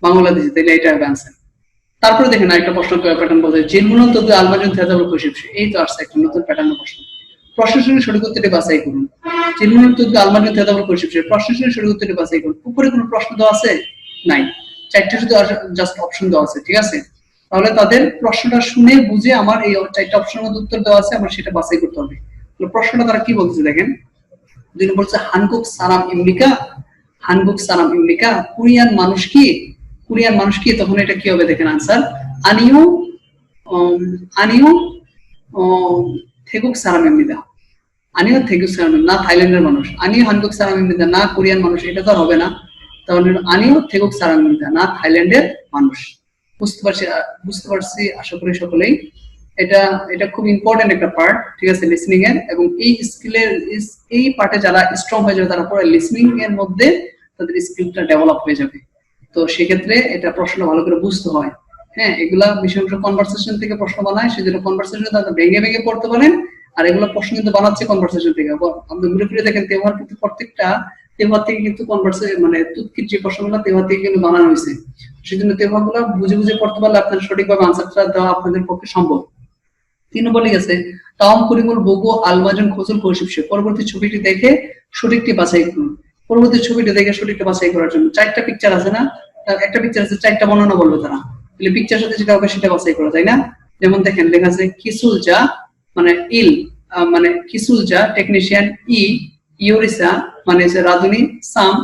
বাংলাদেশি, তাইলে এটা হবে आंसर। তারপরে দেখেন আরেকটা প্রশ্ন প্যাটার্ন বলছে জিলমুনন তদু আলমাজন থেজাবল খুরশিবশি, এই তো আসছে একটা নতুন প্যাটার্নের প্রশ্ন। প্রশ্নের সঠিক উত্তরটি বাছাই করুন। জিলমুনন তদু আলমাজন থেজাবল খুরশিবশি, প্রশ্নের সঠিক উত্তরটি বাছাই করুন। উপরে কোনো প্রশ্ন দেওয়া আছে নাই, 4টা শুধু জাস্ট অপশন দেওয়া আছে, ঠিক আছে। তাহলে তাদের প্রশ্নটা শুনে বুঝে আমার এই 4টা অপশনের মধ্যে উত্তর দেওয়া আছে, আমার সেটা বাছাই করতে হবে। তাহলে প্রশ্নটা তারা কি বলছে দেখেন, 2 নম্বর বলছে হানকুক সারাম ইমলিকা, হানকুক সারাম ইমলিকা কোরিয়ান মানুষ কি, কোরিয়ান মানুষ কি, তখন এটা কি হবে দেখেন आंसर আনিও আনিও থেগুক সারাম ইমলিকা, আনিও থেগুক সারাম না থাইল্যান্ডের মানুষ, আনিও হানকুক সারাম ইমলিকা না কোরিয়ান মানুষ, এটা তো হবে না, তাহলে আনিও থেগুক সারাম ইমলিকা না থাইল্যান্ডের মানুষ। বুঝতে পারছি আশা করি সকলেই। এটা খুব ইম্পর্টেন্ট একটা পার্ট, ঠিক আছে, লিসনিং এর, এবং এই স্কিলের এই পার্টে যারা স্ট্রং হয়ে যাবে তারা পরে লিসনিং এর মধ্যে তাদের স্কিলটা ডেভেলপ হয়ে যাবে। তো তো সেক্ষেত্রে এটা প্রশ্ন ভালো করে বুঝতে হয়। হ্যাঁ, এগুলা বিশেষ কনভারসেশন থেকে প্রশ্ন বানায়, সেজন্য কনভারসেশন ভেঙে ভেঙে পড়তে পারেন। আর এগুলো প্রশ্ন কিন্তু বানাচ্ছে কনভারসেশন থেকে। আপনি ঘুরে ফিরে দেখেন তেমন কিন্তু প্রত্যেকটা তেমন থেকে কিন্তু কনভারসেশন মানে তুৎকির যে প্রশ্নগুলো তেমন থেকে কিন্তু বানানো হয়েছে। সেজন্য তেমনগুলো বুঝে বুঝে পড়তে পারলে আপনার সঠিকভাবে আনসারটা দেওয়া আপনাদের পক্ষে সম্ভব। 3 নম্বর লিখেছে তাওম করিমুল বগু আলমাজন খোঁজুল কৌশিপসে, পরবর্তী ছবিটি দেখে সঠিকটি বাছাই করুন। পরবর্তী ছবিটি দেখে সঠিকটি বাছাই করার জন্য 4টা পিকচার আছে না, একটা পিকচার আছে 4টা বর্ণনা বলবে তারা, তাহলে পিকচার সাথে যেটা হবে সেটা বাছাই করা যায় না। যেমন দেখেন লেখা আছে কিসুলজা মানে ইল মানে কিসুলজা টেকনিশিয়ান, ই ইউরিসা মানে রাধুনী, সাম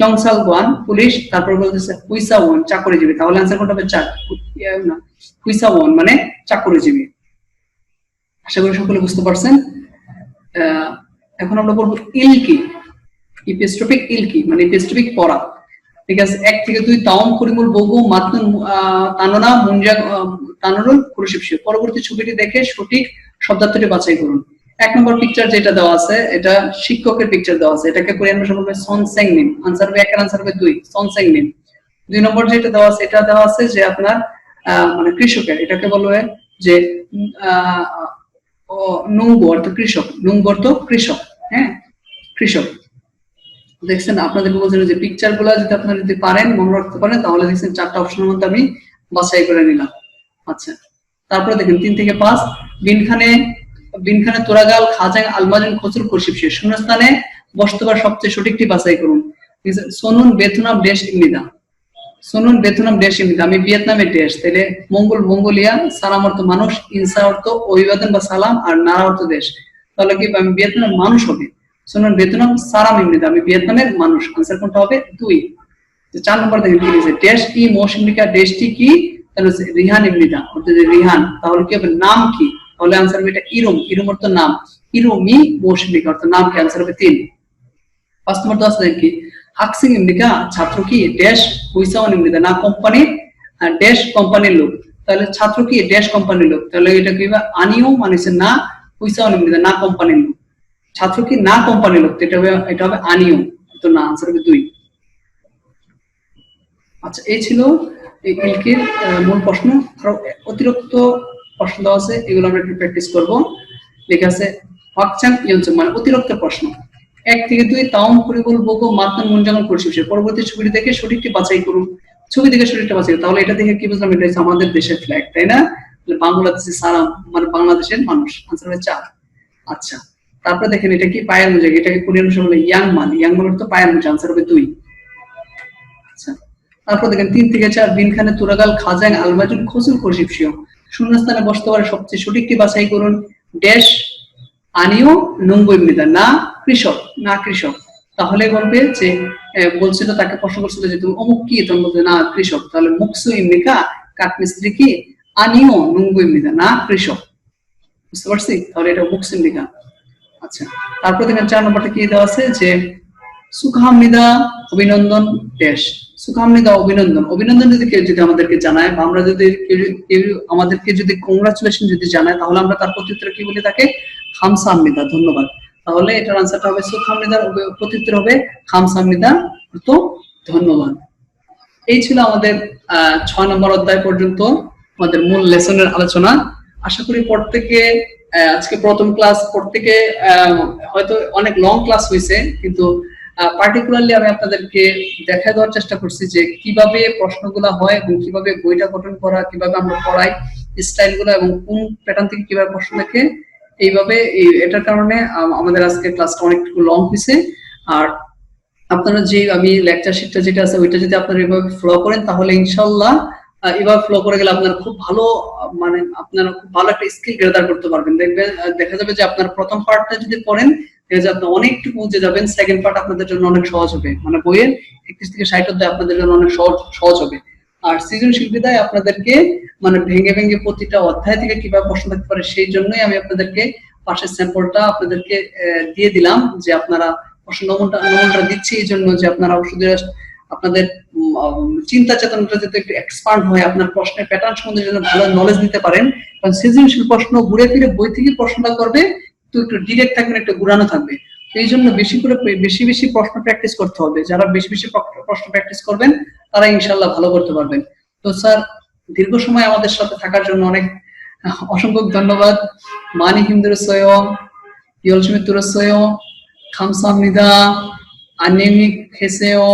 সংসালওয়ান পুলিশ, তারপর বলতেছে হুইসাওয়ান চাকরিজীবী। তাহলে आंसर কোনটা হবে? না হুইসাওয়ান মানে চাকরিজীবী। আশা করি সকলে বুঝতে পারছেন। এখন আমরা বলবো ইল কি, ইপিস্ট্রপিক ইল কি মানে ইপিস্ট্রপিক পড়া। ঠিক আছে, 1 থেকে 2 তাওম করিমুল বগু মাতন তাননা মুনজা তানরুল কুরশিবশি, পরবর্তী ছবিটি দেখে সঠিক শব্দার্থটি বাছাই করুন। 1 নম্বর পিকচার যেটা দেওয়া আছে এটা শিক্ষকের পিকচার দেওয়া আছে, এটাকে কোরিয়ান ভাষায় বলবে সন সেংনিম। आंसर হবে 1 এর आंसर হবে 2 সন সেংনিম। 2 নম্বর যেটা দেওয়া আছে এটা দেওয়া আছে যে আপনার মানে কৃষকের, এটাকে বলবে যে নুঙ্গু অর্থ কৃষক, নুঙ্গু অর্থ কৃষক। হ্যাঁ, কৃষক। দেখছেন আপনাদেরকে বলছেন যে পিকচার গুলা যদি আপনারা যদি পারেন মনে রাখতে পারেন তাহলে দেখছেন 4টা অপশনের মধ্যে আমি বাছাই করে নিলাম। আচ্ছা, তারপরে দেখেন 3 থেকে 5 বিনখানে তোরাগাল খাজাং আলমাজন খসুর কুরশিবশি, শূন্যস্থানে বস্তবার সবচেয়ে সঠিকটি বাছাই করুন। সোনুন বেথুনাম দেশ ইমনিদা, সোনুন বেথুনাম দেশ ইমনিদা আমি ভিয়েতনামের দেশ, তাহলে মঙ্গোলিয়া, সালাম অর্থ মানুষ, ইনসা অর্থ অভিবাদন বা সালাম, আর নারা অর্থ দেশ। তাহলে কি আমি ভিয়েতনামের মানুষ হবে? সোনুন বেথুনাম সালাম ইমনিদা আমি ভিয়েতনামের মানুষ। आंसर কোনটা হবে? 2। 4 নম্বর দেখেন কি লিখেছে দেশ কি মৌসুমিকা, দেশটি কি? তাহলে রিহান ইমনিদা অর্থাৎ রিহান, তাহলে কি হবে? নাম কি? তাহলে आंसर হবে এটা ইরুম, ইরুম অর্থ নাম, ইরুমি মৌসুমিকা অর্থ নাম কি? आंसर হবে 3। 5 নম্বর তো আছে কি হাকসিং ইমনিকা ছাত্র কি দেশ হুইসাওয়ান ইমনিদা না কোম্পানি দেশ কোম্পানির লোক, তাহলে ছাত্র কি দেশ কোম্পানির লোক, তাহলে এটা কি হবে? আনিও মানে না, হুইসাওয়ান ইমনিদা না কোম্পানির লোক, ছাত্র কি না কোম্পানির লোক, এটা হবে আনিও, তো না आंसर হবে 2। আচ্ছা, এই ছিল এই ইলকের মূল প্রশ্ন। আরো অতিরিক্ত প্রশ্ন দেওয়া আছে, এগুলো আমরা একটু প্র্যাকটিস করব। লেখা আছে হকচাং ইয়নচং মানে অতিরিক্ত প্রশ্ন। 1 থেকে 2 তাওম করিবুল বগু মাতন মুনজাঙ্গল কুরশিবশি, পরবর্তী ছবিটি দেখে সঠিকটি বাছাই করুন। ছবি দেখে সঠিকটা বাছাই, তাহলে এটা দেখে কি বুঝলাম? এটা হচ্ছে আমাদের দেশের ফ্ল্যাগ, তাই না? বাংলাদেশের সালাম মানে বাংলাদেশের মানুষ। आंसर হবে 4। আচ্ছা, তারপরে দেখেন এটা কি পায়ের মোজা, এটাকে কোরিয়ান ভাষায় বলে ইয়াংমান, ইয়াংমান অর্থ পায়ের মোজা। आंसर হবে 2। আচ্ছা, তারপর দেখেন 3 থেকে 4 বিনখানে তুরাগাল খাজাং আলমাজুন খসুল কুরশিবশি, শূন্যস্থানে বস্তবার সবচেয়ে সঠিকটি বাছাই করুন। ড্যাশ আনিও নুঙ্গু ইমনিদা না কৃষক, না কৃষক। তাহলে বলবে যে বলছিল তাকে প্রশ্ন করছিল যে তুমি অমুক কি, তখন বলবে না কৃষক, তাহলে মুকসু ইমনিকা কাঠমিস্ত্রি কি, আনিও নুঙ্গু ইমনিদা না কৃষক। বুঝতে পারছি? তাহলে এটা মুকসু ইমনিকা। আচ্ছা, তারপর দেখেন 4 নম্বরটা কি দেওয়া আছে যে সুখামনিদা অভিনন্দন দেশ, সুখামনিদা অভিনন্দন, অভিনন্দন যদি কেউ যদি আমাদেরকে জানায় বা আমরা যদি কেউ আমাদেরকে যদি কংগ্রাচুলেশন যদি জানায়, তাহলে আমরা তার প্রত্যুত্তরে কি বলি? তাকে খামসামনিদা, ধন্যবাদ। তাহলে এটার आंसरটা হবে সুখামনিদার প্রত্যুত্তর হবে খামসামনিদা অর্থ ধন্যবাদ। এই ছিল আমাদের 6 নম্বর অধ্যায় পর্যন্ত আমাদের মূল লেসনের আলোচনা। আশা করি প্রত্যেকে আজকে প্রথম ক্লাস, প্রত্যেকে হয়তো অনেক লং ক্লাস হয়েছে, কিন্তু পার্টিকুলারলি আমি আপনাদেরকে দেখায় দেওয়ার চেষ্টা করছি যে কিভাবে প্রশ্নগুলো হয় এবং কিভাবে বইটা গঠন করা, কিভাবে আমরা পড়াই, স্টাইলগুলো এবং কোন প্যাটার্ন থেকে কিভাবে প্রশ্ন দেখে। এইভাবে এটার কারণে আমাদের আজকে ক্লাসটা অনেকটুকু লং হয়েছে। আর আপনারা যে আমি লেকচার শিটটা যেটা আছে ওইটা যদি আপনারা এভাবে ফলো করেন তাহলে ইনশাআল্লাহ এভাবে ফলো করে গেলে আপনারা খুব ভালো মানে আপনারা খুব ভালো একটা স্কিল গ্যাদার করতে পারবেন। দেখবেন দেখা যাবে যে আপনার প্রথম পার্টটা যদি পড়েন দেখা যাবে আপনি অনেকটুকু বুঝে যাবেন, সেকেন্ড পার্ট আপনাদের জন্য অনেক সহজ হবে, মানে বইয়ের 31 থেকে 60 অধ্যায় আপনাদের জন্য অনেক সহজ হবে। আর সৃজনশীল বিদ্যায় আপনাদেরকে মানে ভেঙে ভেঙে প্রতিটা অধ্যায় থেকে কিভাবে প্রশ্ন থাকতে পারে সেই জন্যই আমি আপনাদেরকে পাশের স্যাম্পলটা আপনাদেরকে দিয়ে দিলাম, যে আপনারা প্রশ্ন নমুনাটা দিচ্ছি এই জন্য যে আপনারা শুধু আপনাদের চিন্তা চেতনাটা যাতে একটু এক্সপান্ড হয়, আপনার প্রশ্নের প্যাটার্ন সম্বন্ধে যেন ভালো নলেজ নিতে পারেন। কারণ সৃজনশীল প্রশ্ন ঘুরে ফিরে বই থেকে প্রশ্নটা করবে তো একটু ডিরেক্ট থাকবে, একটু ঘুরানো থাকবে। এই জন্য বেশি বেশি প্রশ্ন প্র্যাকটিস করতে হবে। যারা বেশি বেশি প্রশ্ন প্র্যাকটিস করবেন তারা ইনশাআল্লাহ ভালো করতে পারবেন। তো স্যার, দীর্ঘ সময় আমাদের সাথে থাকার জন্য অসংখ্য ধন্যবাদ. 많이 힘들었어요. 열심히 들었어요. 감사합니다. 안녕히 계세요.